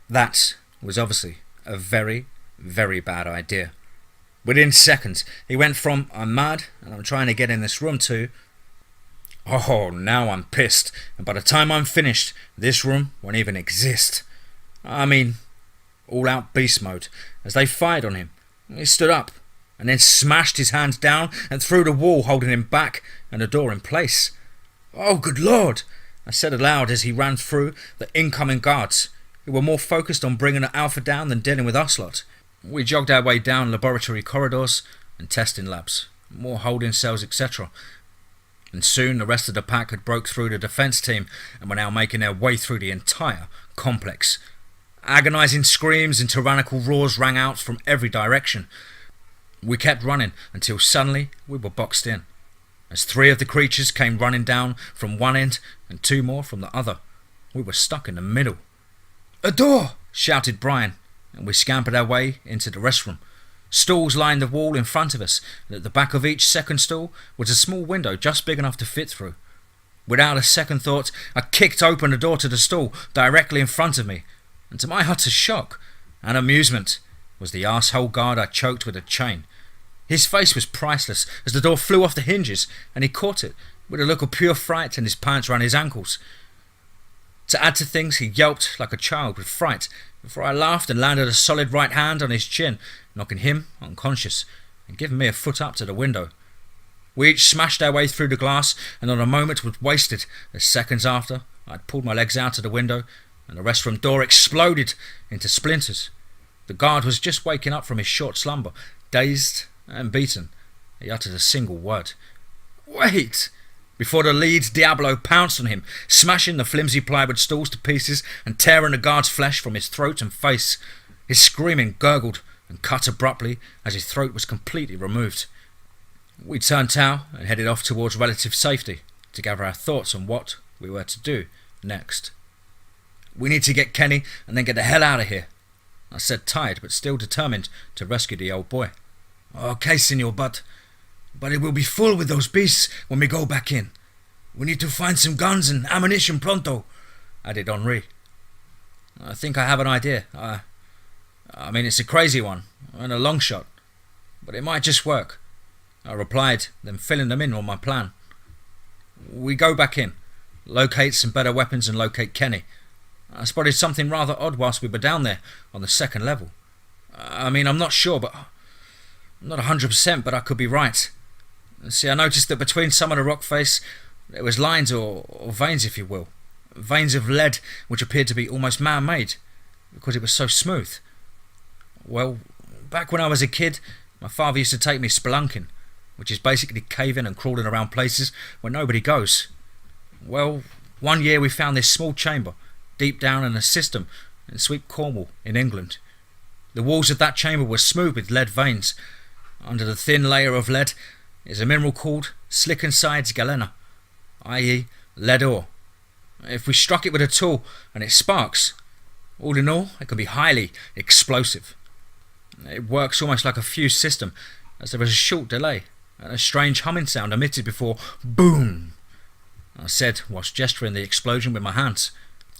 That was obviously a very, very bad idea. Within seconds, he went from "I'm mad and I'm trying to get in this room" to "Oh, now I'm pissed, and by the time I'm finished, this room won't even exist." I mean, all out beast mode, as they fired on him. He stood up and then smashed his hands down and through the wall, holding him back and the door in place. "Oh, good Lord!" I said aloud as he ran through the incoming guards, who were more focused on bringing the Alpha down than dealing with us lot. We jogged our way down laboratory corridors and testing labs, more holding cells, etc. And soon the rest of the pack had broke through the defence team and were now making their way through the entire complex. Agonising screams and tyrannical roars rang out from every direction. We kept running until suddenly we were boxed in, as 3 of the creatures came running down from one end and 2 more from the other. We were stuck in the middle. "A door!" shouted Brian, and we scampered our way into the restroom. Stalls lined the wall in front of us, and at the back of each second stall was a small window just big enough to fit through. Without a second thought, I kicked open the door to the stall directly in front of me, and to my utter shock and amusement was the arsehole guard I choked with a chain. His face was priceless as the door flew off the hinges, and he caught it with a look of pure fright and his pants round his ankles. To add to things, he yelped like a child with fright before I laughed and landed a solid right hand on his chin, knocking him unconscious and giving me a foot up to the window. We each smashed our way through the glass, and not a moment was wasted as seconds after I'd pulled my legs out of the window and the restroom door exploded into splinters. The guard was just waking up from his short slumber, dazed and beaten, he uttered a single word. "Wait!" Before the lead, Diablo pounced on him, smashing the flimsy plywood stools to pieces and tearing the guard's flesh from his throat and face. His screaming gurgled and cut abruptly as his throat was completely removed. We turned tail and headed off towards relative safety to gather our thoughts on what we were to do next. "We need to get Kenny and then get the hell out of here," I said, tired but still determined to rescue the old boy. "Okay, senor, but it will be full with those beasts when we go back in. We need to find some guns and ammunition pronto," added Henri. "I think I have an idea. I mean, it's a crazy one and a long shot, but it might just work," I replied, then filling them in on my plan. "We go back in, locate some better weapons and locate Kenny. I spotted something rather odd whilst we were down there on the second level. I mean, I'm not sure, but I'm not 100%, but I could be right. See, I noticed that between some of the rock face, there was lines or veins, if you will. Veins of lead which appeared to be almost man-made because it was so smooth. Well, back when I was a kid, my father used to take me spelunking, which is basically caving and crawling around places where nobody goes. Well, one year we found this small chamber deep down in a system in sweet Cornwall in England. The walls of that chamber were smooth with lead veins. Under the thin layer of lead is a mineral called siliconsides galena, i.e. lead ore. If we struck it with a tool and it sparks, all in all, it can be highly explosive. It works almost like a fuse system, as there is a short delay and a strange humming sound emitted before boom, I said whilst gesturing the explosion with my hands.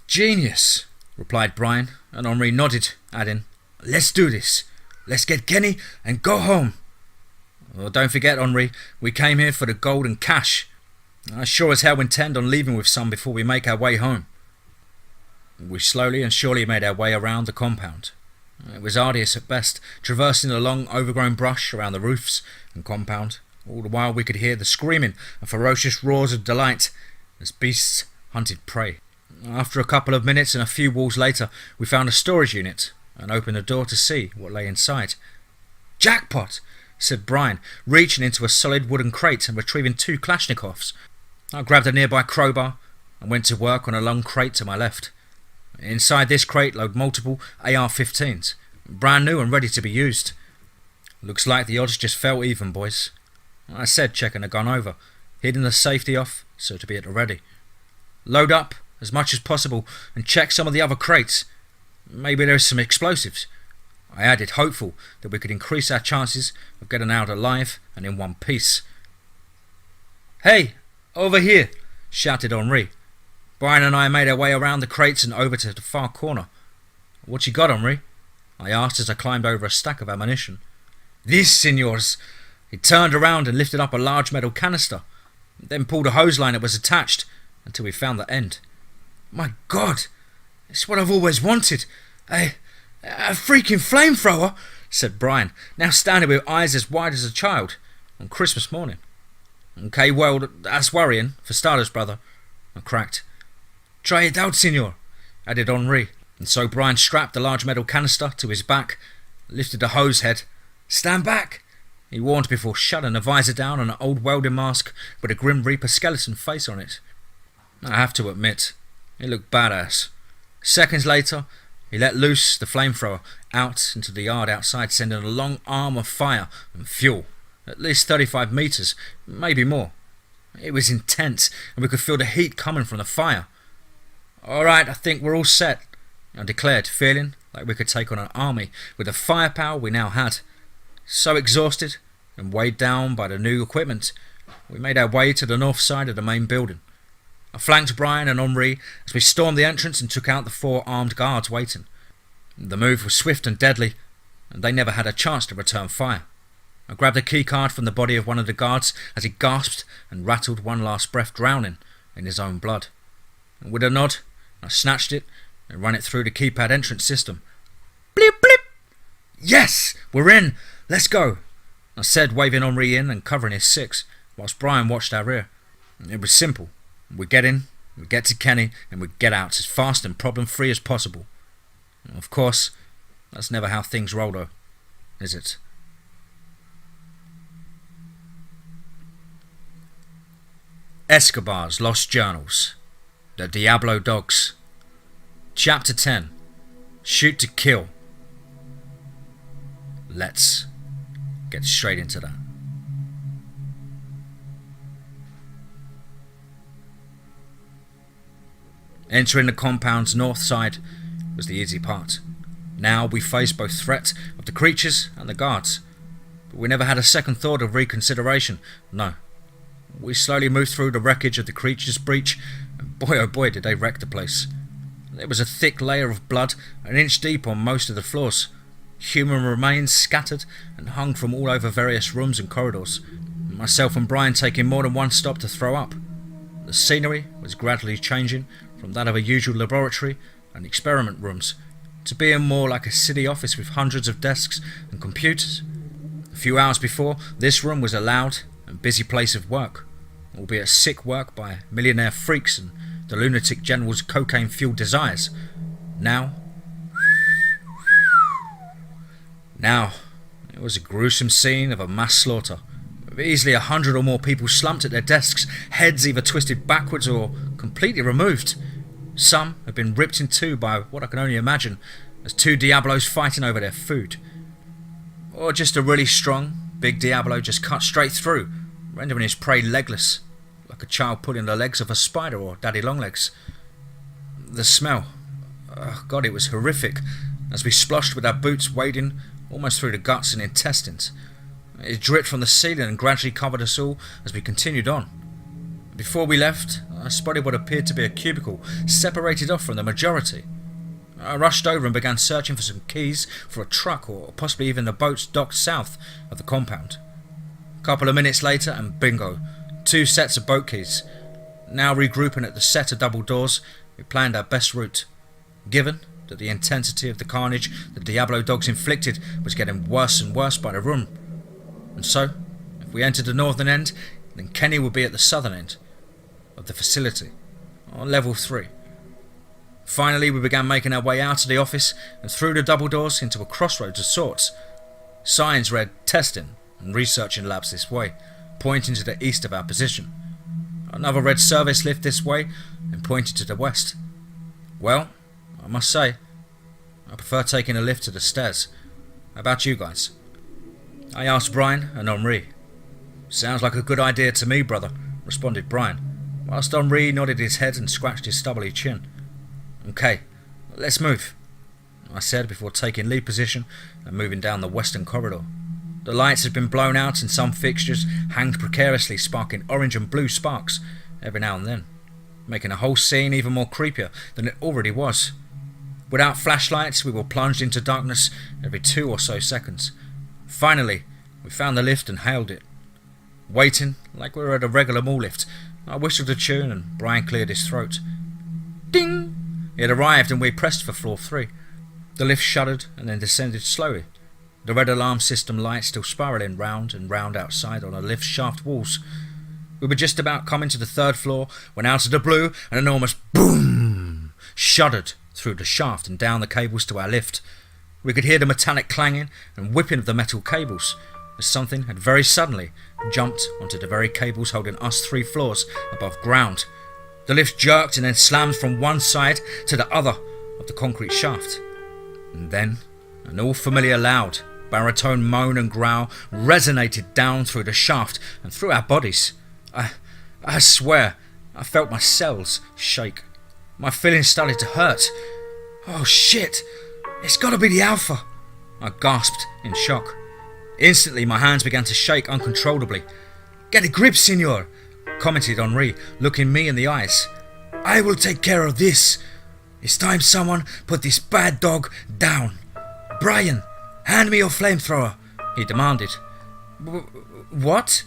"Genius," replied Brian, and Henri nodded, adding, "Let's do this. Let's get Kenny and go home." "Well, don't forget, Henri, we came here for the gold and cash. I sure as hell intend on leaving with some before we make our way home." We slowly and surely made our way around the compound. It was arduous at best, traversing the long overgrown brush around the roofs and compound. All the while we could hear the screaming and ferocious roars of delight as beasts hunted prey. After a couple of minutes and a few walls later, we found a storage unit and opened the door to see what lay inside. "Jackpot," said Brian, reaching into a solid wooden crate and retrieving 2 Kalashnikovs. I grabbed a nearby crowbar and went to work on a long crate to my left. Inside this crate lay multiple AR-15s, brand new and ready to be used. "Looks like the odds just fell even, boys," I said, checking the gun over, hitting the safety off so to be at the ready. "Load up as much as possible and check some of the other crates. Maybe there's some explosives," I added, hopeful that we could increase our chances of getting out alive and in one piece. "Hey, over here," shouted Henri. Brian and I made our way around the crates and over to the far corner. "What you got, Henri?" I asked as I climbed over a stack of ammunition. "This, senors." He turned around and lifted up a large metal canister, then pulled a hose line that was attached until we found the end. "My God, it's what I've always wanted. A freaking flamethrower," said Brian, now standing with eyes as wide as a child on Christmas morning. "Okay, well, that's worrying, for starters, brother," I cracked. "Try it out, senor," added Henri, and so Brian strapped the large metal canister to his back, lifted the hose head. "Stand back," he warned before shutting the visor down on an old welding mask with a Grim Reaper skeleton face on it. I have to admit, it looked badass. Seconds later, he let loose the flamethrower out into the yard outside, sending a long arm of fire and fuel, at least 35 meters, maybe more. It was intense, and we could feel the heat coming from the fire. "Alright, I think we're all set," I declared, feeling like we could take on an army with the firepower we now had. So exhausted and weighed down by the new equipment, we made our way to the north side of the main building. I flanked Brian and Henri as we stormed the entrance and took out the 4 armed guards waiting. The move was swift and deadly, and they never had a chance to return fire. I grabbed a key card from the body of one of the guards as he gasped and rattled one last breath, drowning in his own blood. And with a nod, I snatched it and ran it through the keypad entrance system. "Blip, blip! Yes, we're in! Let's go!" I said, waving Henri in and covering his 6, whilst Brian watched our rear. It was simple. We get in, we get to Kenny, and we get out as fast and problem-free as possible. Of course, that's never how things roll though, is it? Escobar's Lost Journals, The Diablo Dogs. Chapter 10. Shoot to Kill. Let's get straight into that. Entering the compound's north side was the easy part. Now we faced both threat of the creatures and the guards, but we never had a second thought of reconsideration. No. We slowly moved through the wreckage of the creature's breach, and boy oh boy did they wreck the place. There was a thick layer of blood, an inch deep on most of the floors. Human remains scattered and hung from all over various rooms and corridors. Myself and Brian taking more than one stop to throw up. The scenery was gradually changing from that of a usual laboratory and experiment rooms to being more like a city office with hundreds of desks and computers. A few hours before, this room was a loud and busy place of work, albeit sick work by millionaire freaks and the lunatic general's cocaine-fueled desires. Now it was a gruesome scene of a mass slaughter, with easily 100 or more people slumped at their desks, heads either twisted backwards or completely removed. Some had been ripped in two by what I can only imagine as two Diablos fighting over their food. Or just a really strong, big Diablo just cut straight through, rendering his prey legless, like a child pulling the legs of a spider or daddy longlegs. The smell, oh God, it was horrific, as we splashed with our boots wading almost through the guts and intestines. It dripped from the ceiling and gradually covered us all as we continued on. Before we left, I spotted what appeared to be a cubicle separated off from the majority. I rushed over and began searching for some keys for a truck or possibly even the boats docked south of the compound. A couple of minutes later and bingo, 2 sets of boat keys. Now regrouping at the set of double doors, we planned our best route. Given that the intensity of the carnage the Diablo dogs inflicted was getting worse and worse by the room. And so, if we entered the northern end, then Kenny would be at the southern end of the facility, on level 3. Finally, we began making our way out of the office and through the double doors into a crossroads of sorts. Signs read testing and researching labs this way, pointing to the east of our position. Another read service lift this way and pointed to the west. Well, I must say, I prefer taking a lift to the stairs. How about you guys? I asked Brian and Henri. Sounds like a good idea to me, brother, responded Brian, whilst Henri nodded his head and scratched his stubbly chin. Okay, let's move, I said before taking lead position and moving down the western corridor. The lights had been blown out and some fixtures hanged precariously, sparking orange and blue sparks every now and then, making the whole scene even more creepier than it already was. Without flashlights, we were plunged into darkness every 2 or so seconds. Finally, we found the lift and hailed it. Waiting like we were at a regular mall lift, I whistled a tune and Brian cleared his throat. Ding! It arrived and we pressed for floor 3. The lift shuddered and then descended slowly, the red alarm system light still spiralling round and round outside on the lift shaft walls. We were just about coming to the 3rd floor when out of the blue an enormous boom shuddered through the shaft and down the cables to our lift. We could hear the metallic clanging and whipping of the metal cables, as something had very suddenly jumped onto the very cables holding us 3 floors above ground. The lift jerked and then slammed from one side to the other of the concrete shaft. And then an all-familiar loud, baritone moan and growl resonated down through the shaft and through our bodies. I swear, I felt my cells shake. My feelings started to hurt. Oh shit, it's gotta be the Alpha, I gasped in shock. Instantly my hands began to shake uncontrollably. Get a grip, senor, commented Henri, looking me in the eyes. I will take care of this. It's time someone put this bad dog down. Brian, hand me your flamethrower, he demanded. What?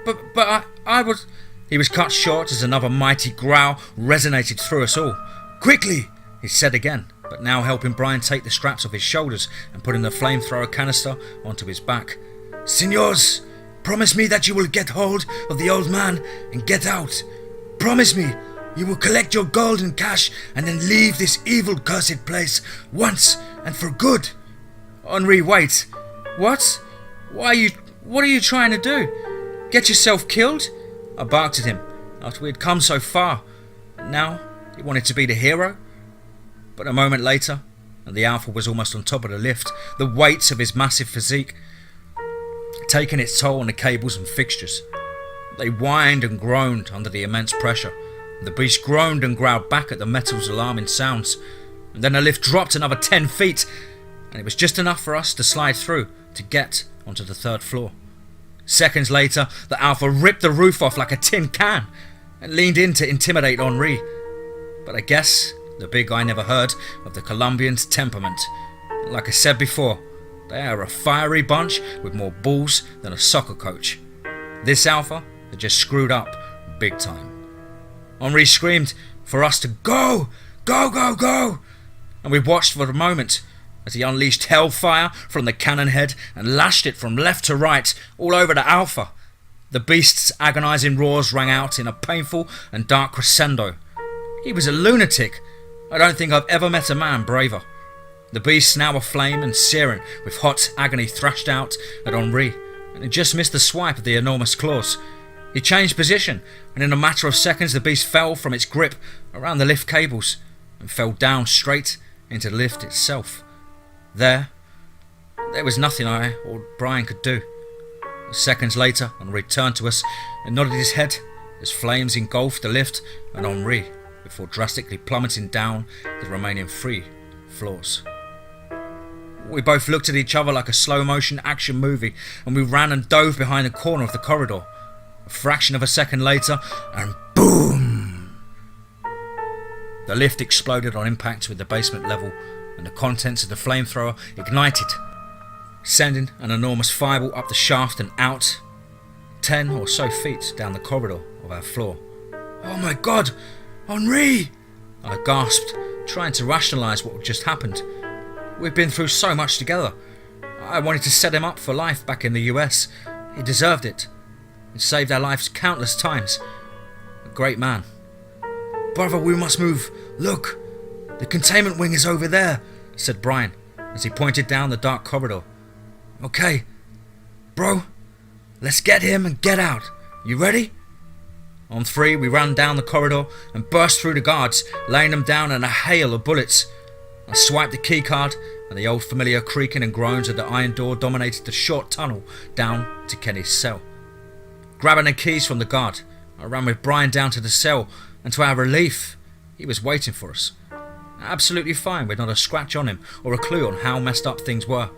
But I was... He was cut short as another mighty growl resonated through us all. Quickly, he said again, but now helping Brian take the straps off his shoulders and putting the flamethrower canister onto his back. Signors, promise me that you will get hold of the old man and get out. Promise me you will collect your gold and cash and then leave this evil cursed place once and for good. Henri, wait. What? What are you trying to do? Get yourself killed? I barked at him after we had come so far. Now he wanted to be the hero. But a moment later, and the Alpha was almost on top of the lift, the weight of his massive physique taking its toll on the cables and fixtures. They whined and groaned under the immense pressure. The beast groaned and growled back at the metal's alarming sounds. And then the lift dropped another 10 feet, and it was just enough for us to slide through to get onto the 3rd floor. Seconds later, the Alpha ripped the roof off like a tin can and leaned in to intimidate Henri. But I guess the big guy never heard of the Colombians' temperament. Like I said before, they are a fiery bunch with more balls than a soccer coach. This Alpha had just screwed up big time. Henri screamed for us to go, go, go, go, and we watched for a moment as he unleashed hellfire from the cannon head and lashed it from left to right all over the Alpha. The beast's agonising roars rang out in a painful and dark crescendo. He was a lunatic. I don't think I've ever met a man braver. The beast, now aflame and searing with hot agony, thrashed out at Henri, and it just missed the swipe of the enormous claws. He changed position, and in a matter of seconds the beast fell from its grip around the lift cables and fell down straight into the lift itself. There was nothing I or Brian could do. Seconds later, Henri turned to us and nodded his head as flames engulfed the lift and Henri before drastically plummeting down the remaining 3 floors. We both looked at each other like a slow-motion action movie, and we ran and dove behind the corner of the corridor. A fraction of a second later, and boom! The lift exploded on impact with the basement level, and the contents of the flamethrower ignited, sending an enormous fireball up the shaft and out 10 or so feet down the corridor of our floor. "Oh my God! Henri!" I gasped, trying to rationalise what had just happened. We'd been through so much together. I wanted to set him up for life back in the US. He deserved it. He saved our lives countless times. A great man. "Brother, we must move. Look, the containment wing is over there," said Brian as he pointed down the dark corridor. "Okay, bro, let's get him and get out. You ready?" On 3, we ran down the corridor and burst through the guards, laying them down in a hail of bullets. I swiped the keycard, and the old familiar creaking and groans of the iron door dominated the short tunnel down to Kenny's cell. Grabbing the keys from the guard, I ran with Brian down to the cell, and to our relief, he was waiting for us. Absolutely fine, with not a scratch on him or a clue on how messed up things were.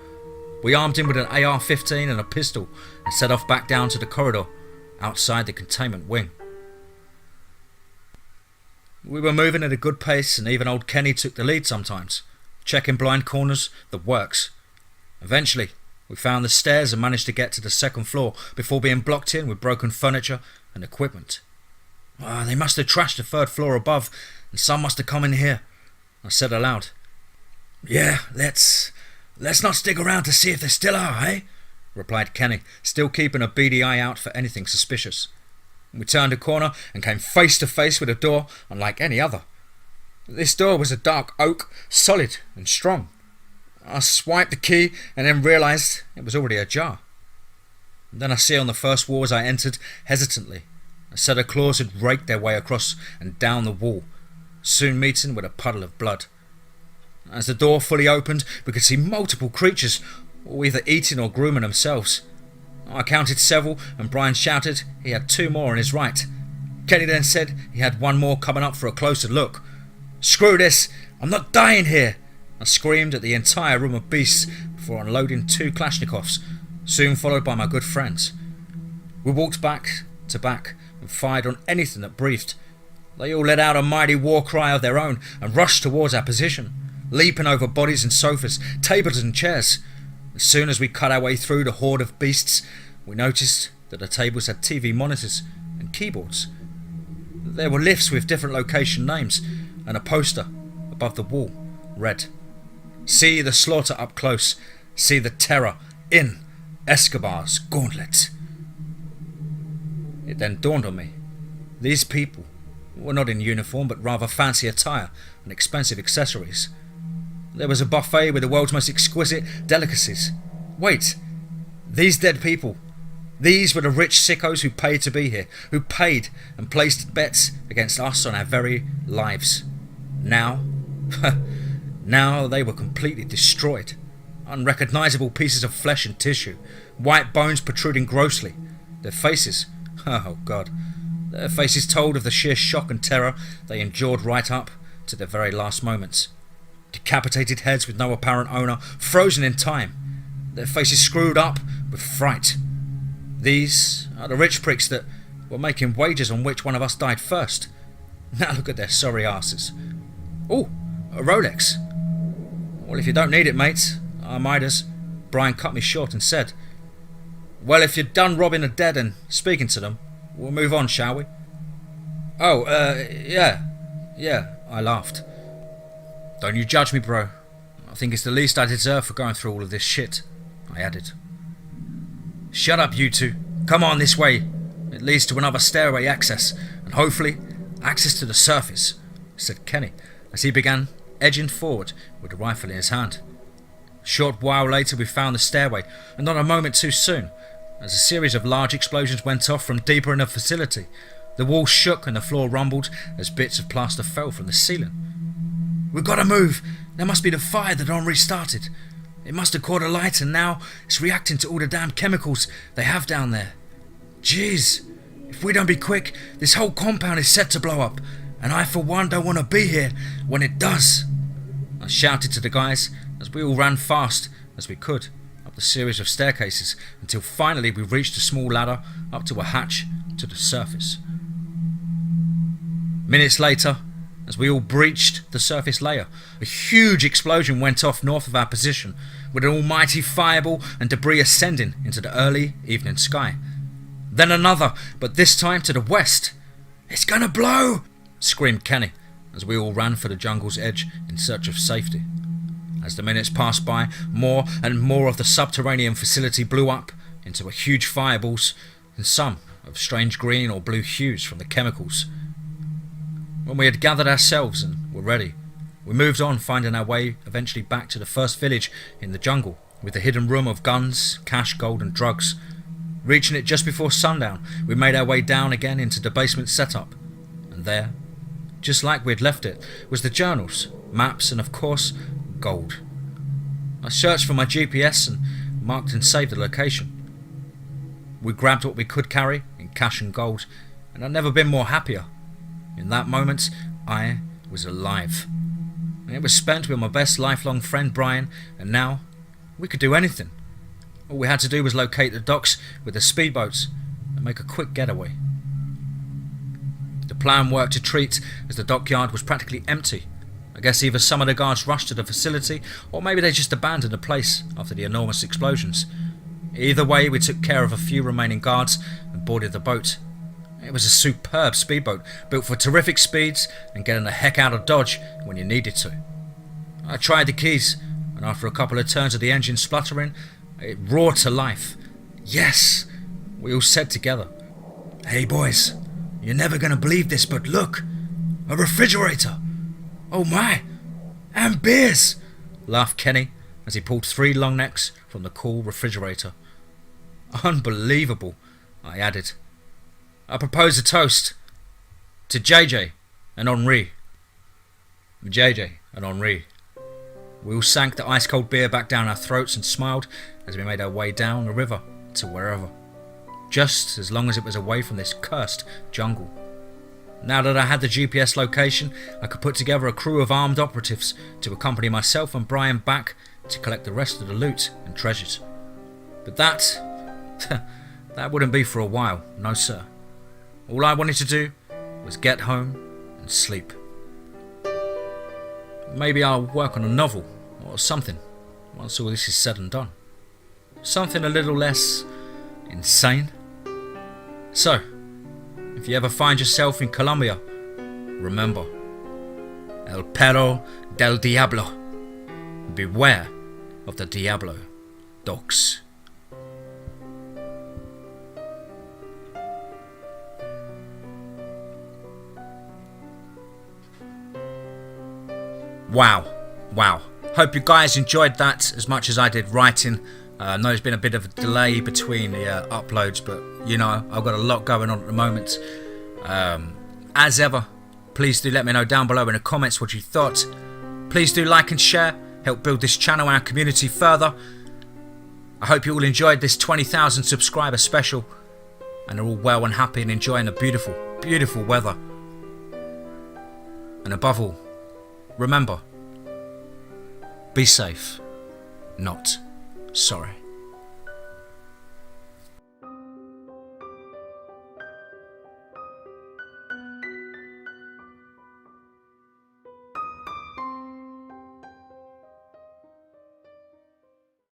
We armed him with an AR-15 and a pistol and set off back down to the corridor outside the containment wing. We were moving at a good pace, and even old Kenny took the lead sometimes, checking blind corners, the works. Eventually, we found the stairs and managed to get to the 2nd floor before being blocked in with broken furniture and equipment. They must have trashed the 3rd floor above, and some must have come in here," I said aloud. "Yeah, let's not stick around to see if they still are, eh?" replied Kenny, still keeping a beady eye out for anything suspicious. We turned a corner and came face to face with a door unlike any other. This door was a dark oak, solid and strong. I swiped the key and then realised it was already ajar. Then I see on the first wall as I entered, hesitantly, a set of claws had raked their way across and down the wall, soon meeting with a puddle of blood. As the door fully opened, we could see multiple creatures, all either eating or grooming themselves. I counted several, and Brian shouted he had 2 more on his right. Kenny then said he had 1 more coming up for a closer look. "Screw this! I'm not dying here!" I screamed at the entire room of beasts before unloading 2 Kalashnikovs, soon followed by my good friends. We walked back to back and fired on anything that breathed. They all let out a mighty war cry of their own and rushed towards our position, leaping over bodies and sofas, tables and chairs. As soon as we cut our way through the horde of beasts, we noticed that the tables had TV monitors and keyboards. There were lifts with different location names, and a poster above the wall read, "See the slaughter up close, see the terror in Escobars Gauntlet." It then dawned on me, these people were not in uniform but rather fancy attire and expensive accessories. There was a buffet with the world's most exquisite delicacies. Wait, these dead people These were the rich sickos who paid to be here, who paid and placed bets against us on our very lives. Now, now they were completely destroyed. Unrecognisable pieces of flesh and tissue, white bones protruding grossly. Their faces, oh God, their faces told of the sheer shock and terror they endured right up to their very last moments. Decapitated heads with no apparent owner, frozen in time. Their faces screwed up with fright. These are the rich pricks that were making wagers on which one of us died first. Now look at their sorry asses. Oh, a Rolex. Well, if you don't need it, mate, I might as. Brian cut me short and said, well, if you're done robbing the dead and speaking to them, we'll move on, shall we? Oh, yeah, I laughed. Don't you judge me, bro. I think it's the least I deserve for going through all of this shit, I added. Shut up, you two. Come on this way. It leads to another stairway access, and hopefully access to the surface, said Kenny, as he began edging forward with the rifle in his hand. A short while later we found the stairway, and not a moment too soon, as a series of large explosions went off from deeper in the facility. The walls shook and the floor rumbled as bits of plaster fell from the ceiling. We've got to move. There must be the fire that Henri started. It must have caught alight and now it's reacting to all the damn chemicals they have down there. Jeez, if we don't be quick, this whole compound is set to blow up, and I for one don't want to be here when it does. I shouted to the guys as we all ran fast as we could up the series of staircases until finally we reached a small ladder up to a hatch to the surface. Minutes later, as we all breached the surface layer, a huge explosion went off north of our position, with an almighty fireball and debris ascending into the early evening sky. Then another, but this time to the west. It's gonna blow! Screamed Kenny, as we all ran for the jungle's edge in search of safety. As the minutes passed by, more and more of the subterranean facility blew up into huge fireballs, and some of strange green or blue hues from the chemicals. When we had gathered ourselves and were ready, we moved on, finding our way eventually back to the first village in the jungle, with the hidden room of guns, cash, gold and drugs. Reaching it just before sundown, we made our way down again into the basement setup, and there, just like we had left it, was the journals, maps and of course, gold. I searched for my GPS and marked and saved the location. We grabbed what we could carry in cash and gold, and I'd never been more happier. In that moment, I was alive. It was spent with my best lifelong friend Brian, and now we could do anything. All we had to do was locate the docks with the speedboats and make a quick getaway. The plan worked to treat as the dockyard was practically empty. I guess either some of the guards rushed to the facility or maybe they just abandoned the place after the enormous explosions. Either way, we took care of a few remaining guards and boarded the boat. It was a superb speedboat, built for terrific speeds and getting the heck out of Dodge when you needed to. I tried the keys, and after a couple of turns of the engine spluttering, it roared to life. Yes, we all said together. Hey boys, you're never going to believe this, but look, a refrigerator. Oh my, and beers, laughed Kenny as he pulled 3 long necks from the cool refrigerator. Unbelievable, I added. I propose a toast to JJ and Henri. JJ and Henri. We all sank the ice-cold beer back down our throats and smiled as we made our way down the river to wherever. Just as long as it was away from this cursed jungle. Now that I had the GPS location, I could put together a crew of armed operatives to accompany myself and Brian back to collect the rest of the loot and treasures. But that wouldn't be for a while, no sir. All I wanted to do was get home and sleep. Maybe I'll work on a novel or something once all this is said and done. Something a little less insane. So, if you ever find yourself in Colombia, remember, El perro del diablo. Beware of the Diablo dogs. Wow. Hope you guys enjoyed that as much as I did writing I know there's been a bit of a delay between the uploads, but you know, I've got a lot going on at the moment. As ever, please do let me know down below in the comments what you thought. Please do like and share, help build this channel and our community further. I hope you all enjoyed this 20,000 subscriber special and are all well and happy and enjoying the beautiful, beautiful weather. And above all, remember, be safe, not sorry.